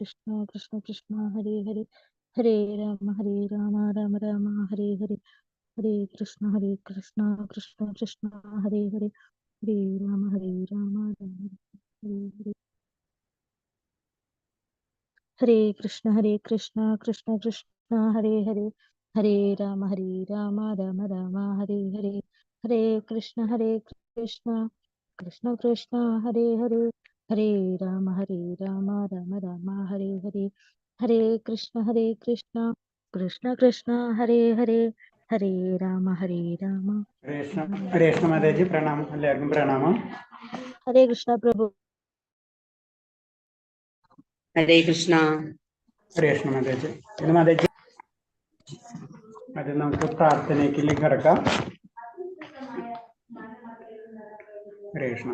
കൃഷ്ണ കൃഷ്ണ കൃഷ്ണ ഹരേ ഹരേ ഹരേ രാമ രാമ രാമ ഹരേ ഹരേ ഹരേ കൃഷ്ണ കൃഷ്ണ കൃഷ്ണ ഹരേ ഹരേ ഹരേ രാമ രാമ ഹരേ ഹരേ ഹരേ കൃഷ്ണ കൃഷ്ണ കൃഷ്ണ ഹരേ ഹരേ ഹരേ രാമ രാമ രാമ ഹരേ ഹരേ ഹരേ കൃഷ്ണ കൃഷ്ണ കൃഷ്ണ കൃഷ്ണ ഹരേ ഹരേ ഹരേ രാമ രാമ ഹരേ ഹരേ ഹരേ കൃഷ്ണ കൃഷ്ണ കൃഷ്ണ കൃഷ്ണ ഹരേ ഹരേ ഹരേ രാമ രാമ ഹരേ കൃഷ്ണ മാതാജി പ്രണാമം. എല്ലാവർക്കും പ്രണാമം. ഹരേ കൃഷ്ണ പ്രഭു. ഹരേ കൃഷ്ണ. ഹരേ കൃഷ്ണ മാതാജി. മാതാജി അത് നമുക്ക് പ്രാർത്ഥനയ്ക്ക് കിടക്കാം. ഹരേ കൃഷ്ണ.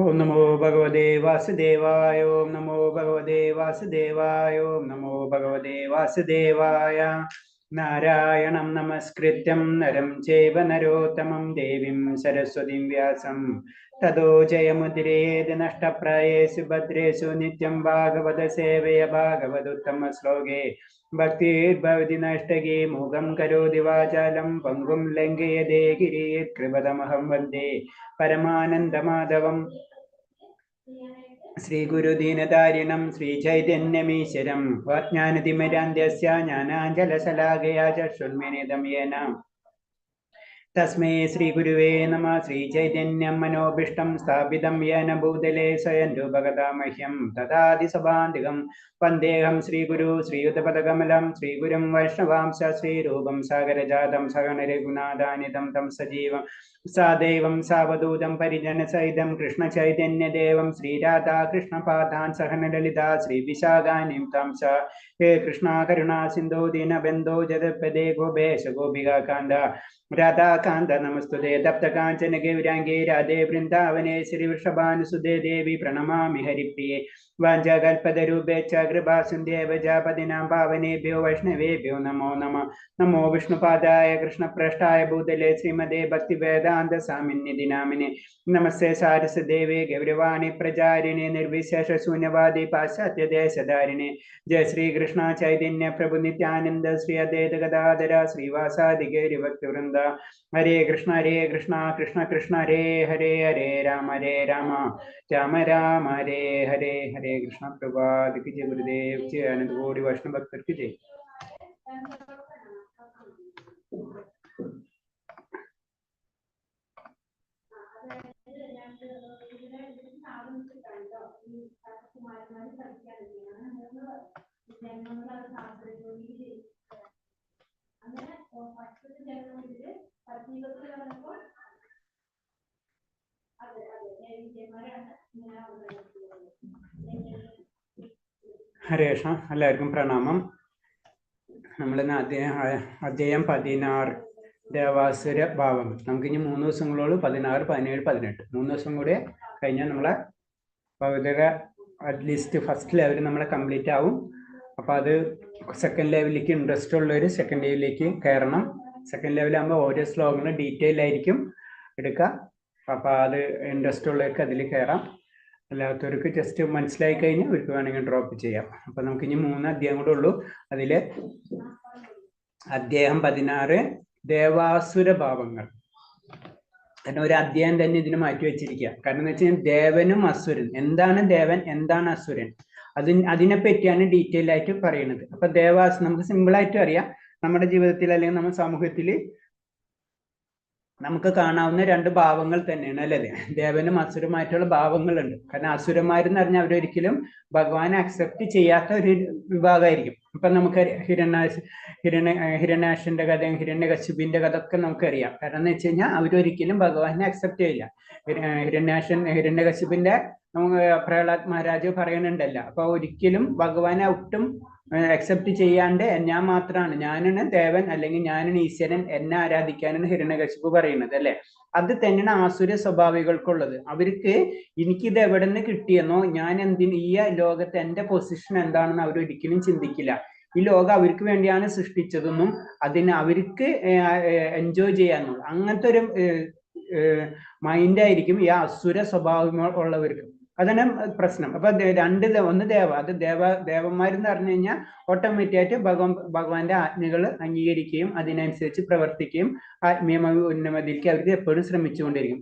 ഓം നമോ ഭഗവതേ വാസുദേവായ. ഓം നമോ ഭഗവതേ വാസുദേവായ. ഓം നമോ ഭഗവതേ വാസുദേവായ. നാരായണം നമസ്കൃത്യം നരം ചൈവ നരോത്തമം ദേവീം സരസ്വതീം വ്യാസം തതോ ജയമുദ്രേത് നഷ്ടപ്രായേഷു ഭദ്രേഷു നിത്യം ഭാഗവത സേവയ ഭാഗവതുത്തമ ശ്ലോകേ ഭക്തിർഭവതി നഷ്ടകേ മൂകം കരോതി വാചാലം പങ്കും ലംഘയതേ ഗിരീത് കൃപതമഹം വന്ദേ പരമാനന്ദമാധവം. ശ്രീഗുരുദീനതാരിണം ശ്രീചൈതന്യമീശ്വരം വാജ്ഞാനതിമിരാന്ധ്യസ്യ ജ്ഞാനാഞ്ജലശലാകയാ ചക്ഷുർമിലിതം യേന തസ്മൈ ശ്രീഗുരുവേ നമഃ. ശ്രീചൈതന്യം മനോഭീഷ്ടം സ്ഥാപിതം യേന ഭൂതലേ സ്വയം രൂപകഥാ മഹ്യം ദദാതി സ്വഭാന്തികം വന്ദേഹം ശ്രീഗുരു ശ്രീയുതപദകമലം ശ്രീഗുരും വൈഷ്ണവാംശ ശ്രീരൂപം സാഗരജാതം സഗണരഘുനാഥാനിതം തം സജീവം സാദൈവം സാവധൂതം പരിജനസഹിതം കൃഷ്ണചൈതന്യദേവം ശ്രീരാധാകൃഷ്ണപാദാൻ സഹനലളിതാ ശ്രീവിശാഖാനിം തം സ. ഹേ കൃഷ്ണ കരുണാ സിന്ധോ ദീനബന്ധോ ജഗത്പദേ ഗോപേശ ഗോപികാന്ത രാധാകാന്ത നമസ്തുതേ. തപ്തകാഞ്ചന ഗൗരാംഗേ രാധേ വൃന്ദാവനേ ശ്രീവൃഷഭാനുസുതേ ദേവി പ്രണമാമി ഹരിപ്രിയേ. വാഞ്ചാകൽപതരൂപേച്ഛ കൃപാസിന്ധേവജാപതിനാം പാവനേഭ്യോ വൈഷ്ണവേഭ്യോ നമോ നമഃ. നമോ വിഷ്ണുപാദായ കൃഷ്ണപ്രേഷ്ഠായ ഭൂതലേ ശ്രീമദേ ഭക്തിവേദാന്ത സ്വാമിന്യതി നാമിനെ. നമസ്തേ സാരസ്വദേവേ ഗൗരവാണി പ്രചാരിണേ നിർവിശേഷ ശൂന്യവാദി പാശ്ചാത്യദേശധാരിണേ. ജയ ശ്രീകൃഷ്ണ ചൈതന്യ പ്രഭു നിത്യാനന്ദ ശ്രീ അദ്വൈത ഗദാധര ശ്രീവാസാദി ഗൗരിഭക്തവൃന്ദ. ഹരേ കൃഷ്ണ കൃഷ്ണ കൃഷ്ണ ഹരേ ഹരേ ഹരേ രാമ രാമ രാമ ഹരേ ഹരേ. ഹരേ കൃഷ്ണ. പ്രഭാത് की जय. गुरुदेव जी. अनंत कोटि वैष्णव भक्त की जय. ഹരേ കൃഷ്ണ. എല്ലാവർക്കും പ്രണാമം. നമ്മളിന്ന് അധ്യായം 16 ദേവാസുര ഭാവങ്ങൾ. നമുക്കിനി 3 ദിവസങ്ങളോട് 16, 17, 18 3 ദിവസം കൂടെ കഴിഞ്ഞാൽ നമ്മളെ ഭൗതിക അറ്റ്ലീസ്റ്റ് ഫസ്റ്റ് ലെവൽ നമ്മളെ കംപ്ലീറ്റ് ആവും. അപ്പോൾ അത് സെക്കൻഡ് ലെവലിലേക്ക് ഇൻട്രസ്റ്റ് ഉള്ളവർ സെക്കൻഡ് ലെവലിലേക്ക് കയറണം. സെക്കൻഡ് ലെവലാകുമ്പോൾ ഓരോ ശ്ലോകങ്ങളും ഡീറ്റെയിൽ ആയിരിക്കും എടുക്കുക. അപ്പോൾ അത് ഇൻട്രസ്റ്റ് ഉള്ളവർക്ക് അതിൽ കയറാം. അല്ലാത്തവർക്ക് ജസ്റ്റ് മനസ്സിലായി കഴിഞ്ഞാൽ അവർക്ക് വേണമെങ്കിൽ ഡ്രോപ്പ് ചെയ്യാം. അപ്പം നമുക്ക് ഇനി 3 അധ്യായം കൂടെ ഉള്ളൂ. അതിൽ അധ്യായം 16 ദേവാസുര ഭാവങ്ങൾ. കാരണം ഒരു അധ്യായം തന്നെ ഇതിന് മാറ്റി വെച്ചിരിക്കുക. കാരണം എന്ന് വെച്ച് കഴിഞ്ഞാൽ ദേവനും അസുരൻ, എന്താണ് ദേവൻ എന്താണ് അസുരൻ, അതിനെ പറ്റിയാണ് ഡീറ്റെയിൽ ആയിട്ട് പറയുന്നത്. അപ്പൊ നമുക്ക് സിമ്പിളായിട്ട് അറിയാം. നമ്മുടെ ജീവിതത്തിൽ അല്ലെങ്കിൽ നമ്മുടെ സമൂഹത്തിൽ നമുക്ക് കാണാവുന്ന 2 ഭാവങ്ങൾ തന്നെയാണ് അല്ലേ. ദേവനും അസുരമായിട്ടുള്ള ഭാവങ്ങളുണ്ട്. കാരണം അസുരന്മാരെന്ന് പറഞ്ഞാൽ അവരൊരിക്കലും ഭഗവാനെ അക്സെപ്റ്റ് ചെയ്യാത്ത ഒരു വിഭാഗമായിരിക്കും. ഇപ്പൊ നമുക്ക് ഹിരണ്യാക്ഷന്റെ കഥയും ഹിരണ്യകശിപിന്റെ കഥ ഒക്കെ നമുക്കറിയാം. കാരണം എന്ന് വെച്ച് കഴിഞ്ഞാൽ അവരൊരിക്കലും ഭഗവാനെ അക്സെപ്റ്റ് ചെയ്യില്ല. ഹിരണ്യകശിപിന്റെ നമുക്ക് പ്രഹ്ലാദ് മഹാരാജ് പറയുന്നുണ്ടല്ലോ. അപ്പൊ ഒരിക്കലും ഭഗവാനെ ഒട്ടും അക്സെപ്റ്റ് ചെയ്യാണ്ട് ഞാൻ മാത്രമാണ്, ഞാനാണ് ദേവൻ അല്ലെങ്കിൽ ഞാനാണ് ഈശ്വരൻ, എന്നെ ആരാധിക്കാനാണ് ഹിരണ്യകശിപു പറയുന്നത് അല്ലെ. അത് തന്നെയാണ് ആസുര സ്വഭാവികൾക്കുള്ളത്. അവർക്ക് എനിക്കിത് എവിടെ നിന്ന് കിട്ടിയെന്നോ ഞാൻ ഈ ലോകത്ത് എന്റെ പൊസിഷൻ എന്താണെന്ന് അവരൊരിക്കലും ചിന്തിക്കില്ല. ഈ ലോകം അവർക്ക് വേണ്ടിയാണ് സൃഷ്ടിച്ചതെന്നും അതിന് അവർക്ക് എൻജോയ് ചെയ്യാന്നുള്ളൂ അങ്ങനത്തെ ഒരു മൈൻഡായിരിക്കും ഈ അസുര സ്വഭാവങ്ങൾ ഉള്ളവർക്ക്. അതാണ് പ്രശ്നം. അപ്പൊ ഒന്ന് അത് ദേവന്മാരെന്ന് പറഞ്ഞു കഴിഞ്ഞാൽ ഓട്ടോമാറ്റിക്കായിട്ട് ഭഗവാന്റെ ആജ്ഞകൾ അംഗീകരിക്കുകയും അതിനനുസരിച്ച് പ്രവർത്തിക്കുകയും ആത്മീയമായ ഉന്നമതിക്ക് അവർക്ക് എപ്പോഴും ശ്രമിച്ചുകൊണ്ടിരിക്കും.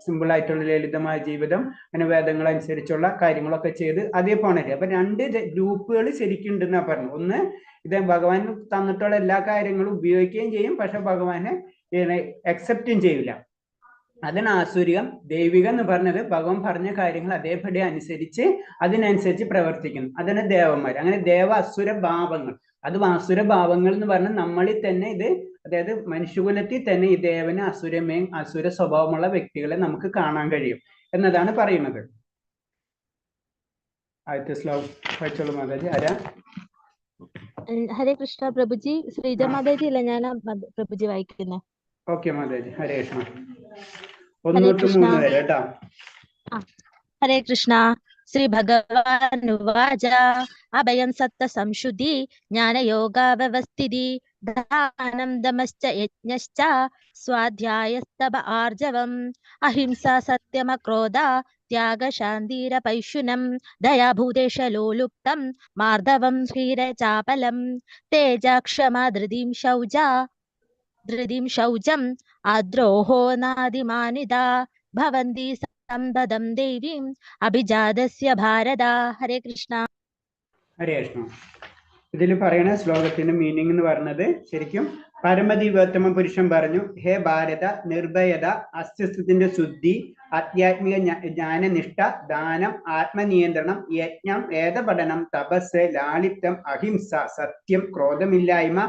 സിമ്പിൾ ആയിട്ടുള്ള ലളിതമായ ജീവിതം, അങ്ങനെ വേദങ്ങൾ അനുസരിച്ചുള്ള കാര്യങ്ങളൊക്കെ ചെയ്ത് അതേപോലെ. അപ്പൊ രണ്ട് ഗ്രൂപ്പുകൾ ശരിക്കും ഉണ്ടെന്നാ പറഞ്ഞു. ഒന്ന്, ഇത് ഭഗവാൻ തന്നിട്ടുള്ള എല്ലാ കാര്യങ്ങളും ഉപയോഗിക്കുകയും ചെയ്യും, പക്ഷെ ഭഗവാനെ അക്സെപ്റ്റും ചെയ്യില്ല. അതാണ് ആസുരികം. ദൈവികം എന്ന് പറഞ്ഞത് ഭഗവാൻ പറഞ്ഞ കാര്യങ്ങൾ അതേപടി അനുസരിച്ച് അതിനനുസരിച്ച് പ്രവർത്തിക്കുന്നു. അതാണ് ദേവന്മാർ. അങ്ങനെ ദേവ അസുര ഭാവങ്ങൾ, അത് അസുര ഭാവങ്ങൾ എന്ന് പറഞ്ഞാൽ നമ്മളിൽ തന്നെ ഇത്, അതായത് മനുഷ്യകുലത്തിൽ തന്നെ ഈ ദേവന് അസുരമേയും അസുര സ്വഭാവമുള്ള വ്യക്തികളെ നമുക്ക് കാണാൻ കഴിയും എന്നതാണ് പറയുന്നത്. ആദ്യത്തെ ശ്ലോകം വായിച്ചോളൂ മാതാജി. ആരാ? ഹരേ കൃഷ്ണ പ്രഭുജി. ശ്രീജ മാതാജി അല്ല, ഞാൻ പ്രഭുജി വായിക്കുന്നത്. ഓക്കെ മാതാജി. ഹരേ കൃഷ്ണ. 1 തൊട്ട് 3 വരെ കേട്ടോ. ഹരേ കൃഷ്ണ. ശ്രീ ഭഗവാനുവാച അഭയം സത്ത സംശുദ്ധി ജ്ഞാനയോഗ വ്യവസ്ഥിതി ദാനം ദമശ്ച യജ്ഞശ്ച സ്വാധ്യായസ്തപ ആർജവം അഹിംസ സത്യമക്രോധ ത്യാഗശാന്തിരപൈശുനം ദയാഭൂതേശലോലുപ്തം മാർദ്ദവം ക്ഷീരചാപലം തേജക്ഷമ ധൃതിം ശൗചം അദ്രോഹോ നാദിമാനിതാ ഭവന്തി സമ്പദം ദേവീം അഭിജാതസ്യ ഭാരത. ഹരേ കൃഷ്ണ. ഹരേ കൃഷ്ണ. ഇതിൽ പറയുന്ന ശ്ലോകത്തിന്റെ മീനിങ് എന്ന് പറഞ്ഞത് ശരിക്കും പരമദിവോത്തമ പുരുഷൻ പറഞ്ഞു, ഹേ ഭാരത, നിർഭയത, അസ്തിത്വത്തിന്റെ ശുദ്ധി, ആധ്യാത്മിക ജ്ഞാനനിഷ്ഠ, ദാനം, ആത്മനിയന്ത്രണം, യജ്ഞം, വേദപഠനം, തപസ്, ലാളിത്യം, അഹിംസ, സത്യം, ക്രോധമില്ലായ്മ,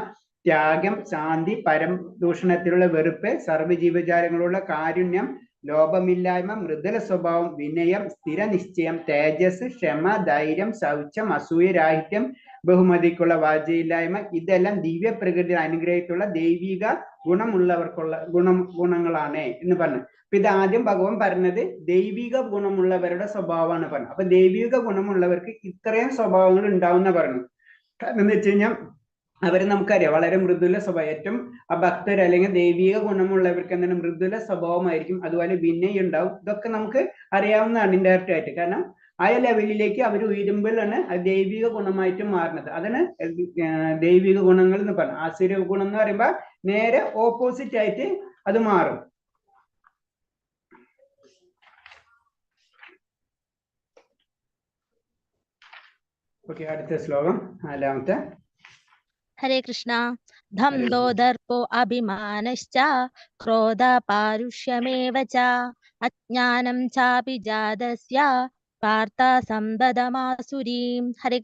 ത്യാഗം, ശാന്തി, പരദൂഷണത്തിലുള്ള വെറുപ്പ്, സർവ്വജീവജാലങ്ങളുള്ള കാരുണ്യം, ലോഭമില്ലായ്മ, മൃദുല സ്വഭാവം, വിനയം, സ്ഥിരനിശ്ചയം, തേജസ്, ക്ഷമ, ധൈര്യം, ശൗചം, അസൂയരാഹിത്യം, ബഹുമതിക്കുള്ള വാചയില്ലായ്മ, ഇതെല്ലാം ദിവ്യ പ്രകൃതി അനുഗ്രഹിച്ചുള്ള ദൈവിക ഗുണമുള്ളവർക്കുള്ള ഗുണങ്ങളാണ് എന്ന് പറഞ്ഞു. അപ്പൊ ഇത് ആദ്യം ഭഗവാൻ പറഞ്ഞത് ദൈവിക ഗുണമുള്ളവരുടെ സ്വഭാവമാണ് പറഞ്ഞു. അപ്പൊ ദൈവിക ഗുണമുള്ളവർക്ക് ഇത്രയും സ്വഭാവങ്ങൾ ഉണ്ടാവുന്ന പറഞ്ഞു. കാരണം എന്ന് വെച്ച് കഴിഞ്ഞാൽ അവര് നമുക്കറിയാം വളരെ മൃദുല സ്വഭാവം, ഏറ്റവും ഭക്തർ അല്ലെങ്കിൽ ദൈവിക ഗുണമുള്ളവർക്ക് എന്താണ് മൃദുല സ്വഭാവമായിരിക്കും. അതുപോലെ വിനയം ഉണ്ടാവും. ഇതൊക്കെ നമുക്ക് അറിയാവുന്നതാണ് ഇൻഡയറക്റ്റ് ആയിട്ട്. കാരണം ആ ലെവലിലേക്ക് അവർ ഉയരുമ്പോഴാണ് അത് ദൈവിക ഗുണമായിട്ട് മാറുന്നത്. അതാണ് ദൈവിക ഗുണങ്ങൾ എന്ന് പറഞ്ഞത്. ആസുര ഗുണം എന്ന് പറയുമ്പോൾ നേരെ ഓപ്പോസിറ്റ് ആയിട്ട് അത് മാറും. ഓക്കെ, അടുത്ത ശ്ലോകം 4. ഹരേ കൃഷ്ണ. ധംദോ ദർപ്പോ അഭിമാനശ്ച ക്രോധ പാരുഷ്യമേവ ച അജ്ഞാനം ചാപി ജാതസ്യ പാർത്ഥ സമ്പദമാസുരീം. ഹരേ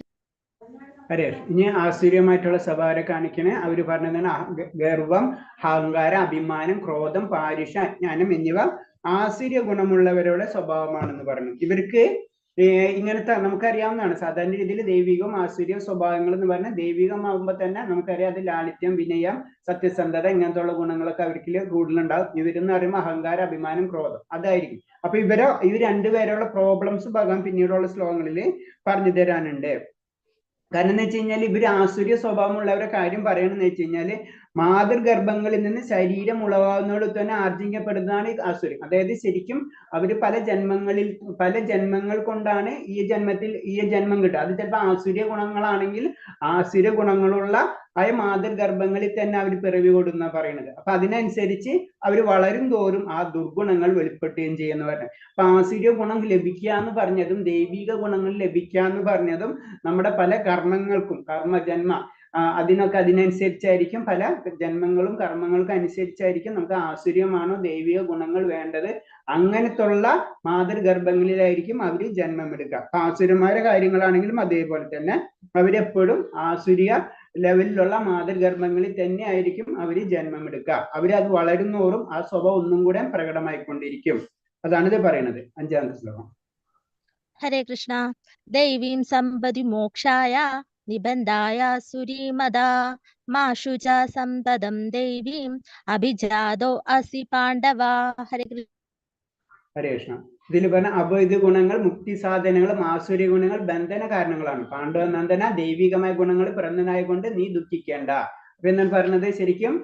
ഹരേ. ഇനി ആസുര്യമായിട്ടുള്ള സ്വഭാവം കാണിക്കണേ. അവര് പറഞ്ഞതാണ് ഗർവം, അഹങ്കാരം, അഭിമാനം, ക്രോധം, പാരുഷ്യം, അജ്ഞാനം എന്നിവ ആസുര്യ ഗുണമുള്ളവരുടെ സ്വഭാവമാണെന്ന് പറഞ്ഞു. ഇവർക്ക് ഇങ്ങനത്തെ നമുക്കറിയാവുന്നതാണ്. സാധാരണ രീതിയിൽ ദൈവികവും ആസുര്യ സ്വഭാവങ്ങൾ എന്ന് പറഞ്ഞാൽ ദൈവികമാകുമ്പോൾ തന്നെ നമുക്കറിയാം അത് ലാളിത്യം, വിനയം, സത്യസന്ധത ഇങ്ങനത്തെ ഗുണങ്ങളൊക്കെ അവർക്ക് കൂടുതലുണ്ടാവും. ഇവരെന്ന് പറയുമ്പോൾ അഹങ്കാരം, അഭിമാനം, ക്രോധം അതായിരിക്കും. അപ്പൊ ഇവർ രണ്ടുപേരുള്ള പ്രോബ്ലംസ് ഭഗവാൻ പിന്നീടുള്ള ശ്ലോകങ്ങളിൽ പറഞ്ഞു തരാനുണ്ട്. കാരണം എന്ന് വെച്ച് കഴിഞ്ഞാൽ ഇവർ ആസുര്യ സ്വഭാവമുള്ളവരുടെ കാര്യം പറയണമെന്ന് വെച്ച് കഴിഞ്ഞാല് മാതൃഗർഭങ്ങളിൽ നിന്ന് ശരീരം ഉളവാകുന്നതോട് തന്നെ ആർജിക്കപ്പെടുന്നതാണ് ഈ ആസുര്യം. അതായത് ശരിക്കും അവര് പല ജന്മങ്ങൾ കൊണ്ടാണ് ഈ ജന്മം കിട്ടുക. അത് ചിലപ്പോൾ ആസുര്യ ഗുണങ്ങളാണെങ്കിൽ ആസുര്യ ഗുണങ്ങളുള്ള മാതൃഗർഭങ്ങളിൽ തന്നെ അവർ പിറവി കൊടുന്ന പറയുന്നത്. അപ്പൊ അതിനനുസരിച്ച് അവർ വളരും തോറും ആ ദുർഗുണങ്ങൾ വെളിപ്പെടുകയും ചെയ്യുന്ന പറഞ്ഞത്. അപ്പൊ ആസുര്യ ഗുണം ലഭിക്കുക എന്ന് പറഞ്ഞതും ദൈവിക ഗുണങ്ങൾ ലഭിക്കുക എന്ന് പറഞ്ഞതും നമ്മുടെ പല കർമ്മങ്ങൾക്കും അതിനനുസരിച്ചായിരിക്കും പല ജന്മങ്ങളും കർമ്മങ്ങൾക്കും അനുസരിച്ചായിരിക്കും നമുക്ക് ആസുര്യമാണോ ദൈവിക ഗുണങ്ങൾ വേണ്ടത്. അങ്ങനത്തുള്ള മാതൃഗർഭങ്ങളിലായിരിക്കും അവർ ജന്മമെടുക്കുക. അപ്പൊ ആസുരന്മാരുടെ കാര്യങ്ങളാണെങ്കിലും അതേപോലെ തന്നെ അവരെപ്പോഴും ആസുര്യ ലെവലിലുള്ള മാതൃഗർഭങ്ങളിൽ തന്നെ ആയിരിക്കും അവര് ജന്മമെടുക്കുക. അവരത് വളരുന്നോറും ആ സ്വഭാവം ഒന്നും കൂടെ പ്രകടമായിക്കൊണ്ടിരിക്കും. അതാണിത് പറയുന്നത്. 5ാമത്തെ ശ്ലോകം. ഹരേ കൃഷ്ണ. ദൈവീം സമ്പദി മോക്ഷായ നിബന്ധായ സുരീമദാ മാഷു ച സമ്പദം ദൈവീം അഭിജാതോ അസി പാണ്ഡവ. ഹരേ കൃഷ്ണ. ഹരേ കൃഷ്ണ. ഇതിൽ പറഞ്ഞ അബൈധ ഗുണങ്ങൾ, മുക്തി സാധനങ്ങളും ആസുര്യ ഗുണങ്ങൾ ബന്ധന കാരണങ്ങളാണ്. പാണ്ഡവ നന്ദന, ദൈവികമായ ഗുണങ്ങൾ പിറന്നതായ കൊണ്ട് നീ ദുഃഖിക്കേണ്ട. അപ്പൊ എന്നാൽ പറഞ്ഞത് ശരിക്കും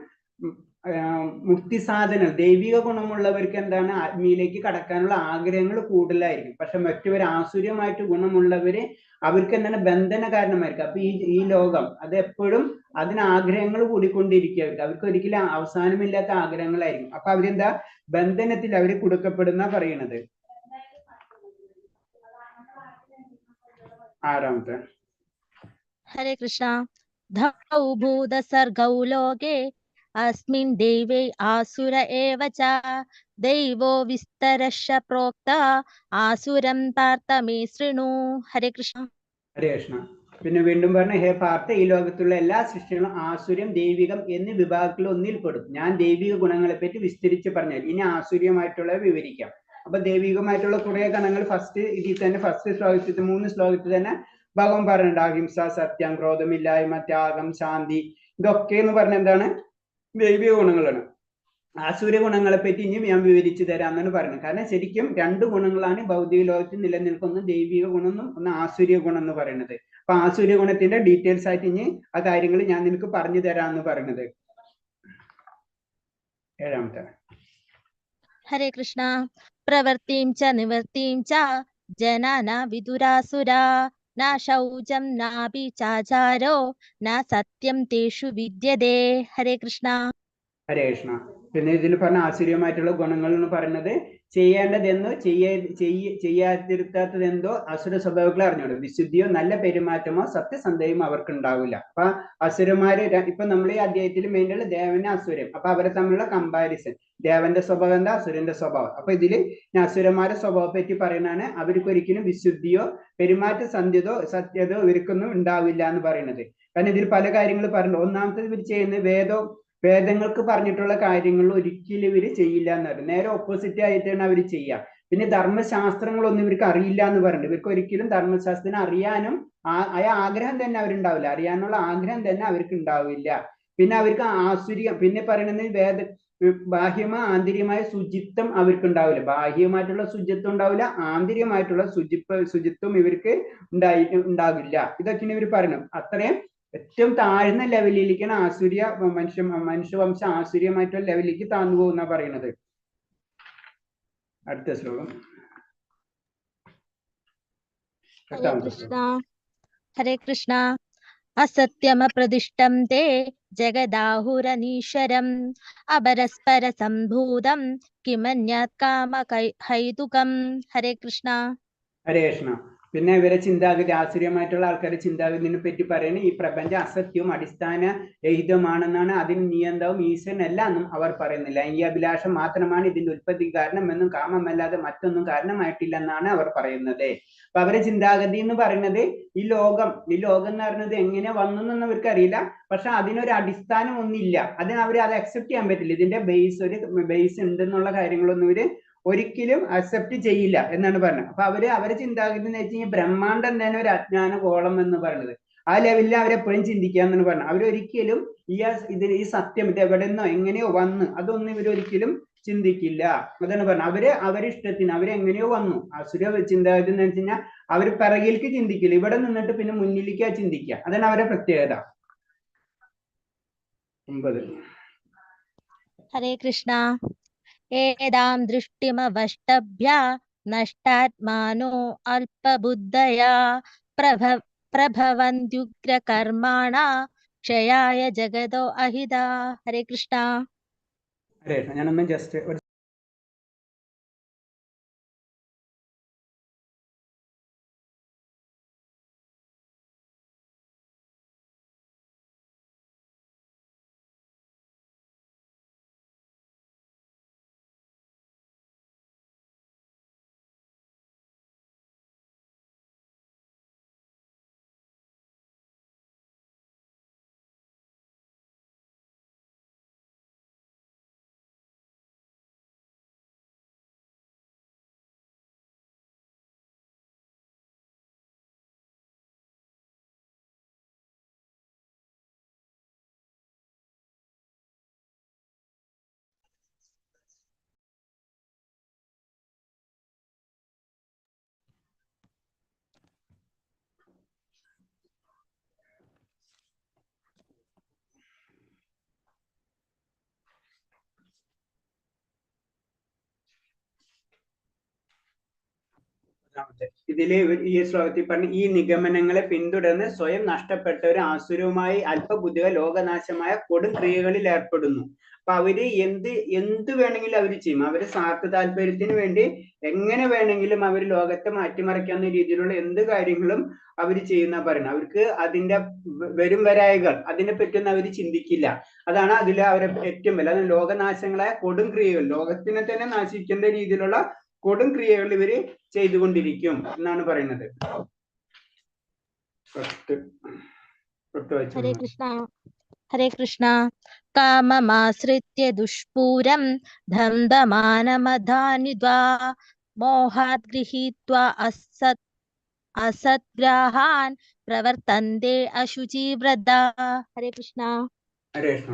മുക്തി സാധനം ദൈവിക ഗുണമുള്ളവർക്ക് എന്താണ് ആത്മീയിലേക്ക് കടക്കാനുള്ള ആഗ്രഹങ്ങൾ കൂടുതലായിരിക്കും. പക്ഷെ മറ്റവർ ആസുര്യമായിട്ട് ഗുണമുള്ളവര് അവർക്ക് എന്താണ് ബന്ധന കാരണമായിരിക്കും. അപ്പൊ ഈ ലോകം അത് എപ്പോഴും അതിന് ആഗ്രഹങ്ങൾ കൂടിക്കൊണ്ടിരിക്കുക. അവർക്ക് ഒരിക്കലും അവസാനമില്ലാത്ത ആഗ്രഹങ്ങളായിരിക്കും. അപ്പൊ അവരെന്താ ബന്ധനത്തിൽ അവര് കുടുക്കപ്പെടുന്ന പറയണത്. ആറാമത്തെ ഹരേ കൃഷ്ണ. ധൗ ഭൂതസർഗൗ ലോകേ അസ്മിൻ ദേവേ ആസുര ഏവ ച ദൈവോ വിസ്തരശ്ശ പ്രോക്ത ആസുരം പാർത്ഥ മേ ശൃണു. ഹരേ കൃഷ്ണ. ഹരേ കൃഷ്ണ. പിന്നെ വീണ്ടും പറഞ്ഞ ഹേ പാർത്ഥ, ഈ ലോകത്തുള്ള എല്ലാ സൃഷ്ടികളും ആസുര്യം ദൈവികം എന്നീ വിഭാഗത്തിൽ ഒന്നിൽപ്പെടും. ഞാൻ ദൈവിക ഗുണങ്ങളെ പറ്റി വിസ്തരിച്ച് പറഞ്ഞാൽ ഇനി ആസുര്യമായിട്ടുള്ള വിവരിക്കാം. അപ്പൊ ദൈവികമായിട്ടുള്ള കുറെ ഗണങ്ങൾ ഇതിൽ തന്നെ ഫസ്റ്റ് ശ്ലോകത്തിൽ 3 ശ്ലോകത്തിൽ തന്നെ ഭഗവാൻ പറഞ്ഞിട്ടുണ്ട്. അഹിംസ, സത്യം, ക്രോധമില്ലായ്മ, ത്യാഗം, ശാന്തി, ഇതൊക്കെ എന്ന് പറഞ്ഞ എന്താണ് ദൈവിക ഗുണങ്ങളാണ്. ആസുര ഗുണങ്ങളെ പറ്റി ഇനി ഞാൻ വിവരിച്ചു തരാമെന്നാണ് പറയുന്നത്. കാരണം ശരിക്കും 2 ഗുണങ്ങളാണ് ഭൗതിക ലോകത്തിൽ നിലനിൽക്കുന്ന, ദൈവിക ഗുണമെന്നും ഒന്ന് ആസുര്യ ഗുണം എന്ന് പറയുന്നത്. അപ്പൊ ആസുര്യ ഗുണത്തിന്റെ ഡീറ്റെയിൽസ് ആയിട്ട് ഇനി ആ കാര്യങ്ങൾ ഞാൻ നിനക്ക് പറഞ്ഞു തരാമെന്ന് പറയുന്നത്. 7ാമത്തെ ഹരേ കൃഷ്ണ. പ്രവൃത്തിം ച നിവൃത്തിം ച ജനാന വിദുരാസുരാ ന ശൗചം നാപി ചാചാരോ ന സത്യം തേഷു വിദ്യതേ. ഹരേ കൃഷ്ണ. ഹരേ കൃഷ്ണ. പിന്നെ ഇതിൽ പറഞ്ഞ ആസുര്യമായിട്ടുള്ള ഗുണങ്ങൾ എന്ന് പറയുന്നത് ചെയ്യേണ്ടതെന്തോ ചെയ്യാതിരുത്താത്തതെന്തോ അസുര സ്വഭാവങ്ങൾ അറിഞ്ഞോളൂ. വിശുദ്ധിയോ നല്ല പെരുമാറ്റമോ സത്യസന്ധയും അവർക്ക് ഉണ്ടാവില്ല. അപ്പൊ അസുരന്മാര് ഇപ്പൊ നമ്മൾ ഈ അധ്യായത്തിൽ മെയിനുള്ള ദേവന് അസുരം. അപ്പൊ അവരെ തമ്മിലുള്ള കമ്പാരിസൺ, ദേവന്റെ സ്വഭാവം എന്താ, അസുരന്റെ സ്വഭാവം. അപ്പൊ ഇതില് അസുരന്മാരുടെ സ്വഭാവത്തെ പറ്റി പറയുന്നതാണ്. അവർക്ക് ഒരിക്കലും വിശുദ്ധിയോ പെരുമാറ്റ സത്യതയോ ഇവർക്കൊന്നും ഉണ്ടാവില്ല എന്ന് പറയുന്നത്. കാരണം ഇതിൽ പല കാര്യങ്ങൾ പറഞ്ഞു. ഒന്നാമത്തെ ഇവർ ചെയ്യുന്ന വേദങ്ങൾക്ക് പറഞ്ഞിട്ടുള്ള കാര്യങ്ങൾ ഒരിക്കലും ഇവര് ചെയ്യില്ല എന്ന് പറയും. നേരെ ഓപ്പോസിറ്റ് ആയിട്ടാണ് അവർ ചെയ്യുക. പിന്നെ ധർമ്മശാസ്ത്രങ്ങളൊന്നും ഇവർക്ക് അറിയില്ല എന്ന് പറയുന്നത്. ഇവർക്ക് ഒരിക്കലും ധർമ്മശാസ്ത്രം അറിയാനും ആഗ്രഹം തന്നെ അവരുണ്ടാവില്ല. അറിയാനുള്ള ആഗ്രഹം തന്നെ അവർക്ക് ഉണ്ടാവില്ല. പിന്നെ അവർക്ക് ആസുര്യം, പിന്നെ പറയുന്നത് ബാഹ്യമായ ആന്തരികമായ ശുചിത്വം അവർക്ക് ഉണ്ടാവില്ല. ബാഹ്യമായിട്ടുള്ള ശുചിത്വം ഉണ്ടാവില്ല, ആന്തരികമായിട്ടുള്ള ശുചിത്വം ഇവർക്ക് ഉണ്ടാകില്ല. ഇതൊക്കെയാണ് ഇവർ പറയുന്നത്. അത്രയും ഏറ്റവും താഴ്ന്ന ലെവലിലേക്കാണ് മനുഷ്യവംശം ആസുര്യമായിട്ടുള്ള ലെവലിലേക്ക് താഴ്ന്നു പോകുന്ന പറയുന്നത്. അടുത്ത ശ്ലോകം. ഹരേ കൃഷ്ണ. ഹരേ കൃഷ്ണ. അസത്യമപ്രതിഷ്ഠം തേ ജഗദാഹുരനീശ്വരം അപരസ്പര സംഭൂതം കിമന്യത് കാമഹൈതുകം. ഹരേ കൃഷ്ണ. ഹരേ കൃഷ്ണ. പിന്നെ ഇവരെ ചിന്താഗതി, ആസുര്യമായിട്ടുള്ള ആൾക്കാരുടെ ചിന്താഗതിനെ പറ്റി പറയുന്നത് ഈ പ്രപഞ്ചം അസത്യവും അടിസ്ഥാന രഹിതമാണെന്നാണ്. അതിന് നിയന്ത്രവും ഈശ്വരനല്ല എന്നും അവർ പറയുന്നില്ല. ഈ അഭിലാഷം മാത്രമാണ് ഇതിന്റെ ഉൽപ്പത്തി കാരണം എന്നും കാമമല്ലാതെ മറ്റൊന്നും കാരണമായിട്ടില്ല എന്നാണ് അവർ പറയുന്നത്. അപ്പൊ അവരെ ചിന്താഗതി എന്ന് പറയുന്നത് ഈ ലോകം എന്ന് പറയുന്നത് എങ്ങനെ വന്നു എന്നൊന്നും അവർക്ക് അറിയില്ല. പക്ഷെ അതിനൊരു അടിസ്ഥാനം ഒന്നില്ല. അത് അക്സെപ്റ്റ് ചെയ്യാൻ പറ്റില്ല. ഇതിന്റെ ഒരു ബേസ് ഉണ്ടെന്നുള്ള കാര്യങ്ങളൊന്നും ഇവര് ഒരിക്കലും അക്സെപ്റ്റ് ചെയ്യില്ല എന്നാണ് പറഞ്ഞത്. അപ്പൊ അവരെ ചിന്താഗതി എന്ന് വെച്ച് കഴിഞ്ഞാൽ ബ്രഹ്മാണ്ടം തന്നെ ഒരു അജ്ഞാന ഗോളം എന്ന് പറയുന്നത്. ആ ലെവലിൽ അവരെപ്പോഴും ചിന്തിക്കാന്നാണ് പറഞ്ഞത്. അവരൊരിക്കലും ഈ സത്യം ഇത് എവിടെ നിന്നോ എങ്ങനെയോ വന്ന് അതൊന്നും ഇവരൊരിക്കലും ചിന്തിക്കില്ല. അതാണ് പറഞ്ഞത്. അവരെ ഇഷ്ടത്തിന് അവരെങ്ങനെയോ വന്നു. അസുര ചിന്താഗതി എന്ന് വെച്ച് കഴിഞ്ഞാൽ അവർ പിറകിലേക്ക് ചിന്തിക്കില്ല. ഇവിടെ നിന്നിട്ട് പിന്നെ മുന്നിലേക്കാ ചിന്തിക്കുക. അതാണ് അവരുടെ പ്രത്യേകത. 9. ഹരേ കൃഷ്ണ. ഏതാം ദൃഷ്ടിമവഷ്ടഭ്യ നഷ്ടാത്മാനോ അല്പബുദ്ധയാ പ്രഭവന്ത്യുഗ്രകർമാണ ക്ഷയായ ജഗതോ അഹിതാ. ഹരേ കൃഷ്ണ. ഹരേ കൃഷ്ണ. ഞാനൊന്ന് ജസ്റ്റ് ഇതില് ഈ ശ്ലോകത്തിൽ പറഞ്ഞ ഈ നിഗമനങ്ങളെ പിന്തുടർന്ന് സ്വയം നഷ്ടപ്പെട്ട ഒരു ആസുരവുമായി അല്പബുദ്ധികൾ ലോകനാശമായ കൊടും ക്രിയകളിൽ ഏർപ്പെടുന്നു. അപ്പൊ അവര് എന്ത് വേണമെങ്കിലും അവര് ചെയ്യും. അവര് സ്വാർത്ഥ താല്പര്യത്തിന് വേണ്ടി എങ്ങനെ വേണമെങ്കിലും അവർ ലോകത്തെ മാറ്റിമറിക്കാവുന്ന രീതിയിലുള്ള എന്ത് കാര്യങ്ങളും അവർ ചെയ്യുന്ന പറയുന്നത്. അവർക്ക് അതിന്റെ വരും വരായികൾ അതിനെ പറ്റിയൊന്നും അവർ ചിന്തിക്കില്ല. അതാണ് അതിൽ അവരെ ഏറ്റവും വലിയ ലോകനാശങ്ങളായ കൊടും ക്രിയകൾ, ലോകത്തിനെ തന്നെ നാശിക്കേണ്ട രീതിയിലുള്ള കൊടും ക്രിയകൾ ഇവര് ചെയ്തുകൊണ്ടിരിക്കും എന്നാണ് പറയുന്നത്. ഹരേ കൃഷ്ണ. ഹരേ കൃഷ്ണ. കാമമാശ്രിത്യ ദുഷ്പൂരം ധന്ദമാനമധാനിദ്വാ മോഹാത് ഗൃഹീത്വാ അസദ്ഗ്രാഹാൻ പ്രവർത്തന്തേ അശുചിവ്രത. ഹരേ കൃഷ്ണ. ഹരേ കൃഷ്ണ.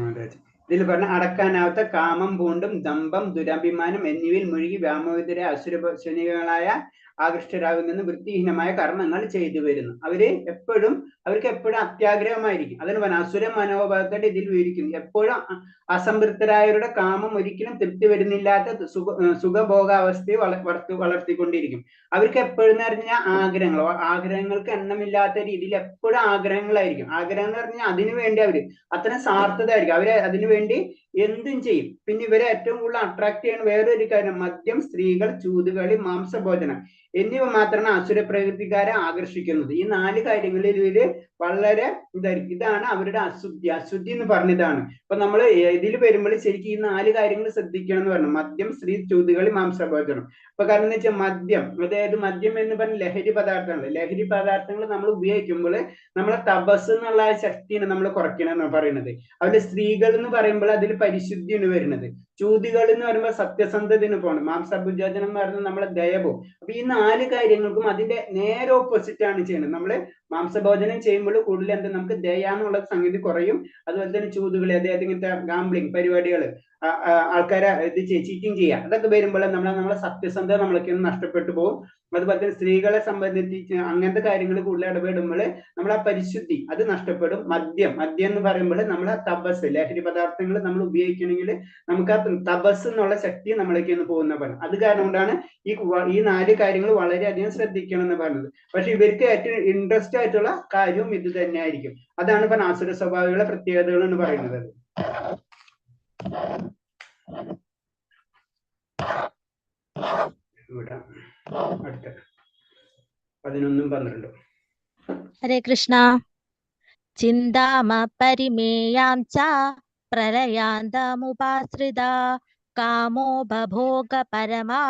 ഇതിൽ പറഞ്ഞ അടക്കാനാവാത്ത കാമം പൂണ്ടും ദമ്പം ദുരഭിമാനം എന്നിവയിൽ മുഴുകി വ്യാമോഹിതരെ അസുരശനികളായ ആകൃഷ്ടരാകുന്ന വൃത്തിഹീനമായ കർമ്മങ്ങൾ ചെയ്തു വരുന്നു. അവർക്ക് എപ്പോഴും അത്യാഗ്രഹമായിരിക്കും. അതിന് പറഞ്ഞ അസുര മനോഭാവത്തോടെ ഇതിൽ വിവരിക്കുന്നു. എപ്പോഴും അസംതൃപ്തരായവരുടെ കാമം ഒരിക്കലും തൃപ്തി വരുന്നില്ലാത്ത സുഖഭോഗാവസ്ഥയെ വളർത്തിക്കൊണ്ടിരിക്കും. അവർക്ക് എപ്പോഴും എന്ന് പറഞ്ഞാൽ ആഗ്രഹങ്ങൾക്ക് എണ്ണമില്ലാത്ത രീതിയിൽ എപ്പോഴും ആഗ്രഹങ്ങളായിരിക്കും. ആഗ്രഹം എന്ന് പറഞ്ഞാൽ അതിനു വേണ്ടി അവര് അത്രയും സാർത്ഥതായിരിക്കും. അവര് അതിനു വേണ്ടി എന്തും ചെയ്യും. പിന്നെ ഇവരെ ഏറ്റവും കൂടുതൽ അട്രാക്ട് ചെയ്യുന്ന വേറൊരു കാര്യം മദ്യം, സ്ത്രീകൾ, ചൂതുകളി, മാംസഭോജനം എന്നിവ മാത്രമാണ് അസുര പ്രകൃതിക്കാരെ ആകർഷിക്കുന്നത്. ഈ 4 കാര്യങ്ങളിൽ ഇവര് വളരെ ഇതായിരിക്കും. ഇതാണ് അവരുടെ അശുദ്ധി എന്ന് പറഞ്ഞതാണ്. അപ്പൊ നമ്മൾ ഇതിൽ വരുമ്പോൾ ശരിക്കും ഈ 4 കാര്യങ്ങൾ ശ്രദ്ധിക്കണം എന്ന് പറഞ്ഞു. മദ്യം, സ്ത്രീ, ചൂതുകളി, മാംസഭോജനം. അപ്പൊ കാരണം എന്ന് വെച്ചാൽ മദ്യം, അതായത് മദ്യം എന്ന് പറഞ്ഞ ലഹരി പദാർത്ഥങ്ങൾ. ലഹരി പദാർത്ഥങ്ങൾ നമ്മൾ ഉപയോഗിക്കുമ്പോൾ നമ്മളെ തപസ് എന്നുള്ള ശക്തിയാണ് നമ്മൾ കുറയ്ക്കണം എന്ന് പറയുന്നത്. അതിൽ സ്ത്രീകൾ എന്ന് പറയുമ്പോൾ അതിൽ പരിശുദ്ധിയാണ് വരുന്നത്. ചൂതികൾ എന്ന് പറയുമ്പോൾ സത്യസന്ധതന് പോകണം. മാംസഭോജനം എന്ന് പറയുന്നത് നമ്മളെ ദയവും. അപ്പൊ ഈ 4 കാര്യങ്ങൾക്കും അതിന്റെ നേരെ ഓപ്പോസിറ്റ് ആണ് ചെയ്യുന്നത്. നമ്മള് മാംസഭോജനം ചെയ്യുമ്പോൾ കൂടുതൽ എന്താ നമുക്ക് ദയ എന്നുള്ള സംഗതി കുറയും. അതുപോലെ തന്നെ ചൂതുകളി, അതായത് ഇങ്ങനത്തെ ഗാംബ്ലിംഗ് പരിപാടികൾ, ആൾക്കാരെ ചീറ്റിംഗ് ചെയ്യുക, അതൊക്കെ വരുമ്പോൾ നമ്മളെ സത്യസന്ധത നമ്മളൊക്കെ നഷ്ടപ്പെട്ടു പോകും. അതുപോലെ തന്നെ സ്ത്രീകളെ സംബന്ധിച്ച് അങ്ങനത്തെ കാര്യങ്ങൾ കൂടുതൽ ഇടപെടുമ്പോൾ നമ്മളെ പരിശുദ്ധി അത് നഷ്ടപ്പെടും. മദ്യം എന്ന് പറയുമ്പോൾ നമ്മളെ തപസ്, ലഹരി പദാർത്ഥങ്ങൾ നമ്മൾ ഉപയോഗിക്കണമെങ്കിൽ നമുക്ക് ആ തപസ് എന്നുള്ള ശക്തി നമ്മളേക്ക് പോകുന്ന പറഞ്ഞു. അത് കാരണം കൊണ്ടാണ് ഈ 4 കാര്യങ്ങൾ വളരെയധികം ശ്രദ്ധിക്കണം എന്ന് പറഞ്ഞത്. പക്ഷെ ഇവർക്ക് ഏറ്റവും ഇൻട്രസ്റ്റ് ആയിട്ടുള്ള കാര്യവും ഇത് തന്നെയായിരിക്കും. അതാണ് ഇപ്പൊ ആസുര സ്വഭാവികളുടെ പ്രത്യേകതകൾ എന്ന് പറയുന്നത്. അടുത്ത 11ഉം 12ഉം. ഹരേ കൃഷ്ണ. ചിന്താമ പരിമേയാം ച പ്രളയാന്തമുപാശ്രിത കാമോ ബഭോഗ പരമാ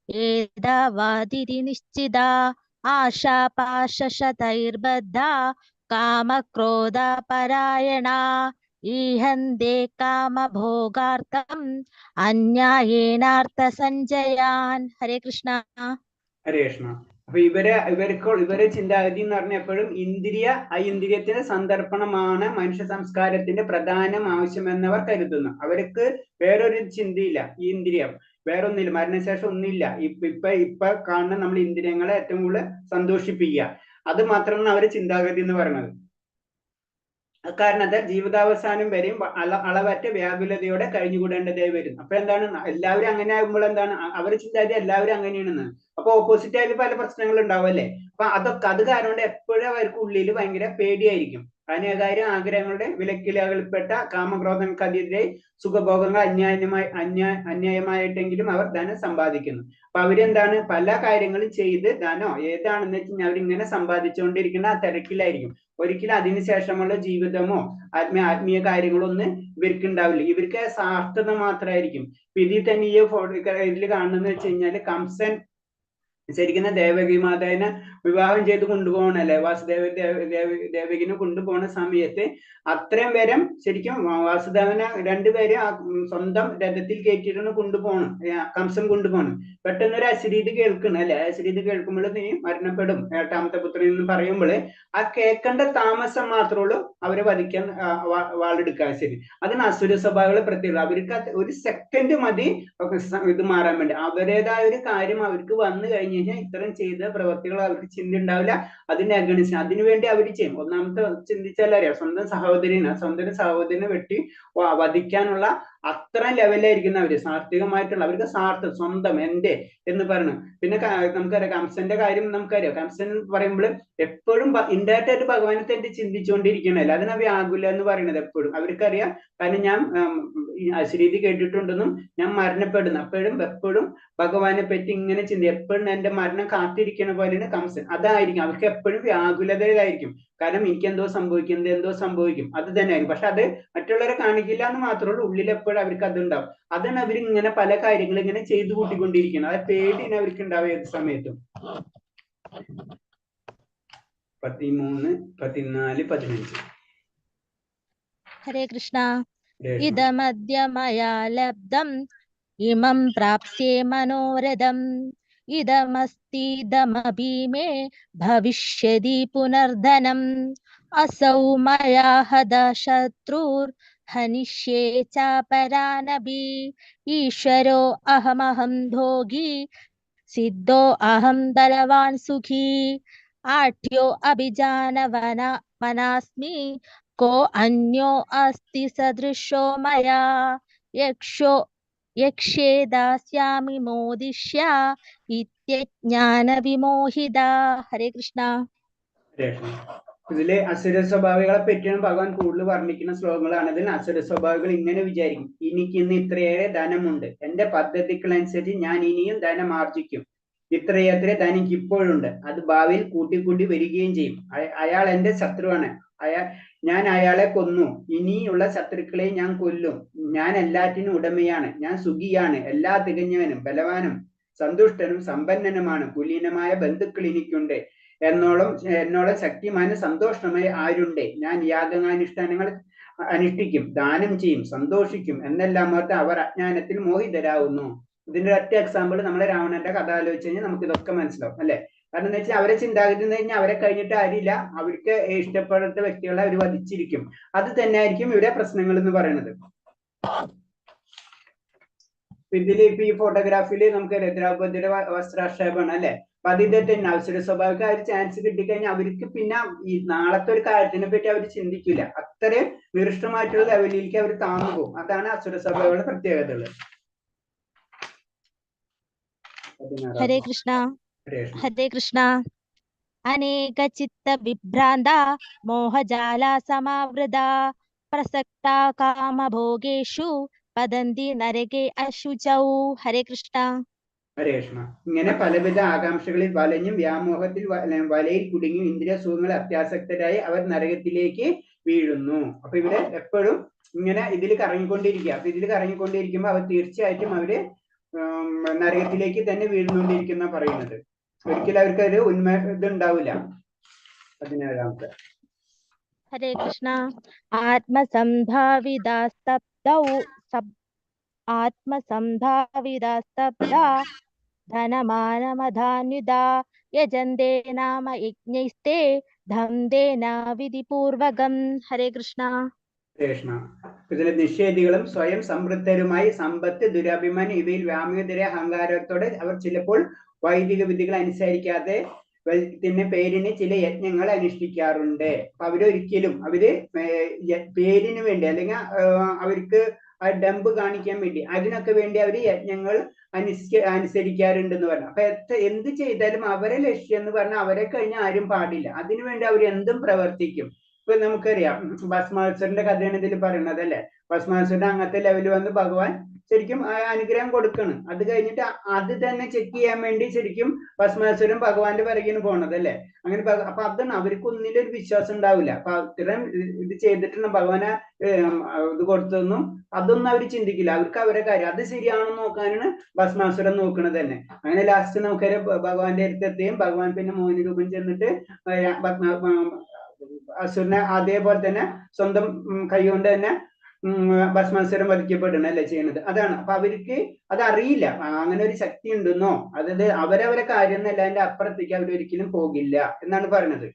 ഏതവാദിതി നിശ്ചിത ആശാപാശതൈർബദ്ധ കാമക്രോധ പരായണ ഈഹന്തേ കാമഭോഗാർത്ഥം അന്യായേനാർത്ഥ സഞ്ജയാൻ. ഹരേ കൃഷ്ണ. ഹരേ കൃഷ്ണ. അപ്പൊ ഇവരെ ചിന്താഗതി എന്ന് പറഞ്ഞ എപ്പോഴും ഐന്ദ്രിയത്തിന്റെ സന്ദർപ്പണമാണ് മനുഷ്യ സംസ്കാരത്തിന്റെ പ്രധാന ആവശ്യമെന്നവർ കരുതുന്നു. അവർക്ക് വേറൊരു ചിന്തയില്ല. ഈ ഇന്ദ്രിയം വേറൊന്നില്ല, മരണശേഷം ഒന്നുമില്ല. ഇപ്പൊ കാണുന്ന നമ്മൾ ഇന്ദ്രിയങ്ങളെ ഏറ്റവും കൂടുതൽ സന്തോഷിപ്പിക്കുക, അത് മാത്രമാണ് അവരുടെ ചിന്താഗതി എന്ന് പറയുന്നത്. കാരണത്താൽ ജീവിതാവസാനം വരെയും അളവറ്റ വ്യാകുലതയോടെ കഴിഞ്ഞുകൂടേണ്ടതായി വരും. അപ്പൊ എന്താണ് എല്ലാവരും അങ്ങനെ ആകുമ്പോൾ എന്താണ് അവർ ചിന്താഗതി എല്ലാവരും അങ്ങനെയാണെന്ന്. അപ്പൊ ഓപ്പോസിറ്റ് ആയിട്ട് പല പ്രശ്നങ്ങളും ഉണ്ടാവും അല്ലെ. അപ്പൊ അത് കാരണം കൊണ്ട് എപ്പോഴും അവർക്ക് ഉള്ളിൽ ഭയങ്കര പേടിയായിരിക്കും. അനേകാര്യം ആഗ്രഹങ്ങളുടെ വിലക്കിലകൾപ്പെട്ട കാമക്രോധങ്ങൾക്കെതിരെ സുഖഭോഗങ്ങൾ അന്യായമായിട്ടെങ്കിലും അവർ ധനം സമ്പാദിക്കുന്നു. അപ്പൊ അവരെന്താണ് പല കാര്യങ്ങളും ചെയ്ത് ധനോ ഏതാണെന്ന് വെച്ചാൽ അവരിങ്ങനെ സമ്പാദിച്ചുകൊണ്ടിരിക്കുന്ന ആ തിരക്കിലായിരിക്കും. ഒരിക്കലും അതിനുശേഷമുള്ള ജീവിതമോ ആത്മീയ കാര്യങ്ങളോ ഒന്നും ഇവർക്ക് ഉണ്ടാവില്ല. ഇവർക്ക് സ്വാർത്ഥത മാത്രമായിരിക്കും. ഇതിൽ തന്നെ ഈ ഇതിൽ കാണുന്നതെന്ന് വെച്ച് കഴിഞ്ഞാല് കംസൻ ശരിക്കും ദേവകി മാതാവിനെ വിവാഹം ചെയ്ത് കൊണ്ടുപോകണല്ലേ, ദേവകിനെ കൊണ്ടുപോകുന്ന സമയത്ത് അത്രയും പേരും ശരിക്കും വാസുദേവനെ രണ്ടുപേരും സ്വന്തം രഥത്തിൽ കയറ്റിയിട്ടാണ് കൊണ്ടുപോകണം, കംസൻ കൊണ്ടുപോകണം. പെട്ടെന്നൊരു അശരീതി കേൾക്കണം അല്ലെ. അശരീതി കേൾക്കുമ്പോൾ നീ മരണപ്പെടും 8ാമത്തെ പുത്രൻ എന്ന് പറയുമ്പോൾ ആ കേൾക്കേണ്ട താമസം മാത്രമേ ഉള്ളൂ അവരെ വധിക്കാൻ വാളെടുക്കാൻ. ശരി, അതിന് അസുര സ്വഭാവങ്ങളെ പ്രത്യേകത. അവർക്ക് ഒരു സെക്കൻഡ് മതി ഇത് മാറാൻ വേണ്ടി. അവരുടേതായ ഒരു കാര്യം അവർക്ക് വന്നു കഴിഞ്ഞാൽ കഴിഞ്ഞാൽ ഇത്തരം ചെയ്ത പ്രവർത്തികൾ അവർക്ക് ചിന്ത ഉണ്ടാവില്ല. അതിനെ അഗണിച്ച് അതിനുവേണ്ടി അവർ ചെയ്യും. ഒന്നാമത്തെ ചിന്തിച്ചാൽ അറിയാം, സ്വന്തം സഹോദരനെ വെട്ടി വധിക്കാനുള്ള അത്ര ലെവലായിരിക്കുന്നവര്, സാത്വികമായിട്ടുള്ള അവർക്ക് സ്വാർത്ഥം, സ്വന്തം, എന്റെ എന്ന് പറഞ്ഞു. പിന്നെ നമുക്കറിയാം കംസന്റെ കാര്യം നമുക്കറിയാം. കംസൻ പറയുമ്പോൾ എപ്പോഴും ഇൻഡയറക്റ്റ് ആയിട്ട് ഭഗവാനെ തന്നെ ചിന്തിച്ചുകൊണ്ടിരിക്കണല്ലോ. അതിനാ വ്യാകുല എന്ന് പറയുന്നത്. എപ്പോഴും അവർക്കറിയാം, കാരണം ഞാൻ അശരീതി കേട്ടിട്ടുണ്ടെന്നും ഞാൻ മരണപ്പെടുന്നു, എപ്പോഴും ഭഗവാനെ പറ്റി ഇങ്ങനെ ചിന്തി, എപ്പോഴും എന്റെ മരണം കാത്തിരിക്കുന്ന പോലെയാണ് കംസൻ. അതായിരിക്കും അവർക്ക് എപ്പോഴും വ്യാകുലതയിലായിരിക്കും. കാരണം എനിക്ക് എന്തോ സംഭവിക്കും അത് തന്നെ ആയിരിക്കും. പക്ഷെ അത് മറ്റുള്ളവരെ കാണിക്കില്ല എന്ന് മാത്രമേ ഉള്ളൂ, ഉള്ളിൽ എപ്പോഴും അവർക്ക് അതുണ്ടാവും. അതാണ് അവരിങ്ങനെ പല കാര്യങ്ങളും ഇങ്ങനെ ചെയ്തു കൂട്ടിക്കൊണ്ടിരിക്കുന്നത്. അത് പേടിയാണ് അവർക്ക് ഉണ്ടാവുക ഏത് സമയത്തും. 13, 14, 15. ഹരേ കൃഷ്ണ. ഇദമദ്യ മയാ ലബ്ധം ഇമം പ്രാപ്സ്യേ മനോരഥം ഇദമസ്തീദമപി മേ ഭവിഷ്യതി പുനർധനം അസൗ മയാ ഹത ശത്രുർ ഹനിഷ്യേ ചാപരാനഭി ഈശ്വരോ അഹമഹം ഭോഗി സിദ്ധോ അഹം ബലവാൻ സുഖി ആഠ്യോ അഭിജാനവനാസ്മി കോ അന്യോ അസ്തി സദൃശോ മയാ യക്ഷേ ദാസ്യാമി മോദിഷ്യ ഇത്യജ്ഞാന വിമോഹിത. ഹരേ കൃഷ്ണ. ഇതില് അസുര സ്വഭാവികളെ പറ്റിയാണ് ഭഗവാൻ കൂടുതൽ വർണ്ണിക്കുന്ന ശ്ലോകങ്ങളാണ്. ഇതിൽ അസുര സ്വഭാവികൾ ഇങ്ങനെ വിചാരിക്കും, എനിക്ക് ഇന്ന് ഇത്രയേറെ ധനമുണ്ട്, എന്റെ പദ്ധതികളനുസരിച്ച് ഞാൻ ഇനിയും ധനം ആർജിക്കും, ഇത്രയേറെ ധനം എനിക്ക് ഇപ്പോഴുണ്ട്, അത് ഭാവിയിൽ കൂട്ടിക്കൂട്ടി വരികയും ചെയ്യും. അയാൾ എന്റെ ശത്രുവാണ്, ഞാൻ അയാളെ കൊന്നു, ഇനിയുള്ള ശത്രുക്കളെ ഞാൻ കൊല്ലും, ഞാൻ എല്ലാറ്റിനും ഉടമയാണ്, ഞാൻ സുഖിയാണ്, എല്ലാ തികഞ്ഞവനും ബലവാനും സന്തുഷ്ടനും സമ്പന്നനുമാണ്, കുലീനമായ ബന്ധുക്കൾ എനിക്കുണ്ട്, എന്നോളം ശക്തിമാനും സന്തോഷമായി ആരുണ്ട്, ഞാൻ യാഗാനുഷ്ഠാനങ്ങൾ അനുഷ്ഠിക്കും, ദാനം ചെയ്യും, സന്തോഷിക്കും എന്നെല്ലാം ഓർത്ത് അവർ അജ്ഞാനത്തിൽ മോഹിതരാകുന്നു. ഇതിന്റെ ഒറ്റ എക്സാമ്പിൾ നമ്മളെ രാവണന്റെ കഥ ആലോചിച്ച് കഴിഞ്ഞാൽ നമുക്ക് ഇതൊക്കെ മനസ്സിലാവും അല്ലെ. കാരണം എന്താ വെച്ചാൽ അവരെ ചിന്താഗതി എന്ന് കഴിഞ്ഞാൽ അവരെ കഴിഞ്ഞിട്ട് ആരില്ല, അവർക്ക് ഇഷ്ടപ്പെടാത്ത വ്യക്തികളെ അവർ വധിച്ചിരിക്കും. അത് തന്നെ ആയിരിക്കും ഇവിടെ പ്രശ്നങ്ങൾ എന്ന് പറയുന്നത്. ഇതിൽ ഇപ്പൊ ഈ ഫോട്ടോഗ്രാഫിയിൽ നമുക്ക് ദ്രൗപദിയുടെ വസ്ത്രാക്ഷേപമാണ് അല്ലെ. അപ്പൊ അത് തന്നെ അസുര സ്വഭാവിക ഒരു ചാൻസ് കിട്ടിക്കഴിഞ്ഞാൽ അവർക്ക് പിന്നെ ഈ നാളത്തെ ഒരു കാര്യത്തിനെ പറ്റി അവർ ചിന്തിക്കില്ല. അത്രയും നികൃഷ്ടമായിട്ടുള്ള ലെവലിലേക്ക് അവർ താന്നു പോകും. അതാണ് അസുര സ്വഭാവങ്ങളുടെ പ്രത്യേകതകൾ. ഹരേ കൃഷ്ണ. ഹരേ കൃഷ്ണ. അനേക ചിത്ത വിഭ്രാന്ത മോഹജാല സമാവൃത പ്രസക്ത കാമഭോഗേഷു പതന്തി നരകേ അശുചൗ. ഹരേ കൃഷ്ണ. ഹരേ കൃഷ്ണ. ഇങ്ങനെ പലവിധ ആകാംക്ഷകളിൽ വലഞ്ഞും വ്യാമോഹത്തിൽ വലയിൽ കുടുങ്ങിയും ഇന്ദ്രിയ സുഖങ്ങളിൽ അത്യാസക്തരായി അവർ നരകത്തിലേക്ക് വീഴുന്നു. അപ്പൊ ഇവിടെ എപ്പോഴും ഇങ്ങനെ ഇതിൽ കറങ്ങിക്കൊണ്ടിരിക്കുക. അപ്പൊ ഇതിൽ കറങ്ങിക്കൊണ്ടിരിക്കുമ്പോൾ അവർ തീർച്ചയായിട്ടും അവര് നരകത്തിലേക്ക് തന്നെ വീഴുന്നുകൊണ്ടിരിക്കുന്ന പറയുന്നത്. ഒരിക്കലും അവർക്ക് ഒരു ഇതുണ്ടാവില്ല. 17. ഹരേ കൃഷ്ണ. ആത്മസംഭാവിതാസ്തബ്ധ ധനമാനമധാന്യുത യജന്തേ നാമ യജ്ഞൈസ്തേ ധംദേന വിധിപൂർവകം. ഹരേ കൃഷ്ണ. കൃഷ്ണ. ഇതിലെ നിഷേധികളും സ്വയം സമൃദ്ധരുമായി സമ്പത്ത്, ദുരഭിമാനം ഇവയിൽ വ്യാമോഹിതരെ അഹങ്കാരത്തോടെ അവർ ചിലപ്പോൾ വൈദിക വിധികൾ അനുസരിക്കാതെ പിന്നെ പേരിന് ചില യജ്ഞങ്ങൾ അനുഷ്ഠിക്കാറുണ്ട്. അപ്പൊ അവരൊരിക്കലും പേരിന് വേണ്ടി അല്ലെങ്കിൽ അവർക്ക് ആ ഡംബ് കാണിക്കാൻ വേണ്ടി അതിനൊക്കെ വേണ്ടി അവർ യജ്ഞങ്ങൾ അനുസരിക്കാറുണ്ടെന്ന് പറഞ്ഞു. അപ്പൊ എന്ത് ചെയ്താലും അവരെ ലക്ഷ്യം എന്ന് പറഞ്ഞാൽ അവരെ കഴിഞ്ഞാൽ ആരും പാടില്ല. അതിനുവേണ്ടി അവർ എന്തും പ്രവർത്തിക്കും. ഇപ്പൊ നമുക്കറിയാം ഭസ്മാസുരന്റെ കഥയാണ് ഇതിൽ പറയുന്നത് അല്ലെ. ഭസ്മാസുരന്റെ അങ്ങനത്തെ ലെവലിൽ വന്ന് ഭഗവാൻ ശരിക്കും അനുഗ്രഹം കൊടുക്കണം. അത് കഴിഞ്ഞിട്ട് അത് തന്നെ ചെക്ക് ചെയ്യാൻ വേണ്ടി ശരിക്കും ഭസ്മാസുരൻ ഭഗവാന്റെ പിറകിന് പോണത് അല്ലെ. അങ്ങനെ അപ്പൊ അതാണ് അവർക്ക് ഒന്നിലൊരു വിശ്വാസം ഉണ്ടാവില്ല. അപ്പൊ ഇത്തരം ഇത് ചെയ്തിട്ട് ഭഗവാനെ ഇത് കൊടുത്തൊന്നും അതൊന്നും അവർ ചിന്തിക്കില്ല. അവർക്ക് അവരെ കാര്യം അത് ശരിയാണെന്ന് നോക്കാനാണ് ഭസ്മാസുരൻ നോക്കണത് തന്നെ. അങ്ങനെ ലാസ്റ്റ് നമുക്കറിയാം ഭഗവാന്റെ അടുത്തെത്തിയും ഭഗവാൻ പിന്നെ മോഹിനി രൂപം ചെന്നിട്ട് അസുരനെ അതേപോലെ തന്നെ സ്വന്തം കൈകൊണ്ട് തന്നെ ഭസ്മാസുരൻ വധിക്കപ്പെടണം അല്ലേ ചെയ്യണത്. അതാണ്. അപ്പൊ അവർക്ക് അതറിയില്ല അങ്ങനെ ഒരു ശക്തി ഉണ്ടെന്നോ, അതായത് അവരവരെ കാര്യം എന്നല്ല, അതിന്റെ അപ്പുറത്തേക്ക് അവരൊരിക്കലും പോകില്ല എന്നാണ് പറയുന്നത്.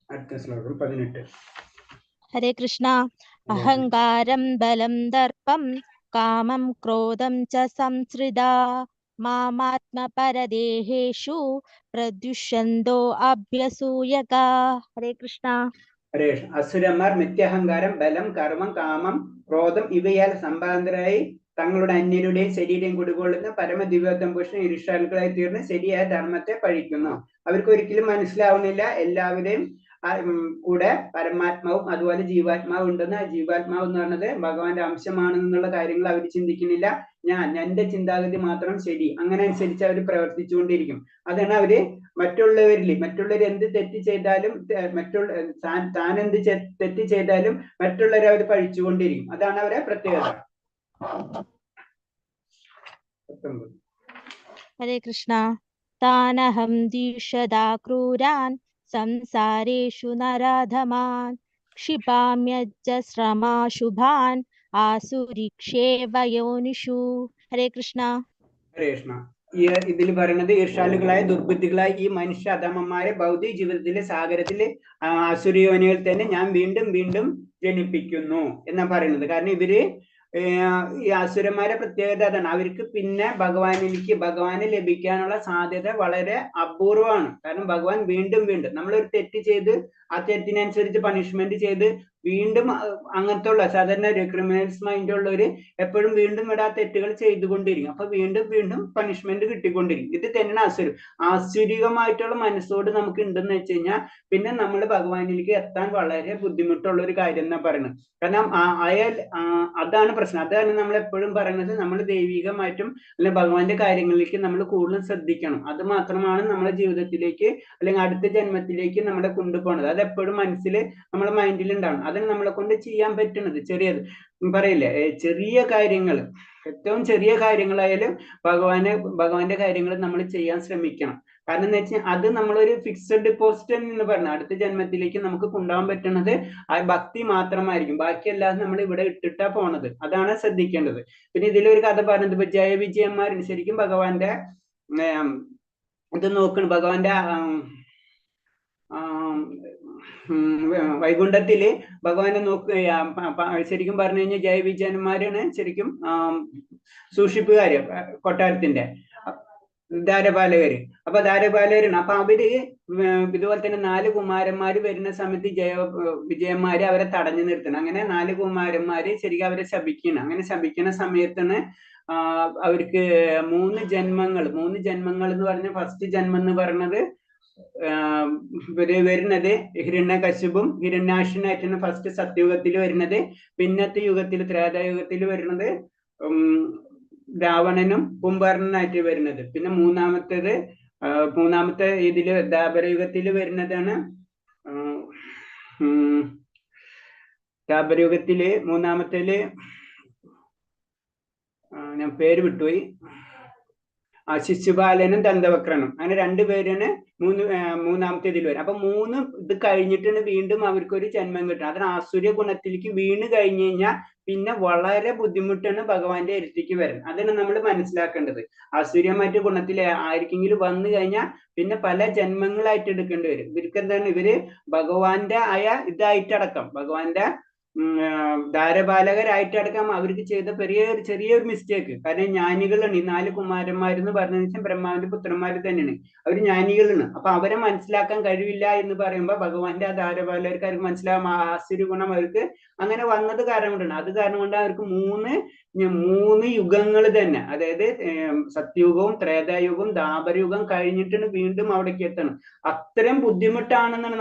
അടുത്ത ശ്ലോകം 18. ഹരേ കൃഷ്ണ. അഹങ്കാരം ബലം ദർപ്പം കാമം ക്രോധം ച സംശ്രിത മാമാത്മപരദേഹേഷു പ്രദ്യുഷ്യന്തോ അഭ്യസൂയക. ഹരേ കൃഷ്ണ. ഹരേ കൃഷ്ണ. അസുരന്മാർ മിഥ്യാഹങ്കാരം, ബലം, കർമ്മം, കാമം, ക്രോധം ഇവയാൽ സമ്പാദരായി തങ്ങളുടെ അന്യരുടെയും ശരീരം കുടികൊള്ളുന്ന പരമദിവ്യത്വം പുരുഷൻ ഇരുഷാലുക്കളായി തീർന്ന് ശരിയായ ധർമ്മത്തെ പഴിക്കുന്നു. അവർക്ക് ഒരിക്കലും മനസ്സിലാവുന്നില്ല എല്ലാവരെയും കൂടെ പരമാത്മാവും അതുപോലെ ജീവാത്മാവും ഉണ്ടെന്ന്. ആ ജീവാത്മാവ് എന്ന് പറയുന്നത് ഭഗവാന്റെ അംശമാണെന്നുള്ള കാര്യങ്ങൾ അവർ ചിന്തിക്കുന്നില്ല. എന്റെ ചിന്താഗതി മാത്രം ശരി, അങ്ങനെ അനുസരിച്ച് അവർ പ്രവർത്തിച്ചുകൊണ്ടിരിക്കും. അതാണ് അവര് മറ്റുള്ളവർ എന്ത് തെറ്റ് ചെയ്താലും താൻ എന്ത് തെറ്റ് ചെയ്താലും മറ്റുള്ളവരെ അവർ പഴിച്ചുകൊണ്ടിരിക്കും. അതാണ് അവരെ പ്രത്യേകത. ഹരേ കൃഷ്ണ. താനഹം ദീക്ഷതാ ക്രൂരാൻ സംസാരേഷു നരാധമാൻ ക്ഷിപാമ്യജസ്രമാശുഭാൻ ആസുരിക്ഷേവയോനിഷു. ഹരേ കൃഷ്ണ. ഹരേ കൃഷ്ണ. ഇതിൽ പറയുന്നത് ഈർഷാലുകളായ ദുർബുദ്ധികളായ ഈ മനുഷ്യ അധമന്മാരെ ഭൗതിക ജീവിതത്തിലെ സാഗരത്തിലെ ആസുരയോനികൾ തന്നെ ഞാൻ വീണ്ടും വീണ്ടും ജനിപ്പിക്കുന്നു എന്നാ പറയുന്നത്. കാരണം ഇവര് ഈ അസുരന്മാരെ പ്രത്യേകത അതാണ്. അവർക്ക് പിന്നെ ഭഗവാനെ ലഭിക്കാനുള്ള സാധ്യത വളരെ അപൂർവമാണ്. കാരണം ഭഗവാൻ വീണ്ടും വീണ്ടും നമ്മളൊരു തെറ്റ് ചെയ്ത് ആ തെറ്റിനനുസരിച്ച് പണിഷ്മെന്റ് ചെയ്ത് വീണ്ടും അങ്ങനത്തെ ഉള്ള സാധാരണ ക്രിമിനൽസ് മൈൻഡ് ഉള്ളവര് എപ്പോഴും വീണ്ടും ഇവിടെ ആ തെറ്റുകൾ ചെയ്തുകൊണ്ടിരിക്കും. അപ്പൊ വീണ്ടും വീണ്ടും പണിഷ്മെന്റ് കിട്ടിക്കൊണ്ടിരിക്കും. ഇത് തന്നെയാണ് ആസുരികമായിട്ടുള്ള മനസ്സോട് നമുക്ക് ഉണ്ടെന്ന് വെച്ച് കഴിഞ്ഞാൽ പിന്നെ നമ്മൾ ഭഗവാനിലേക്ക് എത്താൻ വളരെ ബുദ്ധിമുട്ടുള്ള ഒരു കാര്യം എന്നാ പറയുന്നത്. കാരണം അതാണ് പ്രശ്നം. അതാണ് നമ്മൾ എപ്പോഴും പറയുന്നത്. നമ്മൾ ദൈവികമായിട്ടും അല്ലെങ്കിൽ ഭഗവാന്റെ കാര്യങ്ങളിലേക്ക് നമ്മൾ കൂടുതൽ ശ്രദ്ധിക്കണം. അത് മാത്രമാണ് നമ്മുടെ ജീവിതത്തിലേക്ക് അല്ലെങ്കിൽ അടുത്ത ജന്മത്തിലേക്ക് നമ്മളെ കൊണ്ടുപോകുന്നത്. അത് എപ്പോഴും നമ്മുടെ മൈൻഡിൽ ഉണ്ടാവണം. അതിന് നമ്മളെ കൊണ്ട് ചെയ്യാൻ പറ്റുന്നത് ചെറിയത് പറയില്ലേ, ചെറിയ കാര്യങ്ങൾ, ഏറ്റവും ചെറിയ കാര്യങ്ങളായാലും ഭഗവാന്റെ കാര്യങ്ങൾ നമ്മൾ ചെയ്യാൻ ശ്രമിക്കണം. കാരണം എന്ന് വെച്ചാൽ അത് നമ്മളൊരു ഫിക്സഡ് ഡെപ്പോസിറ്റ് എന്ന് പറഞ്ഞ അടുത്ത ജന്മത്തിലേക്ക് നമുക്ക് കൊണ്ടുപോകാൻ പറ്റുന്നത് ആ ഭക്തി മാത്രമായിരിക്കും. ബാക്കിയെല്ലാം നമ്മൾ ഇവിടെ ഇട്ടിട്ടാ പോണത്. അതാണ് ശ്രദ്ധിക്കേണ്ടത്. പിന്നെ ഇതിലൊരു കഥ പറഞ്ഞത് ഇപ്പൊ ജയവിജയന്മാരുണ്ട്. ശരിക്കും ഭഗവാന്റെ ഇത് നോക്കണം. ഭഗവാന്റെ വൈകുണ്ഠത്തില് ഭഗവാനെ ശരിക്കും പറഞ്ഞു കഴിഞ്ഞാൽ ജയവിജയന്മാരാണ് ശരിക്കും സൂക്ഷിപ്പുകാര്, കൊട്ടാരത്തിന്റെ ദ്വാരപാലകര്. അപ്പൊ ദ്വാരപാലകരാണ്. അപ്പൊ അവര് ഇതുപോലെ തന്നെ 4 കുമാരന്മാര് വരുന്ന സമയത്ത് വിജയന്മാര് അവരെ തടഞ്ഞു നിർത്തണം. അങ്ങനെ 4 കുമാരന്മാര് ശരിക്കും അവരെ ശപിക്കണം. അങ്ങനെ ശപിക്കുന്ന സമയത്താണ് അവർക്ക് 3 ജന്മങ്ങൾ എന്ന് പറഞ്ഞ ഫസ്റ്റ് ജന്മം എന്ന് പറഞ്ഞത് വരുന്നത് ഹിരണ്യകശിപും ഹിരണ്യാക്ഷനായിട്ടാണ് ഫസ്റ്റ് സത്യയുഗത്തിൽ വരുന്നത്. പിന്നത്തെ യുഗത്തിൽ ത്രേതായുഗത്തിൽ വരുന്നത് രാവണനും കുംഭകർണനായിട്ട് വരുന്നത്. പിന്നെ മൂന്നാമത്തെ ഇതില് ദ്വാപരയുഗത്തിൽ വരുന്നതാണ് ദ്വാപരയുഗത്തില് മൂന്നാമത്തേല് ഞാൻ പേര് വിട്ടുപോയി, ശിശുപാലനും ദന്തവക്രനും. അങ്ങനെ 2 പേരാണ് മൂന്നാമത്തെ ഇതിൽ വരും. അപ്പൊ 3 ഇത് കഴിഞ്ഞിട്ടാണ് വീണ്ടും അവർക്കൊരു ജന്മം കിട്ടുന്നത്. അതിന് ആസുര്യ ഗുണത്തിലേക്ക് വീണ് കഴിഞ്ഞു കഴിഞ്ഞാൽ പിന്നെ വളരെ ബുദ്ധിമുട്ടാണ് ഭഗവാന്റെ അടുത്തേക്ക് വരുന്നത്. അതാണ് നമ്മൾ മനസ്സിലാക്കേണ്ടത്. ആസുര്യമായിട്ട് ഗുണത്തിൽ ആർക്കെങ്കിലും വന്നു കഴിഞ്ഞാൽ പിന്നെ പല ജന്മങ്ങളായിട്ട് എടുക്കേണ്ടി വരും. ഇവർക്ക് എന്താണ്, ഇവര് ഭഗവാന്റെ ഇതായിട്ടടക്കം ഭഗവാന്റെ ധാരപാലകരായിട്ടടക്കം അവർക്ക് ചെയ്ത ചെറിയൊരു മിസ്റ്റേക്ക്. കാരണം ജ്ഞാനികളാണ് ഈ 4 കുമാരന്മാരെന്ന് പറഞ്ഞ ബ്രഹ്മാവിന്റെ പുത്രന്മാര് തന്നെയാണ്. അവർ ജ്ഞാനികളാണ്. അപ്പൊ അവരെ മനസ്സിലാക്കാൻ കഴിവില്ല എന്ന് പറയുമ്പോൾ ഭഗവാന്റെ ആ ധാരപാലകർക്ക് അവർക്ക് മനസ്സിലാവും. ആസുര ഗുണം അവർക്ക് അങ്ങനെ വന്നത് കാരണം കൊണ്ടാണ്. അത് കാരണം കൊണ്ട് അവർക്ക് 3 യുഗങ്ങൾ തന്നെ, അതായത് സത്യയുഗവും ത്രേതായുഗവും ദ്വാപരയുഗം കഴിഞ്ഞിട്ടാണ് വീണ്ടും അവിടേക്ക് എത്തണം. അത്രയും ബുദ്ധിമുട്ടാണെന്നാണ്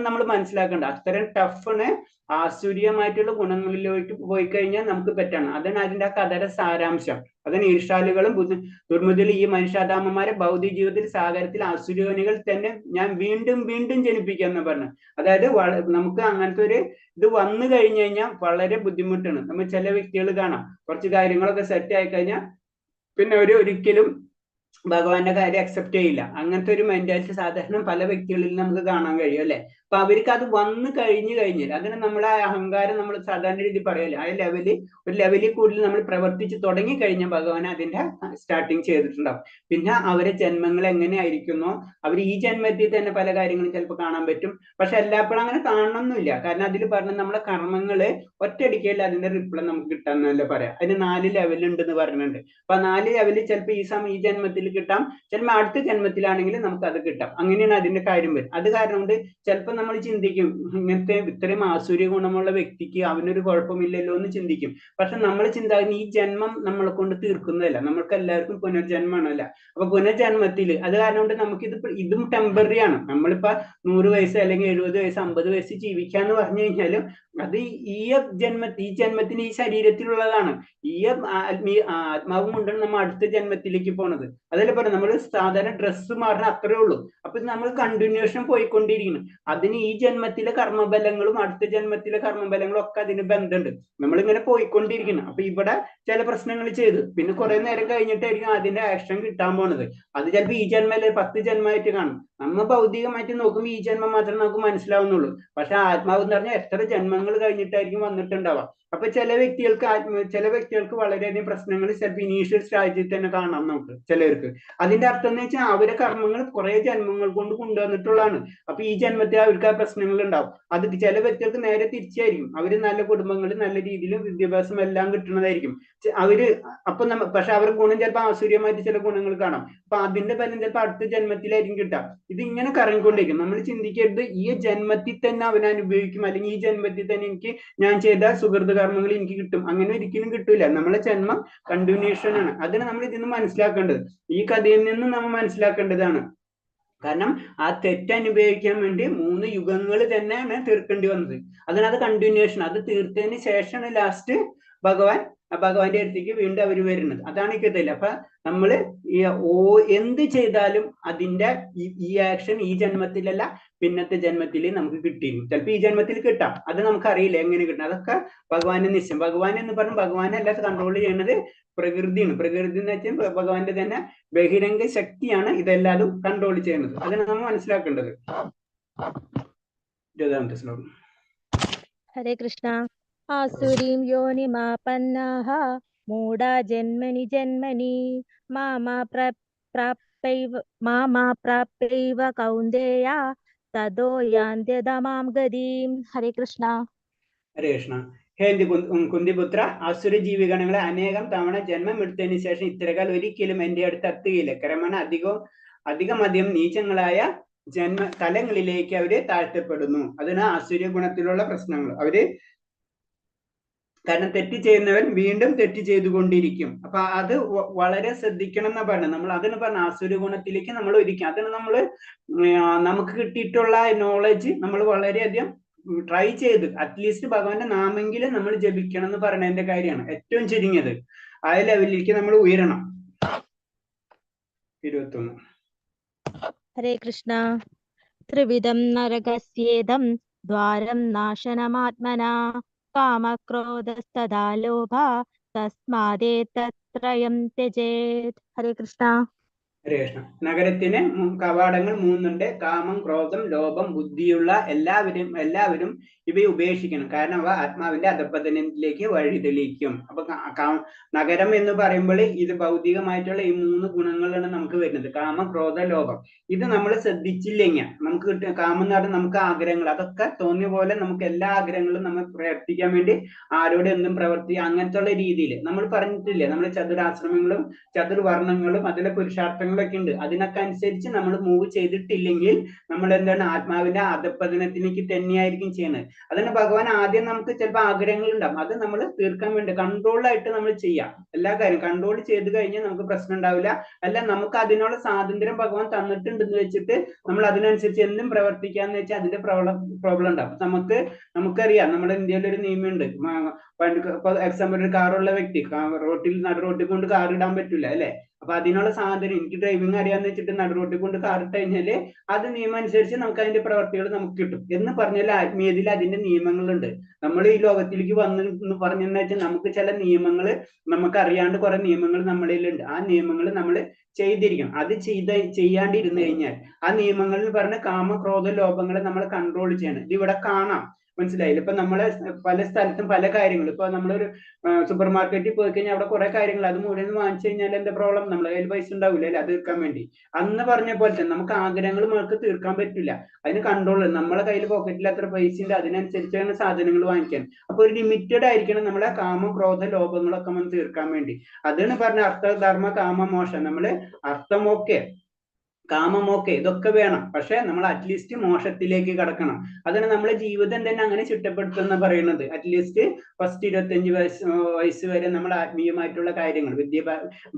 നമ്മൾ മനസ്സിലാക്കേണ്ടത്. അത്രയും ടഫാണ് ആസുര്യമായിട്ടുള്ള ഗുണങ്ങളിലേക്ക് പോയി കഴിഞ്ഞാൽ നമുക്ക് പറ്റണം. അതാണ് അതിന്റെ ആ കഥയുടെ സാരാംശം. അതാണ് ഈർഷാലുകളും ദുർമുതിലും ഈ മനുഷ്യാധാമന്മാരെ ഭൗതിക ജീവിതത്തിൽ സാഗരത്തിൽ ആസുര്യോനികൾ തന്നെ ഞാൻ വീണ്ടും വീണ്ടും ജനിപ്പിക്കുക എന്ന് പറഞ്ഞു. അതായത് നമുക്ക് അങ്ങനത്തെ ഒരു ഇത് വന്നു കഴിഞ്ഞു കഴിഞ്ഞാൽ വളരെ ബുദ്ധിമുട്ടാണ്. നമ്മൾ ചില വ്യക്തികൾ കാണാം, കുറച്ച് കാര്യങ്ങളൊക്കെ സെറ്റ് ആയി കഴിഞ്ഞാൽ പിന്നെ ഒരിക്കലും ഭഗവാന്റെ കാര്യം അക്സെപ്റ്റ് ചെയ്യില്ല. അങ്ങനത്തെ ഒരു മെന്റാലിറ്റി സാധാരണ പല വ്യക്തികളിൽ നമുക്ക് കാണാൻ കഴിയും അല്ലെ. അപ്പൊ അവർക്ക് അത് വന്നു കഴിഞ്ഞാൽ അതിന് നമ്മളെ അഹങ്കാരം നമ്മൾ സാധാരണ രീതി പറയല്ലേ, ആ ഒരു ലെവലിൽ കൂടുതൽ നമ്മൾ പ്രവർത്തിച്ച് തുടങ്ങി കഴിഞ്ഞ ഭഗവാൻ അതിന്റെ സ്റ്റാർട്ടിങ് ചെയ്തിട്ടുണ്ടാവും. പിന്നെ അവരെ ജന്മങ്ങൾ എങ്ങനെയായിരിക്കുന്നോ അവർ ഈ ജന്മത്തിൽ തന്നെ പല കാര്യങ്ങളും ചിലപ്പോൾ കാണാൻ പറ്റും. പക്ഷെ എല്ലാപ്പോഴും അങ്ങനെ കാണണമെന്നില്ല. കാരണം അതിൽ പറഞ്ഞ നമ്മളെ കർമ്മങ്ങള് ഒറ്റയടിക്കല്ല അതിന്റെ റിപ്ലൈ നമുക്ക് കിട്ടാന്നല്ലേ പറയാം. അതിന് 4 ലെവലുണ്ടെന്ന് പറഞ്ഞിട്ടുണ്ട്. അപ്പൊ 4 ലെവലിൽ ചിലപ്പോൾ ഈ ജന്മത്തിൽ കിട്ടാം, ചിലപ്പോൾ അടുത്ത ജന്മത്തിലാണെങ്കിൽ നമുക്ക് അത് കിട്ടാം. അങ്ങനെയാണ് അതിന്റെ കാര്യം വരും. അത് കാരണം കൊണ്ട് ചിലപ്പോൾ നമ്മൾ ചിന്തിക്കും ഇങ്ങനത്തെ ഇത്രയും ആസുര്യ ഗുണമുള്ള വ്യക്തിക്ക് അവനൊരു കുഴപ്പമില്ലല്ലോ എന്ന് ചിന്തിക്കും. പക്ഷെ നമ്മൾ ചിന്താകുന്ന ഈ ജന്മം നമ്മളെ കൊണ്ട് തീർക്കുന്നതല്ല, നമ്മൾക്ക് എല്ലാവർക്കും പുനർജന്മമാണല്ല. അപ്പൊ പുനർജന്മത്തിൽ അത് കാരണം കൊണ്ട് നമുക്ക് ഇതും ടെമ്പററി ആണ്. നമ്മളിപ്പോ 100 വയസ്സ് അല്ലെങ്കിൽ 70 വയസ്സ് 50 വയസ്സ് ജീവിക്കാന്ന് പറഞ്ഞു കഴിഞ്ഞാലും അത് ഈ ജന്മത്തിന് ഈ ശരീരത്തിലുള്ളതാണ്. ഈ ആത്മാവും കൊണ്ടാണ് നമ്മൾ അടുത്ത ജന്മത്തിലേക്ക് പോണത്. അതല്ലേ പറഞ്ഞത്, നമ്മൾ സാധാരണ ഡ്രസ്സ് മാറുന്ന അത്രേ ഉള്ളൂ. അപ്പൊ നമ്മൾ കണ്ടിന്യൂഷൻ പോയിക്കൊണ്ടിരിക്കുന്നു. അതിന് ഈ ജന്മത്തിലെ കർമ്മബലങ്ങളും അടുത്ത ജന്മത്തിലെ കർമ്മബലങ്ങളും ഒക്കെ അതിന് ബന്ധമുണ്ട്. നമ്മളിങ്ങനെ പോയിക്കൊണ്ടിരിക്കുന്നു. അപ്പൊ ഇവിടെ ചില പ്രശ്നങ്ങൾ ചെയ്ത് പിന്നെ കുറെ നേരം കഴിഞ്ഞിട്ടായിരിക്കും അതിന്റെ ആക്ഷൻ കിട്ടാൻ പോണത്. അത് ചിലപ്പോൾ ഈ ജന്മല്ലേ 10 ജന്മമായിട്ട് കാണും. നമ്മൾ ഭൗതികമായിട്ട് നോക്കുമ്പോൾ ഈ ജന്മം മാത്രമേ നമുക്ക് മനസ്സിലാവുന്നുള്ളൂ. പക്ഷെ ആത്മാവ് എന്ന് പറഞ്ഞാൽ എത്ര ജന്മങ്ങൾ കഴിഞ്ഞിട്ടായിരിക്കും വന്നിട്ടുണ്ടാവുക. അപ്പൊ ചില വ്യക്തികൾക്ക് വളരെയധികം പ്രശ്നങ്ങൾ ചിലപ്പോൾ ഇനീഷ്യൽ സ്റ്റേജിൽ തന്നെ കാണാം നമുക്ക് ചിലർക്ക്. അതിന്റെ അർത്ഥം എന്ന് വെച്ചാൽ അവരെ കർമ്മങ്ങൾ കുറെ ജന്മങ്ങൾ കൊണ്ട് കൊണ്ടുവന്നിട്ടുള്ളതാണ്. അപ്പൊ ഈ ജന്മത്തിൽ അവർക്ക് ആ പ്രശ്നങ്ങൾ ഉണ്ടാവും. അത് ചില വ്യക്തികൾക്ക് നേരെ തിരിച്ചായിരിക്കും. അവര് നല്ല കുടുംബങ്ങളിൽ നല്ല രീതിയിൽ വിദ്യാഭ്യാസം എല്ലാം കിട്ടുന്നതായിരിക്കും അവര്. അപ്പൊ പക്ഷെ അവരുടെ ഗുണം ചിലപ്പോൾ ആസുര്യമായിട്ട് ചില ഗുണങ്ങൾ കാണാം. അപ്പൊ അതിന്റെ ഫലം ചിലപ്പോൾ അടുത്ത ജന്മത്തിലായിരിക്കും കിട്ടാം. ഇത് ഇങ്ങനെ കറങ്ങിക്കൊണ്ടിരിക്കും. നമ്മൾ ചിന്തിക്കരുത് ഈ ജന്മത്തിൽ തന്നെ അവൻ അനുഭവിക്കും, അല്ലെങ്കിൽ ഈ ജന്മത്തിൽ തന്നെ എനിക്ക് ഞാൻ ചെയ്ത സുഹൃത കർമ്മങ്ങൾ എനിക്ക് കിട്ടും. അങ്ങനെ ഒരിക്കലും കിട്ടൂല. നമ്മളെ ജന്മം കണ്ടിന്യൂഷൻ ആണ്. അതിന് നമ്മൾ ഇതിന് മനസ്സിലാക്കേണ്ടത്, ഈ കഥയിൽ നിന്ന് നമ്മൾ മനസ്സിലാക്കേണ്ടതാണ്. കാരണം ആ തെറ്റ് അനുഭവിക്കാൻ വേണ്ടി 3 യുഗങ്ങൾ തന്നെയാണ് തീർക്കേണ്ടി വന്നത്. അതിനത് കണ്ടിന്യൂഷൻ, അത് തീർത്തതിന് ശേഷമാണ് ലാസ്റ്റ് ഭഗവാന്റെ അടുത്തേക്ക് വീണ്ടും അവർ വരുന്നത്. അതാണ് ഈ കഥയിൽ. അപ്പൊ നമ്മള് എന്ത് ചെയ്താലും അതിന്റെ ഈ ആക്ഷൻ ഈ ജന്മത്തിലല്ല പിന്നത്തെ ജന്മത്തിൽ നമുക്ക് കിട്ടിയിരുന്നു. ചിലപ്പോൾ ഈ ജന്മത്തിൽ കിട്ടാം, അത് നമുക്കറിയില്ല എങ്ങനെ കിട്ടാം. അതൊക്കെ ഭഗവാന്റെ നിശ്ചയം. ഭഗവാൻ എന്ന് പറഞ്ഞാൽ ഭഗവാനെ അല്ല കൺട്രോൾ ചെയ്യുന്നത് പ്രകൃതിയാണ്. പ്രകൃതി എന്ന് വെച്ചാൽ ഭഗവാന്റെ തന്നെ ബഹിരംഗ ശക്തിയാണ് ഇതെല്ലാതും കൺട്രോൾ ചെയ്യുന്നത്. അതിനെ നമ്മൾ മനസ്സിലാക്കേണ്ടത്. 20ാമത്തെ ശ്ലോകം. ഹരേ കൃഷ്ണ. ആസുരീം യോനിമാപന്നാഃ മൂഢാ ജന്മനി ജന്മനി മാമാ പ്രാപ്യൈവ കൗന്ദേയ തതോ യാന്ത്യധമാം ഗതിം. ഹരേ കൃഷ്ണ. ഹരേ കൃഷ്ണ. ഹേ കുന്തിപുത്ര, അസുര ജീവിഗണങ്ങളെ അനേകം തവണ ജന്മം എടുത്തതിന് ശേഷം ഇത്തരകാൽ ഒരിക്കലും എന്റെ അടുത്ത് എത്തുകയില്ല. ക്രമേണ അധികം നീചങ്ങളായ തലങ്ങളിലേക്ക് അവര് താഴ്ത്തപ്പെടുന്നു. അതിന് ആസുര്യ ഗുണത്തിലുള്ള പ്രശ്നങ്ങൾ. കാരണം തെറ്റ് ചെയ്യുന്നവൻ വീണ്ടും തെറ്റ് ചെയ്തുകൊണ്ടിരിക്കും. അപ്പൊ അത് വളരെ ശ്രദ്ധിക്കണം എന്നാ പറഞ്ഞത്. നമ്മൾ അതിന് പറഞ്ഞ ആസുര ഗുണത്തിലേക്ക് നമ്മൾ ഒരിക്കും. അതിന് നമുക്ക് കിട്ടിയിട്ടുള്ള നോളജ് നമ്മൾ വളരെയധികം ട്രൈ ചെയ്ത് അറ്റ്ലീസ്റ്റ് ഭഗവാന്റെ നാമെങ്കിലും നമ്മൾ ജപിക്കണം എന്ന് പറയുന്നതിന്റെ കാര്യമാണ് ഏറ്റവും ചുരുങ്ങിയത്. ആ ലെവലിലേക്ക് നമ്മൾ ഉയരണം. 21. ഹരേ കൃഷ്ണ. ത്രിവിധം നരകസ്യേദം ദ്വാരം നാശനമാത്മനാ കാമക്രോധസ്തഥാ ലോഭ തസ്മാദേതത്രയം ത്യജേത്. ഹരേ കൃഷ്ണ. ഹരേ കൃഷ്ണ. നഗരത്തിന് കവാടങ്ങൾ 3 ഉണ്ട്. കാമം, ക്രോധം, ലോഭം, ബുദ്ധിയുള്ള എല്ലാവരും ഇവയെ ഉപേക്ഷിക്കണം. കാരണം അവ ആത്മാവിന്റെ അധപ്പതനത്തിലേക്ക് വഴിതെളിയിക്കും. അപ്പൊ നഗരം എന്ന് പറയുമ്പോൾ ഇത് ഭൗതികമായിട്ടുള്ള ഈ 3 ഗുണങ്ങളാണ് നമുക്ക് വരുന്നത്. കാമം, ക്രോധ, ലോഭം. ഇത് നമ്മൾ ശ്രദ്ധിച്ചില്ലെങ്കിൽ നമുക്ക് കിട്ടും. കാമം എന്ന് പറഞ്ഞാൽ നമുക്ക് ആഗ്രഹങ്ങൾ, അതൊക്കെ തോന്നിയ പോലെ നമുക്ക് എല്ലാ ആഗ്രഹങ്ങളും നമ്മൾ പ്രവർത്തിക്കാൻ വേണ്ടി ആരോട് എന്തും പ്രവർത്തിക്കുക, അങ്ങനത്തെ ഉള്ള രീതിയിൽ നമ്മൾ പറഞ്ഞിട്ടില്ലേ. നമ്മൾ ചതുരാശ്രമങ്ങളും ചതുർവർണ്ണങ്ങളും അതിലെ പുരുഷാർത്ഥങ്ങളൊക്കെ ഉണ്ട്. അതിനൊക്കെ അനുസരിച്ച് നമ്മൾ മൂവ് ചെയ്തിട്ടില്ലെങ്കിൽ നമ്മൾ എന്താണ് ആത്മാവിന്റെ അധപ്പതനത്തിലേക്ക് തന്നെയായിരിക്കും ചെയ്യുന്നത്. അതിന് ഭഗവാൻ ആദ്യം നമുക്ക് ചിലപ്പോൾ ആഗ്രഹങ്ങൾ ഉണ്ടാവും, അത് നമ്മൾ തീർക്കാൻ വേണ്ടി കൺട്രോളായിട്ട് നമ്മൾ ചെയ്യാം. എല്ലാ കാര്യം കൺട്രോൾ ചെയ്ത് കഴിഞ്ഞാൽ നമുക്ക് പ്രശ്നം ഉണ്ടാവില്ല. അല്ല, നമുക്ക് അതിനുള്ള സ്വാതന്ത്ര്യം ഭഗവാൻ തന്നിട്ടുണ്ടെന്ന് വെച്ചിട്ട് നമ്മൾ അതിനനുസരിച്ച് എന്തും പ്രവർത്തിക്കാന്ന് വെച്ചാൽ അതിന്റെ പ്രോബ്ലം ഉണ്ടാവും. നമുക്കറിയാം, നമ്മുടെ ഇന്ത്യയിൽ ഒരു നിയമമുണ്ട്, ഇപ്പൊ എക്സാമ്പിൾ ഒരു കാറുള്ള വ്യക്തി നടു റോട്ടിൽ കൊണ്ട് കാർ ഇടാൻ പറ്റില്ല അല്ലെ. അപ്പൊ അതിനുള്ള സ്വാതന്ത്ര്യം, എനിക്ക് ഡ്രൈവിംഗ് അറിയാന്ന് വെച്ചിട്ട് നടു റോട്ടിൽ കൊണ്ട് കാർ ഇട്ട് കഴിഞ്ഞാല് അത് നിയമം അനുസരിച്ച് നമുക്ക് അതിന്റെ പ്രവർത്തികൾ നമുക്ക് കിട്ടും എന്ന് പറഞ്ഞാൽ ആത്മീയതയിൽ അതിന്റെ നിയമങ്ങളുണ്ട്. നമ്മൾ ഈ ലോകത്തിലേക്ക് വന്ന് പറഞ്ഞെന്ന് വെച്ചാൽ നമുക്ക് ചില നിയമങ്ങൾ നമുക്ക് അറിയാണ്ട് കുറെ നിയമങ്ങൾ നമ്മളിലുണ്ട്. ആ നിയമങ്ങൾ നമ്മൾ ചെയ്തിരിക്കണം. അത് ചെയ്യാണ്ടിരുന്നു കഴിഞ്ഞാൽ ആ നിയമങ്ങളിൽ പറഞ്ഞ കാമക്രോധ ലോഭങ്ങളെ നമ്മൾ കൺട്രോൾ ചെയ്യണം. ഇത് ഇവിടെ കാണാം, മനസ്സിലായില്ല? ഇപ്പൊ നമ്മളെ പല സ്ഥലത്തും പല കാര്യങ്ങൾ, ഇപ്പൊ നമ്മളൊരു സൂപ്പർ മാർക്കറ്റിൽ പോയി കഴിഞ്ഞാൽ അവിടെ കുറെ കാര്യങ്ങൾ അത് മുഴുവൻ വാങ്ങിച്ചു കഴിഞ്ഞാൽ എന്താ പ്രോബ്ലം? നമ്മളെ കയ്യിൽ പൈസ ഉണ്ടാവില്ല അല്ലെ അത് തീർക്കാൻ വേണ്ടി. അന്ന് പറഞ്ഞ പോലെ തന്നെ നമുക്ക് ആഗ്രഹങ്ങൾ നമുക്ക് തീർക്കാൻ പറ്റില്ല, അതിന് കൺട്രോൾ. നമ്മളെ കയ്യിൽ പോക്കറ്റിൽ അത്ര പൈസ ഉണ്ട്, അതിനനുസരിച്ചാണ് സാധനങ്ങൾ വാങ്ങിക്കാൻ. അപ്പൊ ഒരു ലിമിറ്റഡ് ആയിരിക്കണം നമ്മളെ കാമ ക്രോധ ലോഭങ്ങളൊക്കെ നമ്മൾ തീർക്കാൻ വേണ്ടി. അതാണ് പറഞ്ഞ അർത്ഥ ധർമ്മ കാമ മോശം. നമ്മള് അർത്ഥമൊക്കെ കാമമൊക്കെ ഇതൊക്കെ വേണം, പക്ഷെ നമ്മൾ അറ്റ്ലീസ്റ്റ് മോശത്തിലേക്ക് കടക്കണം. അതാണ് നമ്മളെ ജീവിതം തന്നെ അങ്ങനെ ചിട്ടപ്പെടുത്തുന്ന പറയുന്നത്. അറ്റ്ലീസ്റ്റ് ഫസ്റ്റ് 25 വയസ്സ് വരെ നമ്മൾ ആത്മീയമായിട്ടുള്ള കാര്യങ്ങൾ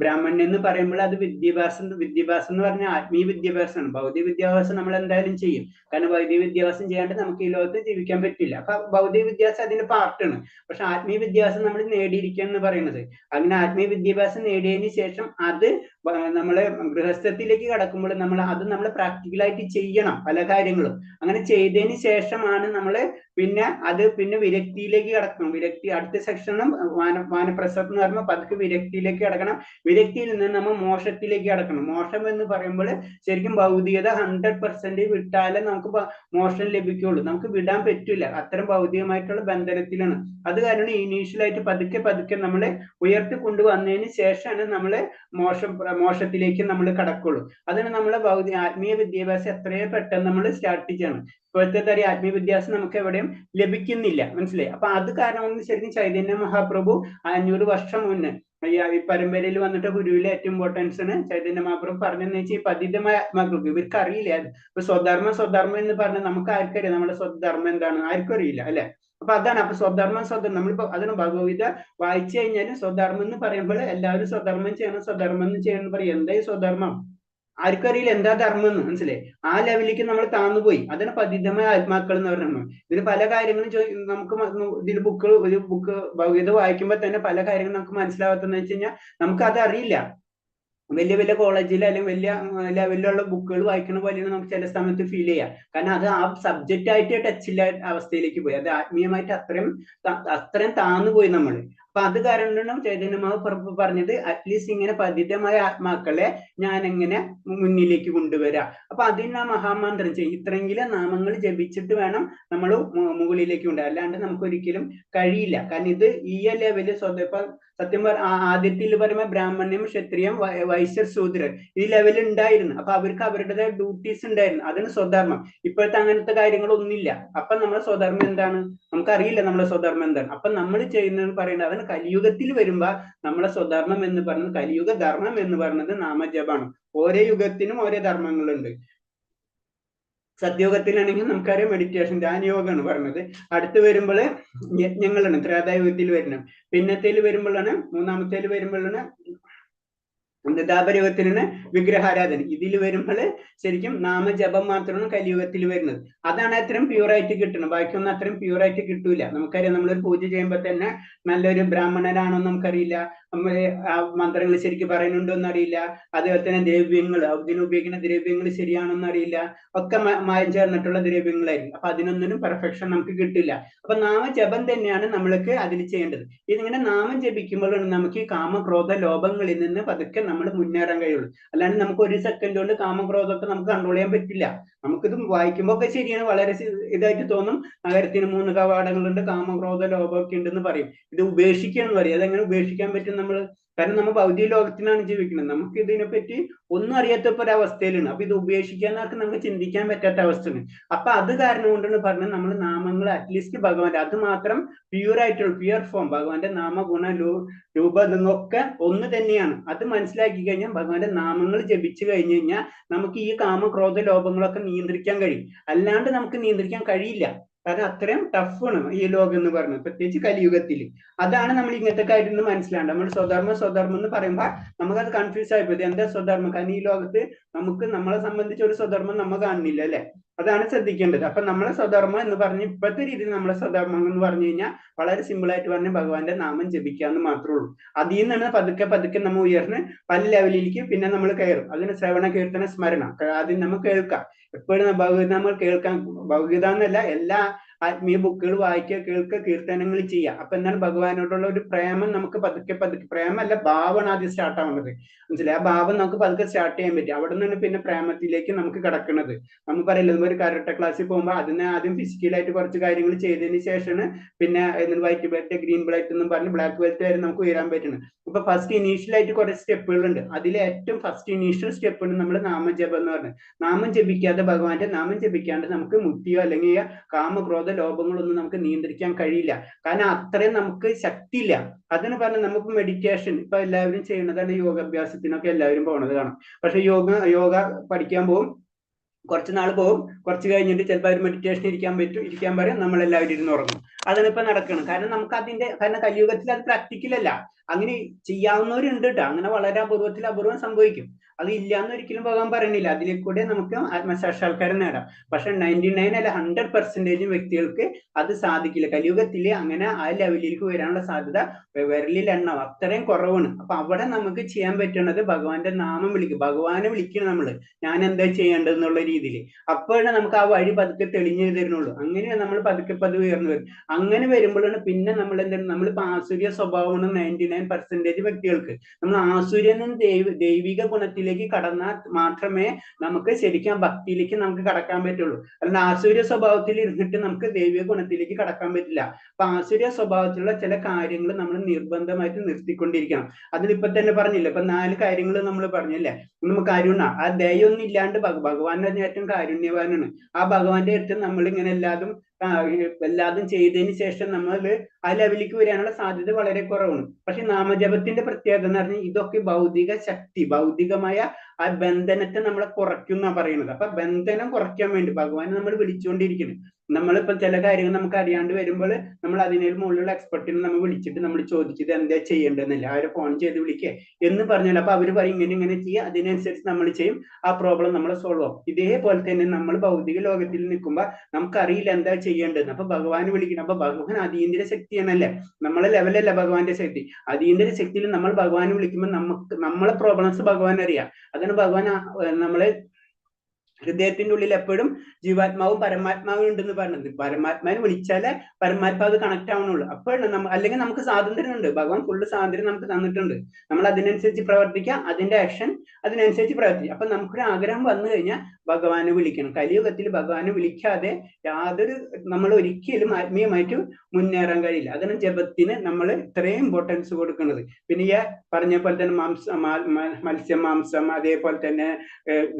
ബ്രാഹ്മണൻ എന്ന് പറയുമ്പോൾ അത് വിദ്യാഭ്യാസം എന്ന് പറഞ്ഞാൽ ആത്മീയ വിദ്യാഭ്യാസമാണ്. ഭൗതിക വിദ്യാഭ്യാസം നമ്മൾ എന്തായാലും ചെയ്യും, കാരണം ഭൗതിക വിദ്യാഭ്യാസം ചെയ്യാണ്ട് നമുക്ക് ഈ ലോകത്ത് ജീവിക്കാൻ പറ്റില്ല. അപ്പൊ ഭൗതിക വിദ്യാഭ്യാസം അതിന്റെ പാർട്ടാണ്. പക്ഷെ ആത്മീയ വിദ്യാഭ്യാസം നമ്മൾ നേടിയിരിക്കുക എന്ന് പറയുന്നത്, അങ്ങനെ ആത്മീയ വിദ്യാഭ്യാസം നേടിയതിന് ശേഷം അത് നമ്മള് ഗൃഹസ്ഥത്തിലേക്ക് കടക്കുമ്പോൾ നമ്മൾ പ്രാക്ടിക്കലായിട്ട് ചെയ്യണം പല കാര്യങ്ങളും. അങ്ങനെ ചെയ്തതിന് ശേഷമാണ് നമ്മള് പിന്നെ വിരക്തിയിലേക്ക് കടക്കണം. വിരക്തി അടുത്ത സെക്ഷനും വാനപ്രസ്ഥം എന്ന് പറയുമ്പോൾ പതുക്കെ വിരക്തിയിലേക്ക് കടക്കണം. വിരക്തിയിൽ നിന്ന് നമ്മൾ മോശത്തിലേക്ക് കടക്കണം. മോശം എന്ന് പറയുമ്പോൾ ശരിക്കും ഭൗതികത 100% വിട്ടാലേ നമുക്ക് മോശം ലഭിക്കുള്ളൂ. നമുക്ക് വിടാൻ പറ്റില്ല, അത്തരം ഭൗതികമായിട്ടുള്ള ബന്ധനത്തിലാണ്. അത് കാരണം ഇനീഷ്യലായിട്ട് പതുക്കെ നമ്മളെ ഉയർത്തി കൊണ്ടുവന്നതിന് ശേഷമാണ് നമ്മള് മോശത്തിലേക്ക് നമ്മൾ കടക്കുള്ളൂ. അതിന് നമ്മളെ ആത്മീയ വിദ്യാഭ്യാസം എത്രയോ പെട്ടെന്ന് നമ്മൾ സ്റ്റാർട്ട് ചെയ്യണം. ഇപ്പോഴത്തെ തരം ആത്മീയ വിദ്യാഭ്യാസം നമുക്ക് എവിടെയും ലഭിക്കുന്നില്ല, മനസ്സിലായി? അപ്പൊ അത് കാരണം കൊണ്ട് ശരിക്കും ചൈതന്യ മഹാപ്രഭു 500 വർഷം മുന്നേ ഈ പരമ്പരയിൽ വന്നിട്ട് ഗുരുവിലെ ഏറ്റവും ഇമ്പോർട്ടൻസ് ആണ് ചൈതന്യ മഹാപ്രഭു പറഞ്ഞെന്ന് വെച്ചാൽ ഈ പതിതമായ ആത്മാക്കൾക്ക് ഇവർക്ക് അറിയില്ല. ഇപ്പൊ സ്വധർമ്മം എന്ന് പറഞ്ഞാൽ നമുക്ക് ആർക്കറിയാം നമ്മുടെ സ്വധർമ്മം എന്താണ്? ആർക്കും അറിയില്ല അല്ലെ? അപ്പൊ അതാണ്. അപ്പൊ സ്വധർമ്മം നമ്മളിപ്പോ അതാണ് ഭഗവത്ഗീത വായിച്ചു കഴിഞ്ഞാലും സ്വധർമ്മം എന്ന് പറയുമ്പോൾ എല്ലാവരും സ്വധർമ്മം ചെയ്യണം പറയും. എന്താ ഈ സ്വധർമ്മം? ആർക്കും അറിയില്ല എന്താ ധർമ്മം എന്ന്, മനസ്സിലായി? ആ ലെവലിലേക്ക് നമ്മൾ താന്നുപോയി. അതാണ് പതിതമായ ആത്മാക്കൾ എന്ന് പറയുന്നത്. ഇതിൽ പല കാര്യങ്ങളും നമുക്ക് ഇതിൽ ഒരു ബുക്ക് ഭഗവത്ഗീത വായിക്കുമ്പോൾ തന്നെ പല കാര്യങ്ങളും നമുക്ക് മനസ്സിലാവാത്തെന്ന് വെച്ച് കഴിഞ്ഞാൽ നമുക്ക് അത് അറിയില്ല. വലിയ കോളേജിൽ അല്ലെങ്കിൽ വലിയ ലെവലിലുള്ള ബുക്കുകൾ വായിക്കുന്ന പോലെയാണ് നമുക്ക് ചില സമയത്ത് ഫീൽ ചെയ്യാം. കാരണം അത് ആ സബ്ജക്റ്റ് ആയിട്ട് ടച്ച് ഇല്ല അവസ്ഥയിലേക്ക് പോയി. അത് ആത്മീയമായിട്ട് അത്രയും താന്നുപോയി നമ്മൾ. അപ്പൊ അത് കാരണം ചൈതന്യ മഹാപ്രഭു പറഞ്ഞത് അറ്റ്ലീസ്റ്റ് ഇങ്ങനെ പതിതമായ ആത്മാക്കളെ ഞാൻ എങ്ങനെ മുന്നിലേക്ക് കൊണ്ടുവരാം. അപ്പൊ അതിന് ആ മഹാമന്ത്രം ചെയ്യും. ഇത്രയെങ്കിലും നാമങ്ങൾ ജപിച്ചിട്ട് വേണം നമ്മൾ മുകളിലേക്ക് കൊണ്ടുവരാം, അല്ലാണ്ട് നമുക്ക് ഒരിക്കലും കഴിയില്ല. കാരണം ഇത് ഈ ലെവല് സത്യം ആദ്യത്തിൽ പറയുമ്പോൾ ബ്രാഹ്മണ്യം, ക്ഷത്രിയം, വൈശ്യർ, ശൂദ്രർ ഈ ലെവൽ ഉണ്ടായിരുന്നു. അപ്പൊ അവർക്ക് അവരുടേതായ ഡ്യൂട്ടീസ് ഉണ്ടായിരുന്നു. അതാണ് സ്വധർമ്മം. ഇപ്പോഴത്തെ അങ്ങനത്തെ കാര്യങ്ങളൊന്നുമില്ല. അപ്പൊ നമ്മുടെ സ്വധർമ്മം എന്താണ്? നമുക്കറിയില്ല നമ്മുടെ സ്വധർമ്മം എന്താണ്. അപ്പൊ നമ്മൾ ചെയ്യുന്നത് പറയുന്നത് അതാണ് കലിയുഗത്തിൽ വരുമ്പോ നമ്മളെ സ്വധർമ്മം എന്ന് പറയുന്നത്, കലിയുഗ ധർമ്മം എന്ന് പറയുന്നത് നാമജപാണ്. ഓരോ യുഗത്തിനും ഓരോ ധർമ്മങ്ങളുണ്ട്. സത്യയോഗത്തിലാണെങ്കിൽ നമുക്കറിയാം മെഡിറ്റേഷൻ, ധ്യാനയോഗമാണ് പറഞ്ഞത്. അടുത്ത് വരുമ്പോൾ യജ്ഞങ്ങളാണ് ത്രേതായുഗത്തിൽ വരുന്നത്. പിന്നത്തേൽ വരുമ്പോഴാണ്, മൂന്നാമത്തേൽ വരുമ്പോഴാണ് ദ്വാപരയുഗത്തിലാണ് വിഗ്രഹാരാധന. ഇതിൽ വരുമ്പോൾ ശരിക്കും നാമജപം മാത്രമാണ് കലിയുഗത്തിൽ വരുന്നത്. അതാണ് അത്രയും പ്യൂറായിട്ട് കിട്ടുന്നത്. ബാക്കിയൊന്നും അത്രയും പ്യൂറായിട്ട് കിട്ടൂല. നമുക്കറിയാം നമ്മളൊരു പൂജ ചെയ്യുമ്പോൾ തന്നെ നല്ലൊരു ബ്രാഹ്മണനാണോ നമുക്കറിയില്ല, മന്ത്രങ്ങൾ ശരിക്കും പറയുന്നുണ്ടോ എന്നറിയില്ല. അതുപോലെ തന്നെ ദ്രവ്യങ്ങൾ, അതിന് ഉപയോഗിക്കുന്ന ദ്രവ്യങ്ങൾ ശരിയാണോന്ന് അറിയില്ല. ഒക്കെ മായം ചേർന്നിട്ടുള്ള ദ്രവ്യങ്ങളായിരിക്കും. അപ്പൊ അതിനൊന്നിനും പെർഫെക്ഷൻ നമുക്ക് കിട്ടില്ല. അപ്പൊ നാമജപം തന്നെയാണ് നമ്മൾക്ക് അതിൽ ചെയ്യേണ്ടത്. ഇതിങ്ങനെ നാമം ജപിക്കുമ്പോഴാണ് നമുക്ക് ഈ കാമക്രോധ ലോഭങ്ങളിൽ നിന്ന് പതുക്കെ നമ്മൾ മുന്നേറാൻ കഴിയുള്ളൂ. അല്ലാണ്ട് നമുക്ക് ഒരു സെക്കൻഡ് കൊണ്ട് കാമക്രോധമൊക്കെ നമുക്ക് കൺട്രോൾ ചെയ്യാൻ പറ്റില്ല. നമുക്കിത് വായിക്കുമ്പോൾ ഒക്കെ ശരിയാണ്, വളരെ ഇതായിട്ട് തോന്നും. നഗരത്തിന് 3 കവാടങ്ങളുണ്ട്, കാമക്രോധ ലോഭമൊക്കെ ഉണ്ടെന്ന് പറയും. ഇത് ഉപേക്ഷിക്കുക എന്ന് പറയും. അതെങ്ങനെ ഉപേക്ഷിക്കാൻ പറ്റും നമ്മൾ? കാരണം നമ്മൾ ഭൗതിക ലോകത്തിലാണ് ജീവിക്കുന്നത്. നമുക്ക് ഇതിനെപ്പറ്റി ഒന്നും അറിയാത്തപ്പോ ഒരവസ്ഥയിലാണ്. അപ്പൊ ഇത് ഉപേക്ഷിക്കാന്നൊക്കെ നമുക്ക് ചിന്തിക്കാൻ പറ്റാത്ത അവസ്ഥയാണ്. അപ്പൊ അത് കാരണം കൊണ്ടാണ് പറഞ്ഞത് നമ്മൾ നാമങ്ങൾ അറ്റ്ലീസ്റ്റ് ഭഗവാന്റെ അത് മാത്രം പ്യൂർ ഫോം ഭഗവാന്റെ നാമ ഗുണ രൂപ എന്നൊക്കെ ഒന്ന് തന്നെയാണ്. അത് മനസ്സിലാക്കി കഴിഞ്ഞാൽ ഭഗവാന്റെ നാമങ്ങൾ ജപിച്ചു കഴിഞ്ഞു കഴിഞ്ഞാൽ നമുക്ക് ഈ കാമക്രോധ ലോഭങ്ങളൊക്കെ നിയന്ത്രിക്കാൻ കഴിയും. അല്ലാണ്ട് നമുക്ക് നിയന്ത്രിക്കാൻ കഴിയില്ല. കാരണം അത്രയും ടഫാണ് ഈ ലോകം എന്ന് പറയുന്നത്, പ്രത്യേകിച്ച് കലിയുഗത്തിൽ. അതാണ് നമ്മൾ ഇങ്ങനത്തെ കാര്യം മനസ്സിലാണ്ട്. നമ്മൾ സ്വധർമ്മം എന്ന് പറയുമ്പോൾ നമുക്കത് കൺഫ്യൂസ് ആയിപ്പോയി. എന്താ സ്വധർമ്മം? കാരണം ഈ ലോകത്ത് നമുക്ക് നമ്മളെ സംബന്ധിച്ച് ഒരു സ്വധർമ്മം നമ്മൾ കാണുന്നില്ല അല്ലെ. അതാണ് ശ്രദ്ധിക്കേണ്ടത്. അപ്പൊ നമ്മളെ സ്വധർമ്മം എന്ന് പറഞ്ഞ് ഇപ്പോഴത്തെ രീതിയിൽ നമ്മളെ സ്വധർമ്മം എന്ന് പറഞ്ഞു കഴിഞ്ഞാൽ വളരെ സിമ്പിൾ ആയിട്ട് പറഞ്ഞ് ഭഗവാന്റെ നാമം ജപിക്കാന്ന് മാത്രമേ ഉള്ളൂ. അതിൽ നിന്നാണ് പതുക്കെ പതുക്കെ നമ്മൾ ഉയർന്ന് പല ലെവലിലേക്ക് പിന്നെ നമ്മൾ കയറും. അതിന് ശ്രവണ കീർത്തന സ്മരണ ആദ്യം നമ്മൾ കേൾക്കാം. എപ്പോഴും ഭഗവത് നമ്മൾ കേൾക്കാൻ, ഭഗവത എന്നല്ല എല്ലാ ആത്മീയ ബുക്കുകൾ വായിക്കുക, കേൾക്കുക, കീർത്തനങ്ങൾ ചെയ്യുക. അപ്പൊ എന്താണ് ഭഗവാനോടുള്ള ഒരു പ്രേമം നമുക്ക് പതുക്കെ പതുക്കെ, പ്രേമല്ല ഭാവമാണ് ആദ്യം സ്റ്റാർട്ട് ആവുന്നത്, മനസ്സിലായി? ആ ഭാവം നമുക്ക് പതുക്കെ സ്റ്റാർട്ട് ചെയ്യാൻ പറ്റും. അവിടെ നിന്നാണ് പിന്നെ പ്രേമത്തിലേക്ക് നമുക്ക് കിടക്കുന്നത്. നമ്മൾ പറയില്ല, ഒരു കരാട്ടെ ക്ലാസ്സിൽ പോകുമ്പോൾ അതിനെ ആദ്യം ഫിസിക്കലായിട്ട് കുറച്ച് കാര്യങ്ങൾ ചെയ്തതിന് ശേഷമാണ് പിന്നെ വൈറ്റ് ബെൽറ്റ്, ഗ്രീൻ ബെൽറ്റ് എന്നും പറഞ്ഞ് ബ്ലാക്ക് ബെൽറ്റ് വരെ നമുക്ക് ഉയരാൻ പറ്റുന്നത്. ഇപ്പൊ ഫസ്റ്റ് ഇനീഷ്യലായിട്ട് കുറെ സ്റ്റെപ്പുകളുണ്ട്. അതിലെ ഏറ്റവും ഫസ്റ്റ് ഇനീഷ്യൽ സ്റ്റെപ്പാണ് നമ്മൾ നാമജപം എന്ന് പറഞ്ഞത്. നാമം ജപിക്കാതെ, ഭഗവാന്റെ നാമം ജപിക്കാണ്ട് നമുക്ക് മുക്തിയോ അല്ലെങ്കിൽ കാമക്രോധ ലോഭങ്ങളൊന്നും നമുക്ക് നിയന്ത്രിക്കാൻ കഴിയില്ല. കാരണം അത്രയും നമുക്ക് ശക്തിയില്ല. അതിന് പറഞ്ഞ നമുക്ക് മെഡിറ്റേഷൻ ഇപ്പൊ എല്ലാവരും ചെയ്യുന്നതാണ്, യോഗാഭ്യാസത്തിനൊക്കെ എല്ലാവരും പോണത് കാണാം. പക്ഷെ യോഗ പഠിക്കാൻ പോകും, കുറച്ച് നാൾ പോകും, കുറച്ച് കഴിഞ്ഞിട്ട് ചിലപ്പോൾ ഒരു മെഡിറ്റേഷൻ ഇരിക്കാൻ പറയും, നമ്മളെല്ലാവരും ഇരുന്ന് ഉറങ്ങും. അതാണ് ഇപ്പൊ നടക്കണം. കാരണം നമുക്ക് കാരണം കലിയുഗത്തിൽ അത് പ്രാക്ടിക്കലല്ല. അങ്ങനെ ചെയ്യാവുന്നവരുണ്ട് കേട്ടോ, അങ്ങനെ വളരെ അപൂർവം സംഭവിക്കും. അത് ഇല്ലാന്ന് ഒരിക്കലും പോകാൻ പറയണില്ല. അതിലേക്ക് കൂടെ നമുക്ക് ആത്മസാക്ഷാത്കാരം നേടാം. പക്ഷെ 99 അല്ല 100% വ്യക്തികൾക്ക് അത് സാധിക്കില്ല. കലിയുഗത്തില് അങ്ങനെ ആ ലെവലിലേക്ക് വരാനുള്ള സാധ്യത വിരലിൽ എണ്ണാം, അത്രയും കുറവാണ്. അപ്പൊ അവിടെ നമുക്ക് ചെയ്യാൻ പറ്റുന്നത് ഭഗവാന്റെ നാമം വിളിക്കും, ഭഗവാനെ വിളിക്കണം നമ്മള്, ഞാൻ എന്താ ചെയ്യേണ്ടതെന്നുള്ള രീതിയിൽ. അപ്പോഴാണ് നമുക്ക് ആ വഴി പതുക്കെ തെളിഞ്ഞു തരുന്നുള്ളൂ. അങ്ങനെയാണ് നമ്മൾ പതുക്കെ ഉയർന്നു വരും. അങ്ങനെ വരുമ്പോഴാണ് പിന്നെ നമ്മൾ എന്താണ്, നമ്മളിപ്പോ ആസുര്യ സ്വഭാവമാണ് 99% വ്യക്തികൾക്ക്. നമ്മൾ ആസുര്യനും ദൈവിക ഗുണത്തിലേക്ക് കടന്നാൽ മാത്രമേ നമുക്ക് ശരിക്കും ഭക്തിയിലേക്ക് നമുക്ക് കടക്കാൻ പറ്റുള്ളൂ. അല്ലാണ്ട് ആസുര്യ സ്വഭാവത്തിൽ ഇരുന്നിട്ട് നമുക്ക് ദൈവിക ഗുണത്തിലേക്ക് കടക്കാൻ പറ്റില്ല. അപ്പൊ ആസുര്യ സ്വഭാവത്തിലുള്ള ചില കാര്യങ്ങൾ നമ്മൾ നിർബന്ധമായിട്ട് നിർത്തിക്കൊണ്ടിരിക്കണം. അതിലിപ്പോ തന്നെ പറഞ്ഞില്ല, ഇപ്പൊ 4 കാര്യങ്ങൾ നമ്മൾ പറഞ്ഞല്ലേ, നമുക്ക് കരുണ, ആ ദയൊന്നും ഇല്ലാണ്ട് ഭഗവാൻ തന്നെ ഏറ്റവും കാരുണ്യവാനാണ്. ആ ഭഗവാന്റെ അടുത്ത് നമ്മൾ ഇങ്ങനെ എല്ലാതും ചെയ്തതിന് ശേഷം നമ്മൾ ആ ലെവലിലേക്ക് വരാനുള്ള സാധ്യത വളരെ കുറവാണ്. പക്ഷെ നാമജപത്തിന്റെ പ്രത്യേകത എന്ന് പറഞ്ഞാൽ ഇതൊക്കെ ഭൗതിക ശക്തി, ഭൗതികമായ ആ ബന്ധനത്തെ നമ്മളെ കുറയ്ക്കുന്ന പറയുന്നത്. അപ്പൊ ബന്ധനം കുറയ്ക്കാൻ വേണ്ടി ഭഗവാനെ നമ്മൾ വിളിച്ചുകൊണ്ടിരിക്കുന്നത്. നമ്മളിപ്പോ ചില കാര്യങ്ങൾ നമുക്ക് അറിയാണ്ട് വരുമ്പോൾ നമ്മൾ അതിന് മുകളിലുള്ള എക്സ്പെർട്ടിനെ നമ്മൾ വിളിച്ചിട്ട് നമ്മൾ ചോദിച്ചത് എന്താ ചെയ്യേണ്ടതെന്നില്ല, അവരെ ഫോൺ ചെയ്ത് വിളിക്കുക എന്ന് പറഞ്ഞാൽ അപ്പൊ അവർ പറയും ഇങ്ങനെ ചെയ്യുക, അതിനനുസരിച്ച് നമ്മൾ ചെയ്യും, ആ പ്രോബ്ലം നമ്മൾ സോൾവ് ആവും. ഇതേപോലെ തന്നെ നമ്മൾ ഭൗതിക ലോകത്തിൽ നിൽക്കുമ്പോൾ നമുക്കറിയില്ല എന്താ ചെയ്യേണ്ടത്. അപ്പൊ ഭഗവാനെ വിളിക്കണം. അപ്പൊ ഭഗവാൻ അതീന്ദ്ര ശക്തിയാണല്ലേ, നമ്മളെ ലെവലല്ല ഭഗവാന്റെ ശക്തി. അതീന്ദ്ര ശക്തിയിൽ നമ്മൾ ഭഗവാനെ വിളിക്കുമ്പോൾ നമ്മളെ പ്രോബ്ലംസ് ഭഗവാൻ അറിയാം. അതാണ് ഭഗവാൻ നമ്മളെ ഹൃദയത്തിന്റെ ഉള്ളിൽ എപ്പോഴും ജീവാത്മാവും പരമാത്മാവും ഉണ്ടെന്ന് പറഞ്ഞത്. പരമാത്മാവിനെ വിളിച്ചാലേ പരമാത്മാവ് കണക്ട് ആവണുള്ളൂ. അപ്പോഴാണ് അല്ലെങ്കിൽ നമുക്ക് സ്വാതന്ത്ര്യം ഉണ്ട്, ഭഗവാൻ ഫുള്ള് സ്വാതന്ത്ര്യം നമുക്ക് തന്നിട്ടുണ്ട്. നമ്മൾ അതിനനുസരിച്ച് പ്രവർത്തിക്കുക, അതിന്റെ ആക്ഷൻ അതിനനുസരിച്ച് പ്രവർത്തിക്കുക. അപ്പൊ നമുക്കൊരു ആഗ്രഹം വന്നു കഴിഞ്ഞാൽ ഭഗവാനെ വിളിക്കണം. കലിയുഗത്തിൽ ഭഗവാനെ വിളിക്കാതെ നമ്മൾ ഒരിക്കലും ആത്മീയമായിട്ട് മുന്നേറാൻ കഴിയില്ല. അതാണ് ജപത്തിന് നമ്മൾ ഇത്രയും ഇമ്പോർട്ടൻസ് കൊടുക്കുന്നത്. പിന്നെ ഈ പറഞ്ഞ പോലെ തന്നെ മത്സ്യം, മാംസം, അതേപോലെ തന്നെ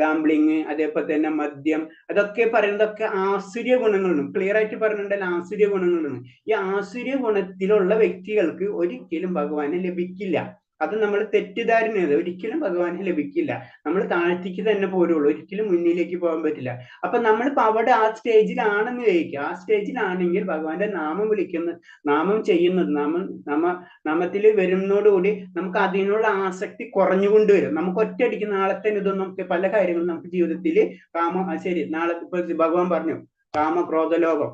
ഗാംബ്ലിങ്, അതേപോലെ തന്നെ മദ്യം, അതൊക്കെ പറയുന്നതൊക്കെ ആസുര്യ ഗുണങ്ങളാണ്. ക്ലിയർ ആയിട്ട് പറഞ്ഞിട്ടുണ്ടല്ലോ, ആസുര്യ ഗുണങ്ങളാണ്. ഈ ആസുര്യ ഗുണത്തിലുള്ള വ്യക്തികൾക്ക് ഒരിക്കലും ഭഗവാനെ ലഭിക്കില്ല. അത് നമ്മൾ തെറ്റിദ്ധാരണയത്, ഒരിക്കലും ഭഗവാനെ ലഭിക്കില്ല. നമ്മൾ താഴ്ത്തിക്ക് തന്നെ പോരുള്ളൂ, ഒരിക്കലും മുന്നിലേക്ക് പോകാൻ പറ്റില്ല. അപ്പൊ നമ്മളിപ്പോ അവിടെ ആ സ്റ്റേജിലാണെന്ന് വിചാരിക്കുക. ആ സ്റ്റേജിലാണെങ്കിൽ ഭഗവാന്റെ നാമം നാമം ചെയ്യുന്നത്, നാമത്തിൽ വരുന്നതോടുകൂടി നമുക്ക് അതിനുള്ള ആസക്തി കുറഞ്ഞുകൊണ്ടുവരും. നമുക്ക് ഒറ്റയടിക്ക് നാളെ തന്നെ ഇതൊന്നും പല കാര്യങ്ങളും നമുക്ക് ജീവിതത്തിൽ ശരി നാളെ ഇപ്പൊ ഭഗവാൻ പറഞ്ഞു കാമക്രോധലോകം,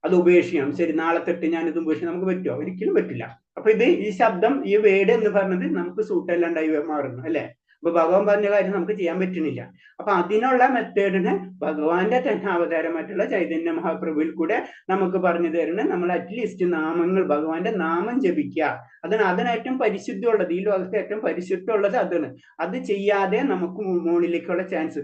അത് ഉപേക്ഷിക്കണം. ശരി, നാളെ തൊട്ട് ഞാൻ ഇത് ഉപേക്ഷിക്കണം, നമുക്ക് പറ്റുമോ? ഒരിക്കലും പറ്റില്ല. അപ്പൊ ഈ ശബ്ദം, ഈ വേർഡ് എന്ന് പറഞ്ഞത് നമുക്ക് സൂട്ടല്ലാണ്ടായി മാറുന്നു അല്ലെ. അപ്പൊ ഭഗവാൻ പറഞ്ഞ കാര്യം നമുക്ക് ചെയ്യാൻ പറ്റുന്നില്ല. അപ്പൊ അതിനുള്ള മെത്തേഡിന് ഭഗവാന്റെ തന്നെ അവതാരമായിട്ടുള്ള ചൈതന്യ മഹാപ്രഭുവിൽ കൂടെ നമുക്ക് പറഞ്ഞു തരുന്നത്, നമ്മൾ അറ്റ്ലീസ്റ്റ് നാമങ്ങൾ, ഭഗവാന്റെ നാമം ജപിക്കുക. അതിന് ഏറ്റവും പരിശുദ്ധമുള്ളത്, ഈ ലോകത്തെ ഏറ്റവും പരിശുദ്ധമുള്ളത് അതാണ്. അത് ചെയ്യാതെ നമുക്ക് മുകളിലേക്കുള്ള ചാൻസ്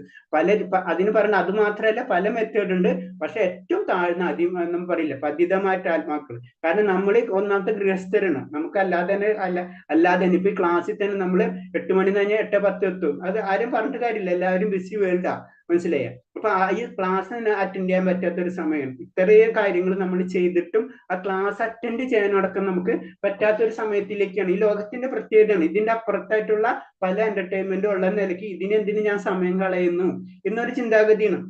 അതിന് പറഞ്ഞ അത് മാത്രമല്ല, പല മെത്തേഡ് ഉണ്ട്. പക്ഷെ ഏറ്റവും താഴ്ന്ന നമ്മൾ പറയില്ല പതിതമായിട്ട് ആത്മാക്കൾ. കാരണം നമ്മൾ ഒന്നാമത്തെ ഗൃഹസ്ഥരാണ്. നമുക്ക് അല്ലാതെ ഇപ്പൊ ഈ ക്ലാസ്സിൽ തന്നെ നമ്മൾ 8 മണി കഴിഞ്ഞാൽ 8:10 എത്തും. അത് ആരും പറഞ്ഞിട്ട് കാര്യമില്ല, എല്ലാവരും ബിസി വേൾഡാ, മനസ്സിലായ. അപ്പൊ ഈ ക്ലാസ് അറ്റൻഡ് ചെയ്യാൻ പറ്റാത്തൊരു സമയം, ഇത്രയും കാര്യങ്ങൾ നമ്മൾ ചെയ്തിട്ടും ആ ക്ലാസ് അറ്റൻഡ് ചെയ്യാനടക്കം നമുക്ക് പറ്റാത്തൊരു സമയത്തിലേക്കാണ്. ഈ ലോകത്തിന്റെ പ്രത്യേകതയാണ്. ഇതിന്റെ അപ്പുറത്തായിട്ടുള്ള പല എന്റർടൈൻമെന്റും ഉള്ള നിലയ്ക്ക് ഇതിനെന്തിന് ഞാൻ സമയം കളയുന്നു എന്നൊരു ചിന്താഗതിയാണ്.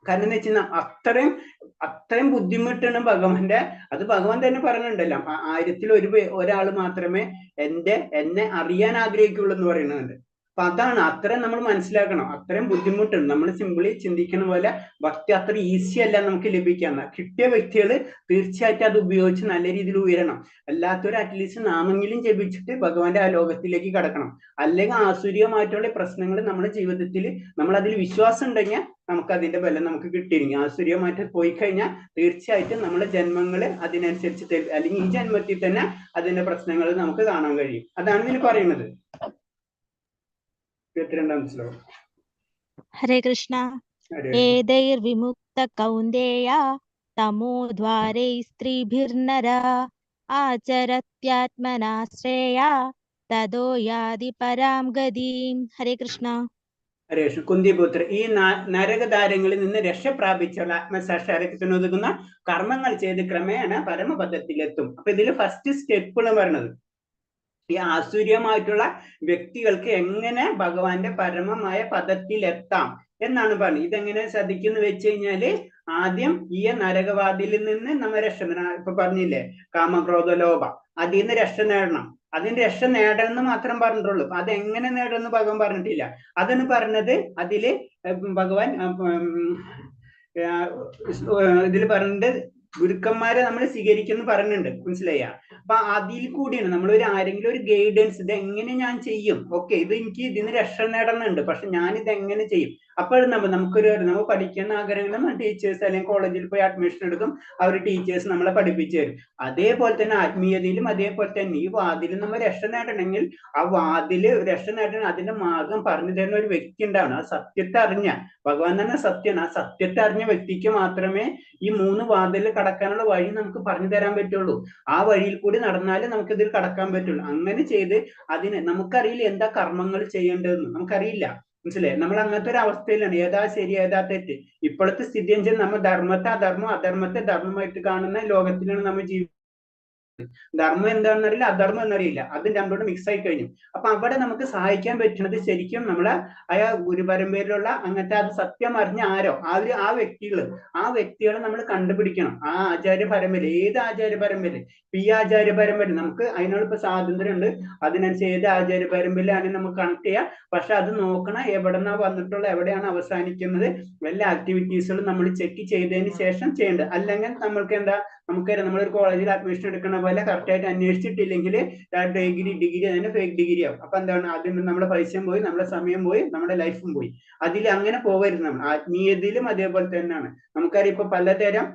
കാരണം എന്ന് വെച്ചാൽ അത്രയും ബുദ്ധിമുട്ടാണ് ഭഗവാന്റെ. അത് ഭഗവാൻ തന്നെ പറഞ്ഞിട്ടുണ്ടല്ലോ, 1000-ൽ ഒരാൾ മാത്രമേ എന്നെ അറിയാൻ ആഗ്രഹിക്കുള്ളൂ എന്ന് പറയുന്നുണ്ട്. അപ്പൊ അതാണ് അത്രയും നമ്മൾ മനസ്സിലാക്കണം. അത്രയും ബുദ്ധിമുട്ടുണ്ട്. നമ്മൾ സിമ്പിളി ചിന്തിക്കുന്ന പോലെ ഭക്തി അത്ര ഈസി അല്ല നമുക്ക് ലഭിക്കാൻ. കിട്ടിയ വ്യക്തികൾ തീർച്ചയായിട്ടും അത് ഉപയോഗിച്ച് നല്ല രീതിയിൽ ഉയരണം. അല്ലാത്തവർ അറ്റ്ലീസ്റ്റ് നാമെങ്കിലും ജപിച്ചിട്ട് ഭഗവാന്റെ ആ ലോകത്തിലേക്ക് കടക്കണം. അല്ലെങ്കിൽ ആസുരികമായിട്ടുള്ള പ്രശ്നങ്ങൾ നമ്മുടെ ജീവിതത്തിൽ നമ്മൾ അതിൽ വിശ്വാസം ഉണ്ടെങ്കിൽ നമുക്ക് അതിന്റെ ബലം നമുക്ക് കിട്ടിയിരിക്കും. ആസുരികമായിട്ട് പോയി കഴിഞ്ഞാൽ തീർച്ചയായിട്ടും നമ്മുടെ ജന്മങ്ങൾ അതിനനുസരിച്ച് അല്ലെങ്കിൽ ഈ ജന്മത്തിൽ തന്നെ അതിന്റെ പ്രശ്നങ്ങൾ നമുക്ക് കാണാൻ കഴിയും. അതാണ് ഇതിൽ പറയുന്നത്. ഹരേ കൃഷ്ണ. ഏതൈർവിമുക്ത കൗന്ദേയ തമോദ്വാരൈ സ്ത്രീഭിർനര ആചരത്യാത്മനാ ശ്രേയ തദോ യാതി പരാം ഗതിം. ഹരേ കൃഷ്ണ. ഹരേ കൃഷ്ണ. കുന്തിപുത്ര, ഈ നരകധാരങ്ങളിൽ നിന്ന് രക്ഷ പ്രാപിച്ചുള്ള ആത്മസാക്ഷാത്കാരത്തിന് ഒതുങ്ങുന്ന കർമ്മങ്ങൾ ചെയ്ത് ക്രമേണ പരമപദത്തിലെത്തും. അപ്പൊ ഇതിൽ ഫസ്റ്റ് സ്റ്റെപ്പ് എന്ന് പറയുന്നത് ഈ ആസുര്യമായിട്ടുള്ള വ്യക്തികൾക്ക് എങ്ങനെ ഭഗവാന്റെ പരമമായ പദത്തിലെത്താം എന്നാണ് പറഞ്ഞത്. ഇതെങ്ങനെ ശ്രദ്ധിക്കുന്നു വെച്ച് കഴിഞ്ഞാല് ആദ്യം ഈ നരകവാദിയിൽ നിന്ന് നമ്മ രക്ഷ, ഇപ്പൊ പറഞ്ഞില്ലേ കാമക്രോധ ലോഭ, അതിൽ നിന്ന് രക്ഷ നേടണം. അതിന്റെ രക്ഷ നേടണമെന്ന് മാത്രം പറഞ്ഞിട്ടുള്ളൂ. അതെങ്ങനെ നേടണമെന്ന് ഭഗവാൻ പറഞ്ഞിട്ടില്ല. അതെന്ന് പറഞ്ഞത് അതില് ഭഗവാൻ ഇതിൽ പറഞ്ഞിട്ട് ഗുരുക്കന്മാരെ നമ്മൾ സ്വീകരിക്കുന്നു പറഞ്ഞിട്ടുണ്ട്. മനസ്സിലായ? അപ്പൊ അതിൽ കൂടിയാണ് നമ്മൾ ആരെങ്കിലും ഒരു ഗൈഡൻസ്, ഇത് എങ്ങനെ ഞാൻ ചെയ്യും, ഓക്കെ ഇത് എനിക്ക് ഇതിന് രക്ഷ നേടണമെന്നുണ്ട്, പക്ഷെ ഞാൻ ഇത് എങ്ങനെ ചെയ്യും. അപ്പോൾ നമുക്ക് പഠിക്കുന്ന ആഗ്രഹങ്ങളും ടീച്ചേഴ്സ് അല്ലെങ്കിൽ കോളേജിൽ പോയി അഡ്മിഷൻ എടുക്കും, അവർ ടീച്ചേഴ്സ് നമ്മളെ പഠിപ്പിച്ചു തരും. അതേപോലെ തന്നെ ആത്മീയതയിലും അതേപോലെ തന്നെ ഈ വാതിൽ നമ്മൾ രക്ഷ നേടണമെങ്കിൽ ആ വാതില് രക്ഷ നേടണം, അതിന്റെ മാർഗം പറഞ്ഞു തരുന്ന ഒരു വ്യക്തി ഉണ്ടാവണം. ആ സത്യത്തെ അറിഞ്ഞ, ഭഗവാൻ തന്നെ സത്യമാണ്, ആ സത്യത്തെ അറിഞ്ഞ വ്യക്തിക്ക് മാത്രമേ ഈ 3 വാതിൽ കടക്കാനുള്ള വഴി നമുക്ക് പറഞ്ഞു തരാൻ പറ്റുള്ളൂ. ആ വഴിയിൽ കൂടി നടന്നാലേ നമുക്ക് ഇതിൽ കടക്കാൻ പറ്റുള്ളൂ. അങ്ങനെ ചെയ്ത് അതിന് നമുക്കറിയില്ല എന്താ കർമ്മങ്ങൾ ചെയ്യേണ്ടതെന്ന്, നമുക്കറിയില്ല. മനസ്സിലായി? നമ്മൾ അങ്ങനത്തെ ഒരു അവസ്ഥയിലാണ്. ഏതാ ശരി ഏതാ തെറ്റ്. ഇപ്പോഴത്തെ സ്ഥിതി എന്ന് വെച്ചാൽ നമ്മൾ ധർമ്മത്തെ അധർമ്മം, അധർമ്മത്തെ ധർമ്മമായിട്ട് കാണുന്ന ലോകത്തിലാണ് നമ്മൾ ജീവിക്കുന്നത്. ധർമ്മം എന്താണെന്ന് അറിയില്ല, അധർമ്മം എന്നറിയില്ല, അതും രണ്ടോടും മിക്സ് ആയി കഴിഞ്ഞു. അപ്പൊ അവിടെ നമുക്ക് സഹായിക്കാൻ പറ്റുന്നത് ശരിക്കും നമ്മളെ ഗുരുപരമ്പരയിലുള്ള അങ്ങനത്തെ അത് സത്യം അറിഞ്ഞ ആരോ ആ വ്യക്തികളെ നമ്മൾ കണ്ടുപിടിക്കണം. ആ ആചാര്യ പരമ്പര, ഏത് ആചാര്യ പരമ്പര, ഈ ആചാര്യ പരമ്പര നമുക്ക് അതിനോട് ഇപ്പൊ സ്വാതന്ത്ര്യം ഉണ്ട്. അതിനനുസരിച്ച് ഏത് ആചാര്യ പരമ്പരയിലാണെങ്കിൽ നമുക്ക് കണക്ട് ചെയ്യാം. പക്ഷെ അത് നോക്കണം എവിടെന്നാ വന്നിട്ടുള്ള, എവിടെയാണ് അവസാനിക്കുന്നത്, വല്ല ആക്ടിവിറ്റീസുകളും നമ്മൾ ചെക്ക് ചെയ്തതിന് ശേഷം ചെയ്യേണ്ടത്. അല്ലെങ്കിൽ നമ്മൾക്ക് എന്താ, നമുക്കറിയാം നമ്മളൊരു കോളേജിൽ അഡ്മിഷൻ എടുക്കുന്ന പോലെ കറക്റ്റ് ആയിട്ട് അന്വേഷിച്ചിട്ടില്ലെങ്കിൽ ഡിഗ്രി തന്നെ ഫേക്ക് ഡിഗ്രി ആവും. അപ്പൊ എന്താണ്, അതിന് നമ്മുടെ പൈസയും പോയി, നമ്മുടെ സമയം പോയി, നമ്മുടെ ലൈഫും പോയി. അതിൽ അങ്ങനെ പോകരുത്. നമ്മൾ ആത്മീയതയിലും അതേപോലെ തന്നെയാണ്. നമുക്കറിയാം ഇപ്പൊ പലതരം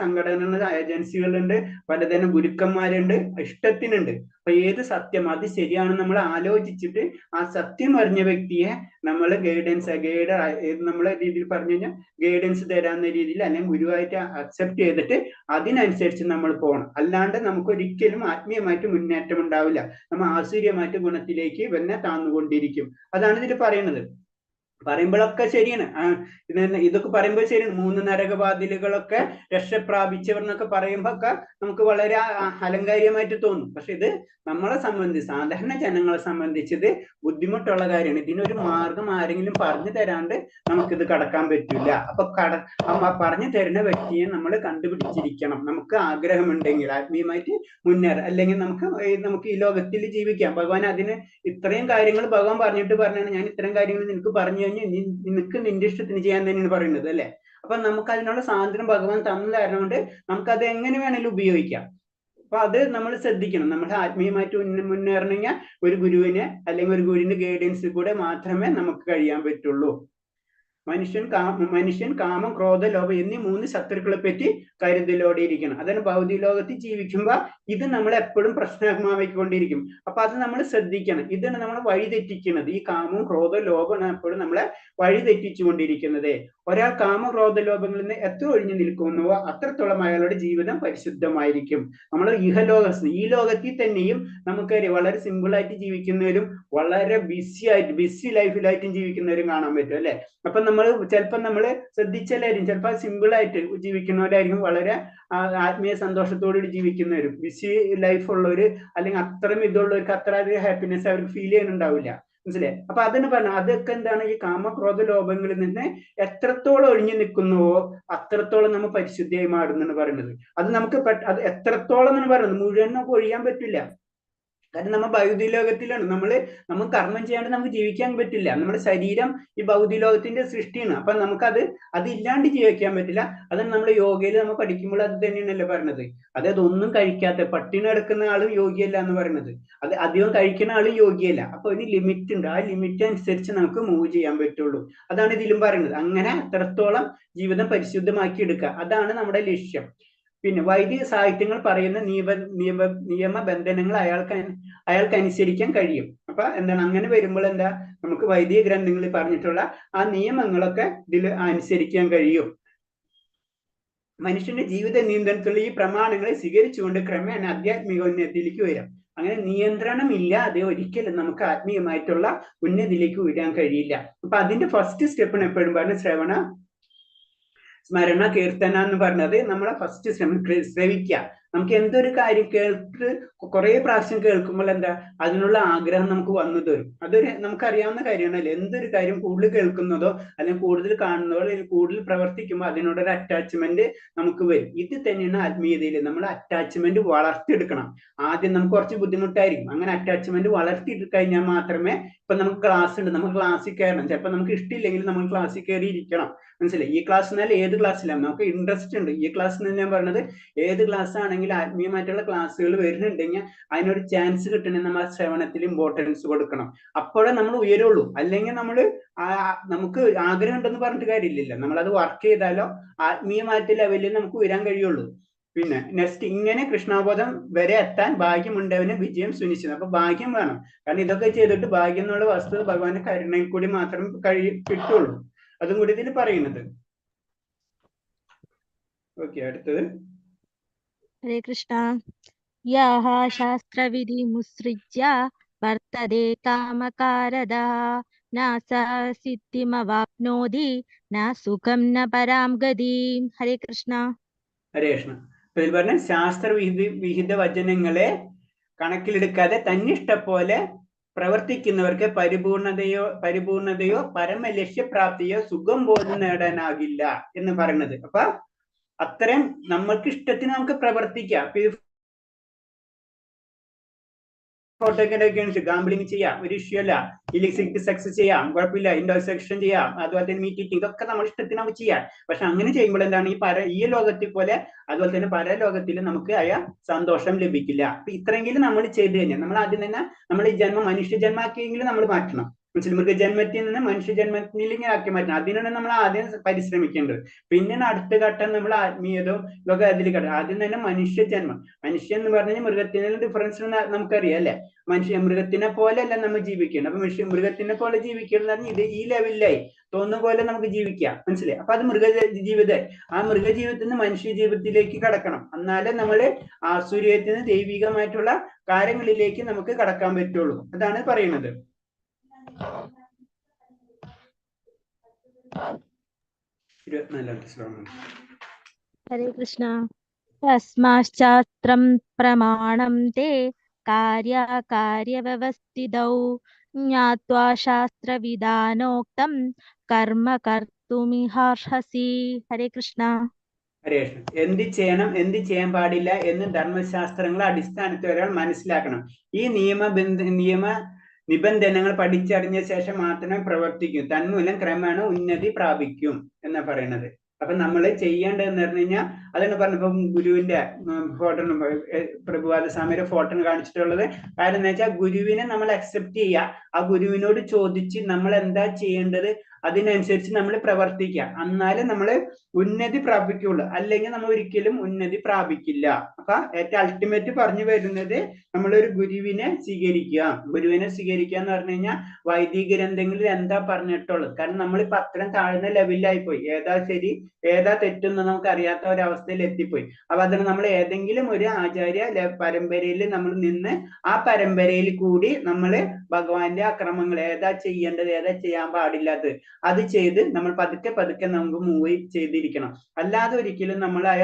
സംഘടനകളുണ്ട്, ഏജൻസികളുണ്ട്, പലതരം ഗുരുക്കന്മാരുണ്ട്, ഇഷ്ടത്തിനുണ്ട്. അപ്പൊ ഏത് സത്യം അത് ശരിയാണെന്ന് നമ്മൾ ആലോചിച്ചിട്ട് ആ സത്യം അറിഞ്ഞ വ്യക്തിയെ നമ്മൾ ഗൈഡ് നമ്മളെ രീതിയിൽ പറഞ്ഞു കഴിഞ്ഞാൽ ഗൈഡൻസ് തരാവുന്ന രീതിയിൽ അല്ലെങ്കിൽ ഗുരുവായിട്ട് അക്സെപ്റ്റ് ചെയ്തിട്ട് അതിനനുസരിച്ച് നമ്മൾ പോകണം. അല്ലാണ്ട് നമുക്ക് ഒരിക്കലും ആത്മീയമായിട്ട് മുന്നേറ്റം ഉണ്ടാവില്ല. നമ്മൾ ആസുര്യമായിട്ട് ഗുണത്തിലേക്ക് തന്നെ താന്നുകൊണ്ടിരിക്കും. അതാണ് ഇതിൽ പറയുന്നത്. പറയുമ്പോഴൊക്കെ ശരിയാണ്. ഇതൊക്കെ പറയുമ്പോൾ ശരിയാണ്. 3 നരകവാതിലുകളൊക്കെ രക്ഷപ്രാപിച്ചവർ എന്നൊക്കെ പറയുമ്പോ ഒക്കെ നമുക്ക് വളരെ അലങ്കാരികമായിട്ട് തോന്നും. പക്ഷെ ഇത് നമ്മളെ സംബന്ധിച്ച്, സാധാരണ ജനങ്ങളെ സംബന്ധിച്ച് ഇത് ബുദ്ധിമുട്ടുള്ള കാര്യമാണ്. ഇതിനൊരു മാർഗം ആരെങ്കിലും പറഞ്ഞു തരാണ്ട് നമുക്കിത് കടക്കാൻ പറ്റില്ല. അപ്പൊ പറഞ്ഞു തരുന്ന വ്യക്തിയെ നമ്മൾ കണ്ടുപിടിച്ചിരിക്കണം. നമുക്ക് ആഗ്രഹമുണ്ടെങ്കിൽ ആത്മീയമായിട്ട് മുന്നേറാം, അല്ലെങ്കിൽ നമുക്ക് ഈ ലോകത്തിൽ ജീവിക്കാം. ഭഗവാൻ അതിന് ഇത്രയും കാര്യങ്ങൾ ഭഗവാൻ പറഞ്ഞാണ്, ഞാൻ ഇത്രയും കാര്യങ്ങൾ നിനക്ക് പറഞ്ഞു കഴിഞ്ഞാൽ നിനക്ക് നിന്റെ ഇഷ്ടത്തിന് ചെയ്യാൻ തന്നെയാണ് പറയുന്നത്, അല്ലെ? അപ്പൊ നമുക്ക് അതിനുള്ള സ്വാതന്ത്ര്യം ഭഗവാൻ തന്ന കാരണം കൊണ്ട് നമുക്ക് അത് എങ്ങനെ വേണമെങ്കിലും ഉപയോഗിക്കാം. അപ്പൊ അത് നമ്മൾ ശ്രദ്ധിക്കണം. നമ്മൾ ആത്മീയമായിട്ട് മുന്നേറണമെങ്കിൽ ഒരു ഗുരുവിനെ അല്ലെങ്കിൽ ഒരു ഗുരുവിന്റെ ഗൈഡൻസ് കൂടെ മാത്രമേ നമുക്ക് കഴിയാൻ പറ്റുള്ളൂ. മനുഷ്യൻ കാമം, ക്രോധ, ലോഭം എന്നീ 3 ശത്രുക്കളെ പറ്റി കരുതലോടെ ഇരിക്കണം. അതാണ് ഭൗതിക ലോകത്തിൽ ജീവിക്കുമ്പോ ഇത് നമ്മൾ എപ്പോഴും പ്രശ്നമായിക്കൊണ്ടിരിക്കും. അപ്പൊ അത് നമ്മൾ ശ്രദ്ധിക്കണം. ഇതാണ് നമ്മൾ വഴി തെറ്റിക്കുന്നത്. ഈ കാമം, ക്രോധ, ലോഭമാണ് എപ്പോഴും നമ്മളെ വഴി തെറ്റിച്ചുകൊണ്ടിരിക്കുന്നത്. ഒരാൾ കാമ, ക്രോധ, ലോഭങ്ങളിൽ നിന്ന് എത്ര ഒഴിഞ്ഞു നിൽക്കുന്നുവോ അത്രത്തോളം അയാളുടെ ജീവിതം പരിശുദ്ധമായിരിക്കും. നമ്മൾ ഈ ലോകത്തിൽ തന്നെയും നമുക്കറിയാം വളരെ സിമ്പിൾ ആയിട്ട് ജീവിക്കുന്നവരും വളരെ ബിസി ലൈഫിലായിട്ടും ജീവിക്കുന്നവരും കാണാൻ പറ്റും, അല്ലെ? അപ്പൊ ചിലപ്പോൾ നമ്മൾ ശ്രദ്ധിച്ചാലായിരിക്കും ചിലപ്പോൾ സിമ്പിൾ ആയിട്ട് ജീവിക്കുന്നവരായിരിക്കും വളരെ ആത്മീയ സന്തോഷത്തോടുകൂടി ജീവിക്കുന്നവരും. ബിസി ലൈഫ് ഉള്ളവര് അല്ലെങ്കിൽ അത്രയും ഇതുള്ളവർക്ക് അത്ര അധികം ഹാപ്പിനെസ് അവർക്ക് ഫീൽ ചെയ്യാനുണ്ടാവില്ല. മനസ്സിലായി? അപ്പൊ അതിന് പറഞ്ഞു അതൊക്കെ എന്താണ്, ഈ കാമക്രോധ ലോഭങ്ങളിൽ നിന്ന് എത്രത്തോളം ഒഴിഞ്ഞു നിൽക്കുന്നുവോ അത്രത്തോളം നമ്മൾ പരിശുദ്ധിയായി മാറുന്നെന്ന് പറയുന്നത്. അത് നമുക്ക് അത് എത്രത്തോളം എന്ന് പറയുന്നത് മുഴുവൻ നമുക്ക് ഒഴിയാൻ പറ്റില്ല. കാരണം നമ്മൾ ഭൗതിക ലോകത്തിലാണ്. നമ്മൾ കർമ്മം ചെയ്യാണ്ട് നമുക്ക് ജീവിക്കാൻ പറ്റില്ല. നമ്മുടെ ശരീരം ഈ ഭൗതിക ലോകത്തിന്റെ സൃഷ്ടിയാണ്. അപ്പൊ അത് ഇല്ലാണ്ട് ജീവിക്കാൻ പറ്റില്ല. അതാണ് നമ്മൾ യോഗയിൽ നമ്മൾ പഠിക്കുമ്പോൾ അത് തന്നെയാണല്ലോ പറഞ്ഞത്. അതൊന്നും കഴിക്കാത്ത പട്ടിണി കിടക്കുന്ന ആളും യോഗിയല്ല എന്ന് പറയുന്നത്. അത് അധികം കഴിക്കുന്ന ആളും യോഗിയല്ല. അപ്പൊ ഒരു ലിമിറ്റ് ഉണ്ട്. ആ ലിമിറ്റ് അനുസരിച്ച് നമുക്ക് മൂവ് ചെയ്യാൻ പറ്റുള്ളൂ. അതാണ് ഇതിലും പറയുന്നത്. അങ്ങനെ അത്രത്തോളം ജീവിതം പരിശുദ്ധമാക്കി എടുക്കുക, അതാണ് നമ്മുടെ ലക്ഷ്യം. പിന്നെ വൈദിക സാഹിത്യങ്ങൾ പറയുന്ന നിയമബന്ധനങ്ങൾ അയാൾക്ക് അനുസരിക്കാൻ കഴിയും. അപ്പൊ എന്താണ്, അങ്ങനെ വരുമ്പോൾ എന്താ, നമുക്ക് വൈദിക ഗ്രന്ഥങ്ങളിൽ പറഞ്ഞിട്ടുള്ള ആ നിയമങ്ങളൊക്കെ ഇതിൽ അനുസരിക്കാൻ കഴിയും. മനുഷ്യന്റെ ജീവിത നിയന്ത്രണത്തിലുള്ള ഈ പ്രമാണങ്ങളെ സ്വീകരിച്ചുകൊണ്ട് ക്രമേണ ആധ്യാത്മിക ഉന്നതിയിലേക്ക് വരാം. അങ്ങനെ നിയന്ത്രണം ഇല്ലാതെ ഒരിക്കലും നമുക്ക് ആത്മീയമായിട്ടുള്ള ഉന്നതിയിലേക്ക് വരാൻ കഴിയില്ല. അപ്പൊ അതിന്റെ ഫസ്റ്റ് സ്റ്റെപ്പിന് എപ്പോഴും പറഞ്ഞ ശ്രവണ സ്മരണ കീർത്തന എന്ന് പറഞ്ഞത് നമ്മളെ ഫസ്റ്റ് ശ്രവിക്കുക. നമുക്ക് എന്തൊരു കാര്യം കുറെ പ്രാവശ്യം കേൾക്കുമ്പോൾ എന്താ, അതിനുള്ള ആഗ്രഹം നമുക്ക് വന്നു തരും. നമുക്കറിയാവുന്ന കാര്യമാണല്ലോ. എന്തൊരു കാര്യം കൂടുതൽ കേൾക്കുന്നതോ അല്ലെങ്കിൽ കൂടുതൽ കാണുന്നതോ അല്ലെങ്കിൽ കൂടുതൽ പ്രവർത്തിക്കുമ്പോൾ അതിനോടൊരു അറ്റാച്ച്മെന്റ് നമുക്ക് വരും. ഇത് തന്നെയാണ് ആത്മീയതയിൽ നമ്മൾ അറ്റാച്ച്മെന്റ് വളർത്തിയെടുക്കണം. ആദ്യം നമുക്ക് കുറച്ച് ബുദ്ധിമുട്ടായിരിക്കും. അങ്ങനെ അറ്റാച്ച്മെന്റ് വളർത്തിയിട്ട് കഴിഞ്ഞാൽ മാത്രമേ, ഇപ്പൊ നമുക്ക് ക്ലാസ് ഉണ്ട്, നമുക്ക് ക്ലാസ്സിൽ കയറണം. ചിലപ്പോൾ നമുക്ക് ഇഷ്ടമില്ലെങ്കിൽ നമ്മൾ ക്ലാസ്സിൽ കയറി ഇരിക്കണം. മനസ്സിലായി? ഈ ക്ലാസ് എന്നാൽ ഏത് ക്ലാസ്സിലാണ് നമുക്ക് ഇൻട്രസ്റ്റ് ഉണ്ട്. ഈ ക്ലാസ് ഞാൻ പറഞ്ഞത് ഏത് ക്ലാസ് ആണെങ്കിലും ആത്മീയമായിട്ടുള്ള ക്ലാസ്സുകൾ വരുന്നുണ്ടെങ്കിൽ അതിനൊരു ചാൻസ് കിട്ടണമെങ്കിൽ നമ്മൾ ആ ശ്രവണത്തിൽ ഇമ്പോർട്ടൻസ് കൊടുക്കണം. അപ്പോഴേ നമ്മൾ ഉയരുള്ളൂ. അല്ലെങ്കിൽ നമുക്ക് ആഗ്രഹം ഉണ്ടെന്ന് പറഞ്ഞിട്ട് കാര്യമില്ല. നമ്മളത് വർക്ക് ചെയ്താലോ ആത്മീയമായിട്ട് ലെവലിൽ നമുക്ക് ഉയരാൻ കഴിയുള്ളൂ. പിന്നെ നെക്സ്റ്റ്, ഇങ്ങനെ കൃഷ്ണാബോധം വരെ എത്താൻ ഭാഗ്യമുണ്ടവന് വിജയം സുനിശ്ചിതം. അപ്പൊ ഭാഗ്യം വേണം. കാരണം ഇതൊക്കെ ചെയ്തിട്ട് ഭാഗ്യം എന്നുള്ള വസ്തുത ഭഗവാന്റെ കരുണയിൽ കൂടി മാത്രം കിട്ടുള്ളൂ. അതും കൂടി ഇതിൽ പറയുന്നത്. ഓക്കെ, അടുത്തത്. ഹരേ കൃഷ്ണ. യാഹ ശാസ്ത്രവിധി മുത്സൃജ്യ വർത്തതേ കാമകാരദഃ ന സ സിദ്ധിമവാപ്നോതി ന സുഖം ന പരാം ഗതിം. ഹരേ കൃഷ്ണ. ഹരേ കൃഷ്ണ. അപ്പൊ ഇതിൽ പറഞ്ഞ ശാസ്ത്ര വിഹിത വചനങ്ങളെ കണക്കിലെടുക്കാതെ തന്നിഷ്ട പോലെ പ്രവർത്തിക്കുന്നവർക്ക് പരിപൂർണതയോ പരമലക്ഷ്യപ്രാപ്തിയോ സുഖം പോലും നേടാനാകില്ല എന്ന് പറയുന്നത്. അപ്പൊ അത്രയും നമ്മൾക്ക് ഇഷ്ടത്തിന് നമുക്ക് പ്രവർത്തിക്കാം. ഫോട്ടോഗ്രാഫി ഗാംബ്ലിംഗ് ചെയ്യാം, ഒരു ഇഷ്യൂ അല്ല. ഇലിസിറ്റ് സെക്സ് ചെയ്യാം, കുഴപ്പമില്ല. ഇന്റർസെക്ഷൻ ചെയ്യാം, അതുപോലെ തന്നെ മീറ്റിംഗ്, ഇതൊക്കെ നമ്മുടെ ഇഷ്ടത്തിന് നമുക്ക് ചെയ്യാം. പക്ഷെ അങ്ങനെ ചെയ്യുമ്പോൾ എന്താണ്, ഈ ലോകത്തിൽ പോലെ അതുപോലെ തന്നെ പരലോകത്തിൽ നമുക്ക് ആയ സന്തോഷം ലഭിക്കില്ല. അപ്പൊ ഇത്രയെങ്കിലും നമ്മൾ ചെയ്തു കഴിഞ്ഞാൽ, നമ്മൾ ആദ്യം തന്നെ നമ്മൾ ഈ മനുഷ്യ ജന്മാക്കിയെങ്കിലും നമ്മൾ മാറ്റണം. മൃഗജന്മത്തിൽ നിന്ന് മനുഷ്യജന്മത്തിലേക്ക് ആക്കി മാറ്റണം. അതിനാണ് നമ്മൾ ആദ്യം പരിശ്രമിക്കേണ്ടത്. പിന്നെയാണ് അടുത്ത ഘട്ടം നമ്മൾ ആത്മീയതവും ഇതൊക്കെ അതിലേക്ക്. ആദ്യം തന്നെ മനുഷ്യജന്മം. മനുഷ്യൻ എന്ന് പറഞ്ഞാൽ മൃഗത്തിന് ഡിഫറൻസ് നമുക്കറിയാം അല്ലെ. മൃഗത്തിനെ പോലെ അല്ല നമ്മൾ ജീവിക്കേണ്ടത്. അപ്പൊ മൃഗത്തിനെ പോലെ ജീവിക്കണം പറഞ്ഞാൽ ഇത് ഈ ലെവലിലായി തോന്നുന്ന പോലെ നമുക്ക് ജീവിക്കാം. മനസ്സിലായി? അപ്പൊ അത് മൃഗജീവിതം. ആ മൃഗജീവിതത്തിൽ നിന്ന് മനുഷ്യ ജീവിതത്തിലേക്ക് കടക്കണം. എന്നാലേ നമ്മള് ആസുര്യത്തിൽ നിന്ന് ദൈവികമായിട്ടുള്ള കാര്യങ്ങളിലേക്ക് നമുക്ക് കടക്കാൻ പറ്റുള്ളൂ. അതാണ് പറയുന്നത്. ഹരേ കൃഷ്ണ. തസ്മാശ്ചാസ്ത്രം പ്രമാണം തേ കാര്യകാര്യവ്യവസ്ഥിതൗ ജ്ഞാത്വാ ശാസ്ത്രവിധാനോക്തം കർമ്മ കർത്തുമിഹാർഹസി. ഹരേ കൃഷ്ണ. ഹരേ കൃഷ്ണ. എന്ത് ചെയ്യണം, എന്ത് ചെയ്യാൻ പാടില്ല എന്ന് ധർമ്മശാസ്ത്രങ്ങളെ അടിസ്ഥാനത്തിൽ ഒരാൾ മനസ്സിലാക്കണം. ഈ നിബന്ധനകൾ പഠിച്ചറിഞ്ഞ ശേഷം മാത്രമേ പ്രവർത്തിക്കൂ. തന്മൂലം ക്രമേണ ഉന്നതി പ്രാപിക്കും എന്നാ പറയുന്നത്. അപ്പൊ നമ്മൾ ചെയ്യേണ്ടതെന്ന് പറഞ്ഞു കഴിഞ്ഞാൽ അതാണ് പറഞ്ഞപ്പോ ഗുരുവിന്റെ ഫോട്ടോ, പ്രഭുപാദ സ്വാമിയുടെ ഫോട്ടോ കാണിച്ചിട്ടുള്ളത്. കാരണം എന്താ വെച്ചാൽ ഗുരുവിനെ നമ്മൾ അക്സെപ്റ്റ് ചെയ്യുക. ആ ഗുരുവിനോട് ചോദിച്ച് നമ്മൾ എന്താ ചെയ്യേണ്ടത് അതിനനുസരിച്ച് നമ്മൾ പ്രവർത്തിക്കുക. എന്നാലേ നമ്മൾ ഉന്നതി പ്രാപിക്കുള്ളൂ. അല്ലെങ്കിൽ നമ്മൾ ഒരിക്കലും ഉന്നതി പ്രാപിക്കില്ല. അപ്പൊ ഏറ്റവും അൾട്ടിമേറ്റ് പറഞ്ഞു വരുന്നത് നമ്മളൊരു ഗുരുവിനെ സ്വീകരിക്കുക. ഗുരുവിനെ സ്വീകരിക്കുക എന്ന് പറഞ്ഞു കഴിഞ്ഞാൽ വൈദിക ഗ്രന്ഥങ്ങളിൽ എന്താ പറഞ്ഞിട്ടുള്ളത്. കാരണം നമ്മളിപ്പോ അത്രയും താഴ്ന്ന ലെവലിലായി പോയി. ഏതാ ശരി ഏതാ തെറ്റെന്ന് നമുക്ക് അറിയാത്ത ഒരവസ്ഥയിൽ എത്തിപ്പോയി. അപ്പൊ അതിന് നമ്മൾ ഏതെങ്കിലും ഒരു ആചാര്യ പരമ്പരയിൽ നമ്മൾ നിന്ന് ആ പരമ്പരയിൽ കൂടി നമ്മൾ ഭഗവാന്റെ അക്രമങ്ങൾ ഏതാ ചെയ്യേണ്ടത് ഏതാ ചെയ്യാൻ പാടില്ലാത്തത് അത് ചെയ്ത് നമ്മൾ പതുക്കെ നമുക്ക് മൂവ് ചെയ്തിരിക്കണം. അല്ലാതെ ഒരിക്കലും നമ്മളായ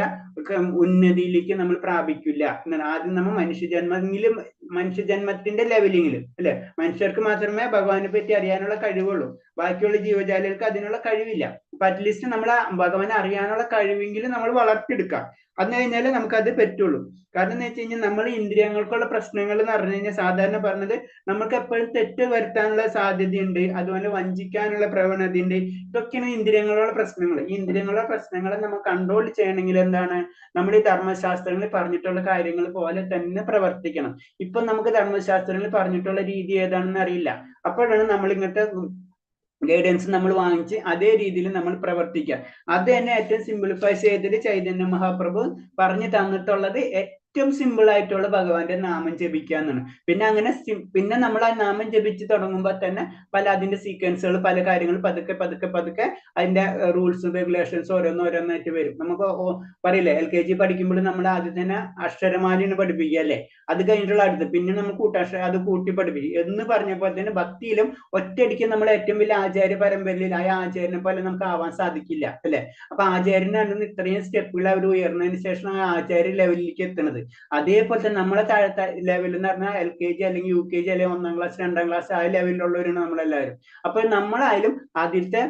ഉന്നതിയിലേക്ക് നമ്മൾ പ്രാപിക്കില്ല. ആദ്യം നമ്മൾ മനുഷ്യജന്മത്തിന്റെ ലെവലിങ്ങിൽ അല്ലെ, മനുഷ്യർക്ക് മാത്രമേ ഭഗവാനെ പറ്റി അറിയാനുള്ള കഴിവുള്ളൂ. ബാക്കിയുള്ള ജീവജാലകൾക്ക് അതിനുള്ള കഴിവില്ല. അപ്പൊ അറ്റ്ലീസ്റ്റ് നമ്മൾ ഭഗവാനെ അറിയാനുള്ള കഴിവെങ്കിലും നമ്മൾ വളർത്തിയെടുക്കാം. അന്ന് കഴിഞ്ഞാലേ നമുക്കത് പറ്റുള്ളൂ. കാരണം എന്ന് വെച്ച് കഴിഞ്ഞാൽ നമ്മൾ ഇന്ദ്രിയങ്ങൾക്കുള്ള പ്രശ്നങ്ങൾ എന്ന് പറഞ്ഞു കഴിഞ്ഞാൽ സാധാരണ പറഞ്ഞത് നമുക്ക് എപ്പോഴും തെറ്റ് വരുത്താനുള്ള സാധ്യതയുണ്ട്, അതുപോലെ വഞ്ചിക്കാനുള്ള പ്രവണതയുണ്ട്. ഇതൊക്കെയാണ് ഇന്ദ്രിയങ്ങളുള്ള പ്രശ്നങ്ങൾ. ഈ ഇന്ദ്രിയങ്ങളുള്ള പ്രശ്നങ്ങളെ നമ്മൾ കൺട്രോൾ ചെയ്യണമെങ്കിൽ എന്താണ്, നമ്മൾ ഈ ധർമ്മശാസ്ത്രങ്ങളിൽ പറഞ്ഞിട്ടുള്ള കാര്യങ്ങൾ പോലെ തന്നെ പ്രവർത്തിക്കണം. ഇപ്പൊ നമുക്ക് ധർമ്മശാസ്ത്രങ്ങളിൽ പറഞ്ഞിട്ടുള്ള രീതി ഏതാണെന്ന് അറിയില്ല. അപ്പോഴാണ് നമ്മൾ ഇങ്ങനത്തെ ഗൈഡൻസ് നമ്മൾ വാങ്ങിച്ച് അതേ രീതിയിൽ നമ്മൾ പ്രവർത്തിക്കുക. അത് തന്നെ ഏറ്റവും സിംപ്ലിഫൈ ചെയ്തിട്ട് ചൈതന്യ മഹാപ്രഭു പറഞ്ഞു തന്നിട്ടുള്ളത് ഏറ്റവും സിമ്പിൾ ആയിട്ടുള്ള ഭഗവാന്റെ നാമം ജപിക്കുക എന്നാണ്. പിന്നെ അങ്ങനെ പിന്നെ നമ്മൾ ആ നാമം ജപിച്ച് തുടങ്ങുമ്പോൾ തന്നെ അതിന്റെ സീക്വൻസുകൾ, പല കാര്യങ്ങൾ പതുക്കെ പതുക്കെ പതുക്കെ അതിന്റെ റൂൾസും റെഗുലേഷൻസും ഓരോന്നോരോന്നായിട്ട് വരും. നമുക്ക് പറയില്ലേ, LKG പഠിക്കുമ്പോൾ നമ്മൾ ആദ്യം തന്നെ അക്ഷരമാലയാണ് പഠിപ്പിക്കുക അല്ലേ, അത് കഴിഞ്ഞിട്ടുള്ള അടുത്ത് പിന്നെ നമ്മൾ കൂട്ടാക്ഷരം അത് കൂട്ടി പഠിപ്പിക്കും എന്ന് പറഞ്ഞപ്പോൾ തന്നെ ഭക്തിയിലും ഒറ്റയടിക്ക് നമ്മൾ ഏറ്റവും വലിയ ആചാര്യ പരമ്പരയിൽ ആ ആചാര്യനെ പോലെ നമുക്ക് ആവാൻ സാധിക്കില്ല അല്ലെ. അപ്പൊ ആചാര്യനാണ് ഇത്രയും സ്റ്റെപ്പുകൾ അവർ ഉയർന്നതിന് ശേഷം ആ ആചാര്യ ലെവലിലേക്ക് എത്തുന്നത്. അതേപോലെ തന്നെ നമ്മളെ താഴത്തെ ലെവൽ എന്ന് പറഞ്ഞാൽ LKG അല്ലെങ്കിൽ UKG അല്ലെങ്കിൽ 1ാം ക്ലാസ് 2ാം ക്ലാസ് ആ ലെവലിലുള്ളവരാണ് നമ്മളെല്ലാവരും. അപ്പൊ നമ്മളായാലും ആദ്യത്തെ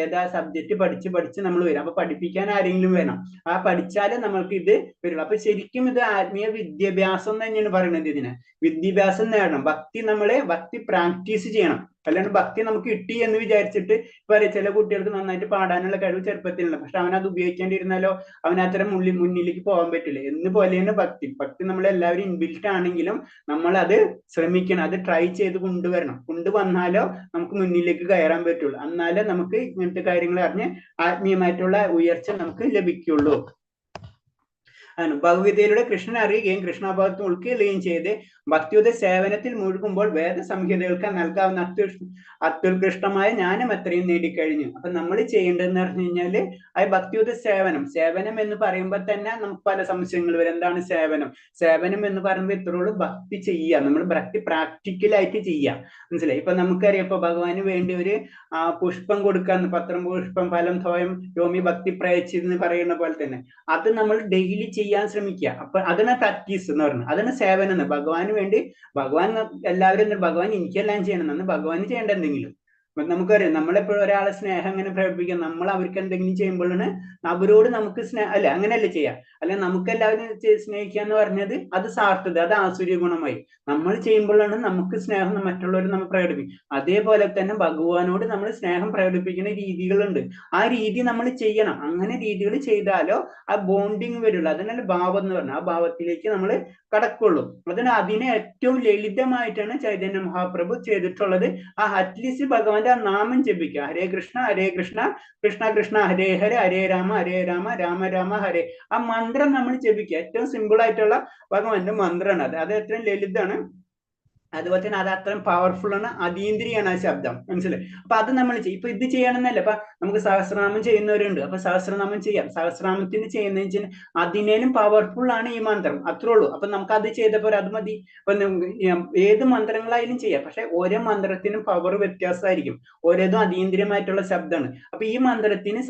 ഏതാ സബ്ജക്ട് പഠിച്ച് നമ്മൾ വരും. അപ്പൊ പഠിപ്പിക്കാൻ ആരെങ്കിലും വേണം, ആ പഠിച്ചാലേ നമ്മൾക്ക് ഇത് വരുള്ളൂ. അപ്പൊ ശരിക്കും ഇത് ആത്മീയ വിദ്യാഭ്യാസം തന്നെയാണ് പറയുന്നത്. ഇതിന് വിദ്യാഭ്യാസം നേടണം, ഭക്തി പ്രാക്ടീസ് ചെയ്യണം. അല്ലാണ്ട് ഭക്തി നമുക്ക് കിട്ടി എന്ന് വിചാരിച്ചിട്ട് ഇപ്പൊ ചില കുട്ടികൾക്ക് നന്നായിട്ട് പാടാനുള്ള കഴിവ് ചെറുപ്പത്തിലുണ്ട്, പക്ഷെ അവനത് ഉപയോഗിക്കേണ്ടിയിരുന്നാലോ അവനത്തരം മുന്നിലേക്ക് പോകാൻ പറ്റില്ല. എന്ന് പോലെയാണ് ഭക്തി നമ്മളെല്ലാവരും ഇൻബിൽറ്റ് ആണെങ്കിലും നമ്മൾ അത് ശ്രമിക്കണം, അത് ട്രൈ ചെയ്ത് കൊണ്ടുവന്നാലോ നമുക്ക് മുന്നിലേക്ക് കയറാൻ പറ്റുള്ളൂ. എന്നാലേ നമുക്ക് ഇങ്ങനത്തെ കാര്യങ്ങൾ അറിഞ്ഞ് ആത്മീയമായിട്ടുള്ള ഉയർച്ച നമുക്ക് ലഭിക്കുള്ളൂ. ഭഗവത്ഗീതയിലൂടെ കൃഷ്ണനെ അറിയുകയും കൃഷ്ണഭാവത്തെ ഉൾക്കൊള്ളുകയും ചെയ്ത് ഭക്തിയുടെ സേവനത്തിൽ മുഴുകുമ്പോൾ വേദസംഹിതകൾക്ക് നൽകാവുന്ന അത്യുത്കൃഷ്ടമായ ജ്ഞാനം എത്രയും നേടിക്കഴിഞ്ഞു. അപ്പൊ നമ്മൾ ചെയ്യേണ്ടതെന്ന് പറഞ്ഞു കഴിഞ്ഞാല് ആ ഭക്തിയുടെ സേവനം എന്ന് പറയുമ്പോൾ തന്നെ നമുക്ക് പല സംശയങ്ങൾ വരും. എന്താണ് സേവനം എന്ന് പറയുമ്പോൾ ഇത്രയോളം ഭക്തി ചെയ്യുക, നമ്മൾ ഭക്തി പ്രാക്ടിക്കലായിട്ട് ചെയ്യുക, മനസ്സിലായി. ഇപ്പൊ നമുക്കറിയാം, ഇപ്പൊ ഭഗവാന് വേണ്ടി ഒരു പുഷ്പം കൊടുക്കാന്ന്, പത്രം പുഷ്പം ഫലം തോയം യോമി ഭക്തി പ്രയച്ചിന്ന് പറയുന്ന പോലെ തന്നെ അത് നമ്മൾ ഡെയിലി ചെയ്യാൻ ശ്രമിക്കുക. അപ്പൊ അതാണ് പ്രാക്ടീസ് എന്ന് പറയുന്നത്, അതാണ് സേവനം എന്ന്. ഭഗവാന് വേണ്ടി എല്ലാവരും ഭഗവാൻ എനിക്കെല്ലാം ചെയ്യണം, ഭഗവാന് ചെയ്യേണ്ട എന്തെങ്കിലും. നമുക്കറിയാം, നമ്മളെപ്പോഴും ഒരാളെ സ്നേഹം അങ്ങനെ പ്രകടിപ്പിക്കുക, നമ്മൾ അവർക്ക് എന്തെങ്കിലും ചെയ്യുമ്പോഴാണ് അവരോട് നമുക്ക് അല്ലെ, അങ്ങനെയല്ലേ ചെയ്യാം. അല്ലെ നമുക്കെല്ലാവരും സ്നേഹിക്കുക എന്ന് പറഞ്ഞത് അത് സാർത്ഥത, അത് ആസുര്യ ഗുണമായി. നമ്മൾ ചെയ്യുമ്പോഴാണ് നമുക്ക് സ്നേഹം മറ്റുള്ളവർ നമ്മൾ പ്രകടിപ്പിക്കും. അതേപോലെ തന്നെ ഭഗവാനോട് നമ്മൾ സ്നേഹം പ്രകടിപ്പിക്കുന്ന രീതികളുണ്ട്, ആ രീതി നമ്മൾ ചെയ്യണം. അങ്ങനെ രീതികൾ ചെയ്താലോ ആ ബോണ്ടിങ് വരുള്ളൂ. അതിനല്ല ഭാവം എന്ന് പറഞ്ഞാൽ ആ ഭാവത്തിലേക്ക് നമ്മൾ കടക്കുള്ളൂ. അതിനെ ഏറ്റവും ലളിതമായിട്ടാണ് ചൈതന്യ മഹാപ്രഭു ചെയ്തിട്ടുള്ളത്. അറ്റ്ലീസ്റ്റ് ഭഗവാന്റെ ആ നാമം ജപിക്കുക, ഹരേ കൃഷ്ണ കൃഷ്ണ കൃഷ്ണ ഹരേ ഹരേ ഹരേ രാമ രാമ രാമ ഹരേ. ആ മന്ത്രം നമ്മൾ ജപിക്കുക. ഏറ്റവും സിമ്പിൾ ആയിട്ടുള്ള ഭഗവാന്റെ മന്ത്രമാണ് അത് ഏറ്റവും ലളിതമാണ്. അതുപോലെ തന്നെ അത് അത്രയും പവർഫുൾ ആണ്, അതീന്ദ്രിയാണ് ആ ശബ്ദം, മനസ്സിലായി. അപ്പൊ അത് നമ്മൾ ചെയ്യും. ഇപ്പൊ ഇത് ചെയ്യണമെന്നല്ല, അപ്പൊ നമുക്ക് സഹസ്രനാമം ചെയ്യുന്നവരുണ്ട്, അപ്പൊ സഹസ്രനാമം ചെയ്യാം. സഹസ്രനാമത്തിന് ചെയ്യുന്നതെന്ന് വെച്ചാൽ അതിനേലും പവർഫുൾ ആണ് ഈ മന്ത്രം, അത്രേ ഉള്ളൂ. അപ്പൊ നമുക്ക് അത് ചെയ്തപ്പോൾ അത് മതി. ഇപ്പൊ ഏത് മന്ത്രങ്ങളായാലും ചെയ്യാം, പക്ഷെ ഓരോ മന്ത്രത്തിനും പവർ വ്യത്യാസമായിരിക്കും, ഓരോതും അതീന്ദ്രിയമായിട്ടുള്ള ശബ്ദമാണ്. അപ്പൊ ഈ മന്ത്രത്തിന്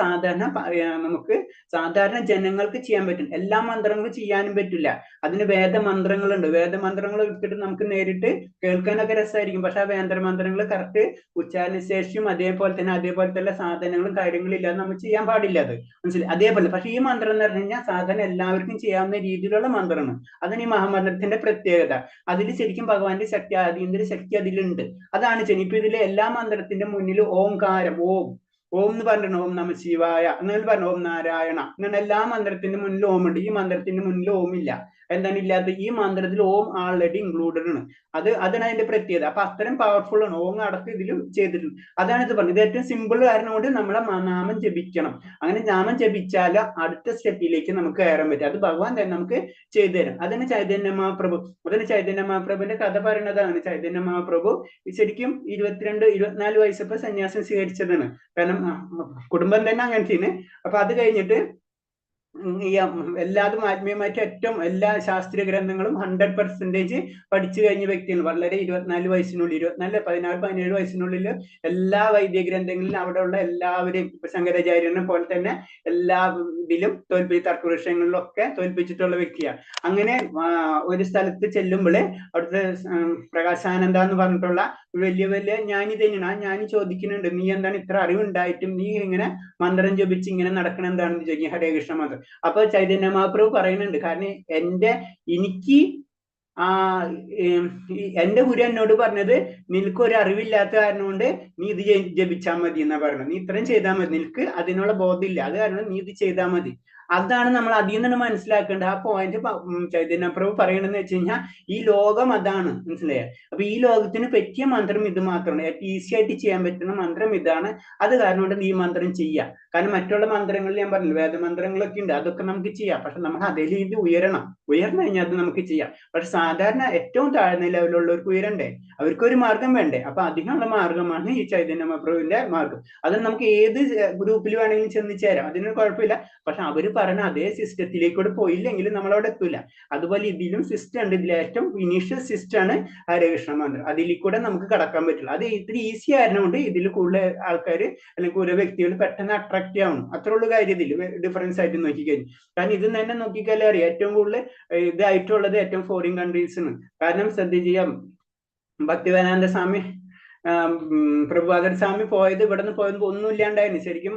നമുക്ക് സാധാരണ ജനങ്ങൾക്ക് ചെയ്യാൻ പറ്റും, എല്ലാ മന്ത്രങ്ങളും ചെയ്യാനും പറ്റില്ല. അതിന് വേദമന്ത്രങ്ങളുണ്ട്, വേദമന്ത്രങ്ങൾ എടുത്തിട്ട് നമുക്ക് നേരിട്ട് കേൾക്കാനൊക്കെ രസമായിരിക്കും, പക്ഷെ ആ വേദമന്ത്രങ്ങൾ കറക്റ്റ് ഉച്ചാരണശേഷിയും അതേപോലെ തന്നെ സാധനങ്ങളും കാര്യങ്ങളും ഇല്ലാതെ നമ്മൾ ചെയ്യാൻ പാടില്ല, അത് മനസ്സിലായി. അതേപോലെ പക്ഷെ ഈ മന്ത്രം എന്ന് പറഞ്ഞു കഴിഞ്ഞാൽ സാധാരണ എല്ലാവർക്കും ചെയ്യാവുന്ന രീതിയിലുള്ള മന്ത്രമാണ്. അതാണ് ഈ മഹാമന്ത്രത്തിന്റെ പ്രത്യേകത. അതിൽ ശരിക്കും ഭഗവാന്റെ ശക്തി, അതീന്ദ്രിയ ശക്തി അതിലുണ്ട്. അതാണ് ശരി. ഇപ്പൊ ഇതിലെ എല്ലാ മന്ത്രത്തിന്റെ മുന്നിൽ ഓംകാരം, ഓം എന്ന് പറഞ്ഞിട്ടുണ്ട്, ഓം നമ ശിവായ അങ്ങനെ പറഞ്ഞു, ഓം നാരായണ അങ്ങനെ എല്ലാ മന്ത്രത്തിന്റെ മുന്നിൽ ഓം ഉണ്ട്. ഈ മന്ത്രത്തിന്റെ മുന്നിൽ ഓം ഇല്ല. എന്താണ് ഇല്ലാത്ത? ഈ മന്ത്രത്തിൽ ഓം ആൾറെഡി ഇൻക്ലൂഡഡ് ആണ്. അതാണ് അതിന്റെ പ്രത്യേകത. അപ്പൊ അത്രയും പവർഫുൾ ആണ്, ഓം അടക്കം ഇതിലും ചെയ്തിട്ടുണ്ട്. അതാണ് ഇത് പറഞ്ഞത്. ഇത് ഏറ്റവും സിമ്പിൾ കാരണം കൊണ്ട് നമ്മളെ നാമം ജപിക്കണം. അങ്ങനെ നാമം ജപിച്ചാൽ അടുത്ത സ്റ്റെപ്പിലേക്ക് നമുക്ക് കയറാൻ പറ്റും. അത് ഭഗവാൻ തന്നെ നമുക്ക് ചെയ്തു തരും. അതാണ് ചൈതന്യ മഹാപ്രഭുവിന്റെ കഥ പറയുന്നതാണ്. ചൈതന്യ മഹാപ്രഭു ശരിക്കും 24 വയസ്സപ്പോ സന്യാസം സ്വീകരിച്ചതാണ്. കാരണം കുടുംബം തന്നെ അങ്ങനത്തെയാണ്. അപ്പൊ അത് കഴിഞ്ഞിട്ട് എല്ലാതും ആത്മീയമായിട്ട് ഏറ്റവും എല്ലാ ശാസ്ത്രീയ ഗ്രന്ഥങ്ങളും 100% പഠിച്ചു കഴിഞ്ഞ വ്യക്തികൾ, വളരെ 24 വയസ്സിനുള്ളിൽ 16-17 വയസ്സിനുള്ളിൽ എല്ലാ വൈദ്യ ഗ്രന്ഥങ്ങളിലും അവിടെയുള്ള എല്ലാവരെയും ഇപ്പൊ ശങ്കരാചാര്യനെ പോലെ തന്നെ എല്ലാ ഇതിലും തർക്കവൃക്ഷങ്ങളിലൊക്കെ തോൽപ്പിച്ചിട്ടുള്ള വ്യക്തിയാണ്. അങ്ങനെ ഒരു സ്ഥലത്ത് ചെല്ലുമ്പോൾ അവിടുത്തെ പ്രകാശാനന്ദ എന്ന് പറഞ്ഞിട്ടുള്ള വലിയ വലിയ ജ്ഞാനി തന്നെയാണ്. ആ ജ്ഞാനി ചോദിക്കുന്നുണ്ട്, നീ എന്താണ് ഇത്ര അറിവുണ്ടായിട്ടും നീ ഇങ്ങനെ മന്ത്രം ജപിച്ച് ഇങ്ങനെ നടക്കണം എന്താണെന്ന് ചോദിക്കും, ഹരേ കൃഷ്ണ മന്ത്രം. അപ്പൊ ചൈതന്യ മഹാപ്രഭു പറയുന്നുണ്ട്, കാരണം എനിക്ക് എന്റെ ഗുരു എന്നോട് പറഞ്ഞത്, നിനക്കൊരു അറിവില്ലാത്ത കാരണം കൊണ്ട് നീ ഇത് ജപിച്ചാൽ മതി എന്നാ പറഞ്ഞത്. നീ ഇത്രയും ചെയ്താൽ മതി, നിനക്ക് അതിനുള്ള ബോധമില്ല, അത് കാരണം നീ ഇത് ചെയ്താൽ മതി. അതാണ് നമ്മൾ അതിൽ നിന്ന് മനസ്സിലാക്കേണ്ടത്. ആ പോയിന്റ് ചൈതന്യ പ്രഭു പറയണെന്ന് വെച്ച് കഴിഞ്ഞാൽ ഈ ലോകം അതാണ്, മനസ്സിലായോ? അപ്പൊ ഈ ലോകത്തിന് പറ്റിയ മന്ത്രം ഇത് മാത്രമാണ്, ഏറ്റവും ഈസി ആയിട്ട് ചെയ്യാൻ പറ്റുന്ന മന്ത്രം ഇതാണ്. അത് കാരണം കൊണ്ട് ഈ മന്ത്രം ചെയ്യാം. കാരണം മറ്റുള്ള മന്ത്രങ്ങളിൽ ഞാൻ പറഞ്ഞു വേദമന്ത്രങ്ങളൊക്കെ ഉണ്ട്, അതൊക്കെ നമുക്ക് ചെയ്യാം. പക്ഷെ നമ്മൾ അതിൽ ഇത് ഉയർന്നു കഴിഞ്ഞാൽ അത് നമുക്ക് ചെയ്യാം. പക്ഷെ സാധാരണ ഏറ്റവും താഴ്ന്ന ലെവലുള്ളവർക്ക് ഉയരണ്ടേ, അവർക്കൊരു മാർഗം വേണ്ടേ? അപ്പൊ അതിനുള്ള മാർഗമാണ് ഈ ചൈതന്യ മഹാപ്രഭുവിന്റെ മാർഗം. അത് നമുക്ക് ഏത് ഗ്രൂപ്പിൽ വേണമെങ്കിലും ചെന്ന് ചേരാം, അതിനൊരു കുഴപ്പമില്ല. പക്ഷെ അവര് പറഞ്ഞ അതേ സിസ്റ്റത്തിലേക്കൂടെ പോയില്ലെങ്കിൽ നമ്മളവിടെ എത്തൂല. അതുപോലെ ഇതിലും സിസ്റ്റം ഉണ്ട്. ഇതിൽ ഏറ്റവും ഇനീഷ്യൽ സിസ്റ്റം ആണ് ഹരകൃഷ്ണ മന്ത്രം. അതിൽ കൂടെ നമുക്ക് കടക്കാൻ പറ്റില്ല. അത് ഇത്തിരി ഈസി ആയതുകൊണ്ട് ഇതിൽ കൂടുതൽ ആൾക്കാർ അല്ലെങ്കിൽ കൂടുതൽ വ്യക്തികൾ പെട്ടെന്ന് അട്രാക്ട് ആവണം. അത്ര ഉള്ള കാര്യം ഇതിൽ ഡിഫറൻസ് ആയിട്ട് നോക്കിക്കഴിഞ്ഞു. കാരണം ഇത് തന്നെ നോക്കിക്കാലേ അറിയാം, ഏറ്റവും കൂടുതൽ ഇതായിട്ടുള്ളത് ഏറ്റവും ഫോറിൻ കൺട്രീസിന്. കാരണം ശ്രദ്ധിച്ചാൽ ഭക്തിവേദാന്ത സ്വാമി പ്രഭുപാദർ സ്വാമി പോയത് ഇവിടുന്ന് പോയത് ഒന്നും ഇല്ലാണ്ടായിരുന്നു. ശരിക്കും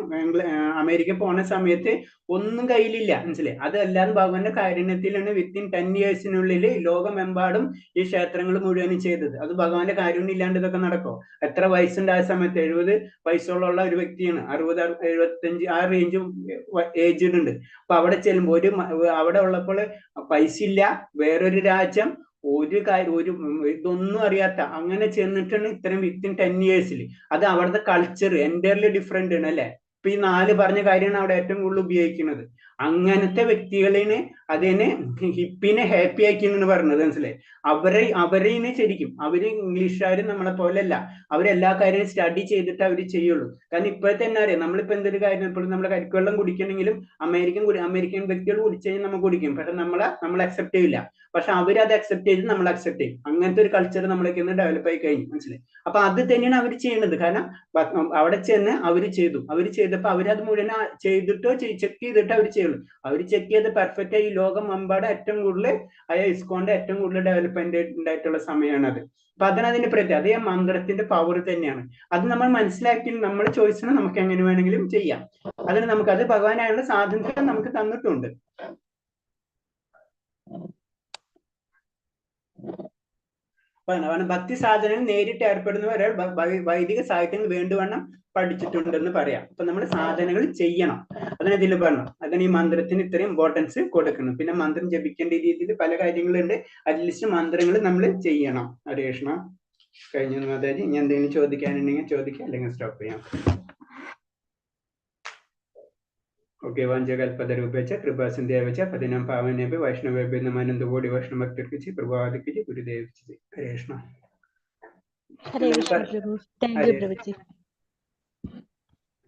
അമേരിക്ക പോണ സമയത്ത് ഒന്നും കയ്യിലില്ല, മനസ്സിലായി? അതല്ലാതെ ഭഗവാന്റെ കാരുണ്യത്തിലാണ് വിത്തിൻ 10 yearsനുള്ളിൽ ലോകമെമ്പാടും ഈ ക്ഷേത്രങ്ങൾ മുഴുവനും ചെയ്തത്. അത് ഭഗവാന്റെ കാരുണ്യം ഇല്ലാണ്ട് ഇതൊക്കെ നടക്കോ? എത്ര വയസ്സുണ്ട് ആ സമയത്ത്? 70 വയസ്സുള്ള ഒരു വ്യക്തിയാണ്. 60-75 ആ റേഞ്ചും ഏജ്ഡ് ഉണ്ട്. അപ്പൊ അവിടെ ചെല്ലുമ്പോൾ അവിടെ ഉള്ളപ്പോൾ പൈസ ഇല്ല, വേറൊരു രാജ്യം, ഒരു കാര്യം ഇതൊന്നും അറിയാത്ത അങ്ങനെ ചെന്നിട്ടാണ് ഇത്രയും വിത്തിൻ 10 years. അത് അവിടുത്തെ കൾച്ചർ എൻറ്റയർലി ഡിഫറെന്റ് ആണ്, അല്ലെ? ഇപ്പൊ ഈ 4 പറഞ്ഞ കാര്യമാണ് അവിടെ ഏറ്റവും കൂടുതൽ ഉപയോഗിക്കുന്നത്. അങ്ങനത്തെ വ്യക്തികളെ അതിനെ ഹിപ്പിനെ ഹാപ്പി ആക്കിയെന്ന് പറഞ്ഞത്, മനസ്സിലായി? അവരെ ശരിക്കും അവര് ഇംഗ്ലീഷുകാരും നമ്മളെ പോലെ അല്ല. അവരെല്ലാ കാര്യവും സ്റ്റഡി ചെയ്തിട്ട് അവർ ചെയ്യുള്ളൂ. കാരണം ഇപ്പോഴത്തെ തന്നെ അറിയാം, നമ്മളിപ്പോ എന്തൊരു കാര്യം ഇപ്പോഴും നമ്മുടെ കരിക്കുവെള്ളം കുടിക്കണമെങ്കിലും അമേരിക്കൻ വ്യക്തികൾ കുടിച്ചു കഴിഞ്ഞാൽ നമ്മൾ കുടിക്കും. പക്ഷെ നമ്മൾ അക്സെപ്റ്റ് ചെയ്യില്ല. പക്ഷെ അവരത് അക്സെപ്റ്റ് ചെയ്ത് നമ്മൾ അക്സെപ്റ്റ് ചെയ്യും. അങ്ങനത്തെ ഒരു കൾച്ചർ നമ്മളൊക്കെ ഒന്ന് ഡെവലപ്പ് ആയി കഴിഞ്ഞു, മനസ്സിലായി? അപ്പൊ അത് തന്നെയാണ് അവർ ചെയ്യുന്നത്. കാരണം അവിടെ ചെന്ന് അവർ ചെയ്തപ്പോൾ അവരത് മുഴുവൻ ചെയ്തിട്ടോ ചെക്ക് ചെയ്തിട്ടോ അവർ ചെയ്യുള്ളൂ. അവർ ചെക്ക് ചെയ്ത് പെർഫെക്റ്റ് ആയി ലോകം മെമ്പാടെ ഏറ്റവും കൂടുതൽ ഇസ്കോന്റെ ഏറ്റവും കൂടുതൽ ഡെവലപ്മെന്റ് ഉണ്ടായിട്ടുള്ള സമയമാണ് അത്. അപ്പൊ അതാണ് അതിന്റെ പ്രത്യേകത. അതേ മന്ത്രത്തിന്റെ പവർ തന്നെയാണ്. അത് നമ്മൾ മനസ്സിലാക്കി നമ്മുടെ ചോയ്സിന് നമുക്ക് എങ്ങനെ വേണമെങ്കിലും ചെയ്യാം. അതിന് അത് ഭഗവാനായുള്ള സ്വാതന്ത്ര്യം നമുക്ക് തന്നിട്ടുണ്ട്. ഭക്തി സാധനങ്ങൾ നേരിട്ട് ഏർപ്പെടുന്നവരെ വൈദിക സാഹിത്യങ്ങൾ വേണ്ടുവണ്ണം പഠിച്ചിട്ടുണ്ടെന്ന് പറയാം. അപ്പൊ നമ്മൾ സാധനകൾ ചെയ്യണം, അതിന് ഇതിൽ പറഞ്ഞു. അതിന് ഈ മന്ത്രത്തിന് ഇത്രയും ഇമ്പോർട്ടൻസ് കൊടുക്കണം. പിന്നെ മന്ത്രം ജപിക്കേണ്ട രീതിയിൽ പല കാര്യങ്ങളുണ്ട്, അറ്റ്ലീസ്റ്റ് മന്ത്രങ്ങൾ നമ്മൾ ചെയ്യണം. ഹരേ കൃഷ്ണ. കഴിഞ്ഞു മാതാജി. ഇനി എന്തെങ്കിലും ചോദിക്കാനുണ്ടെങ്കിൽ ചോദിക്കാം, അല്ലെങ്കിൽ സ്റ്റോപ്പ് ചെയ്യാം. ഓക്കെ. വാഞ്ചകൽപതരൂപേച്ച കൃപാസിന്ധ്യാവച്ച പതിനാം പാവനേഭ്യ വൈഷ്ണവേഭ്യ നമഃ അനന്തകോടി വൈഷ്ണവ ഭക്തർക്ക് പ്രഭാതിക്ക് ഗുരുദേവ ഹരേ കൃഷ്ണ. ഹരേ കൃഷ്ണ പ്രഭു. താങ്ക് യു പ്രഭുജി.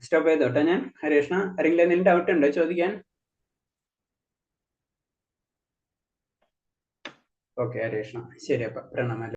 സ്റ്റോപ്പ് ചെയ്തോട്ടെ ഞാൻ. ഹരേ കൃഷ്ണ. ആരെങ്കിലും എന്തെങ്കിലും ഡൗട്ട് ഉണ്ടോ ചോദിക്കാൻ? ഓക്കെ. ഹരേ കൃഷ്ണ. ശരി, അപ്പൊ പ്രണാമം.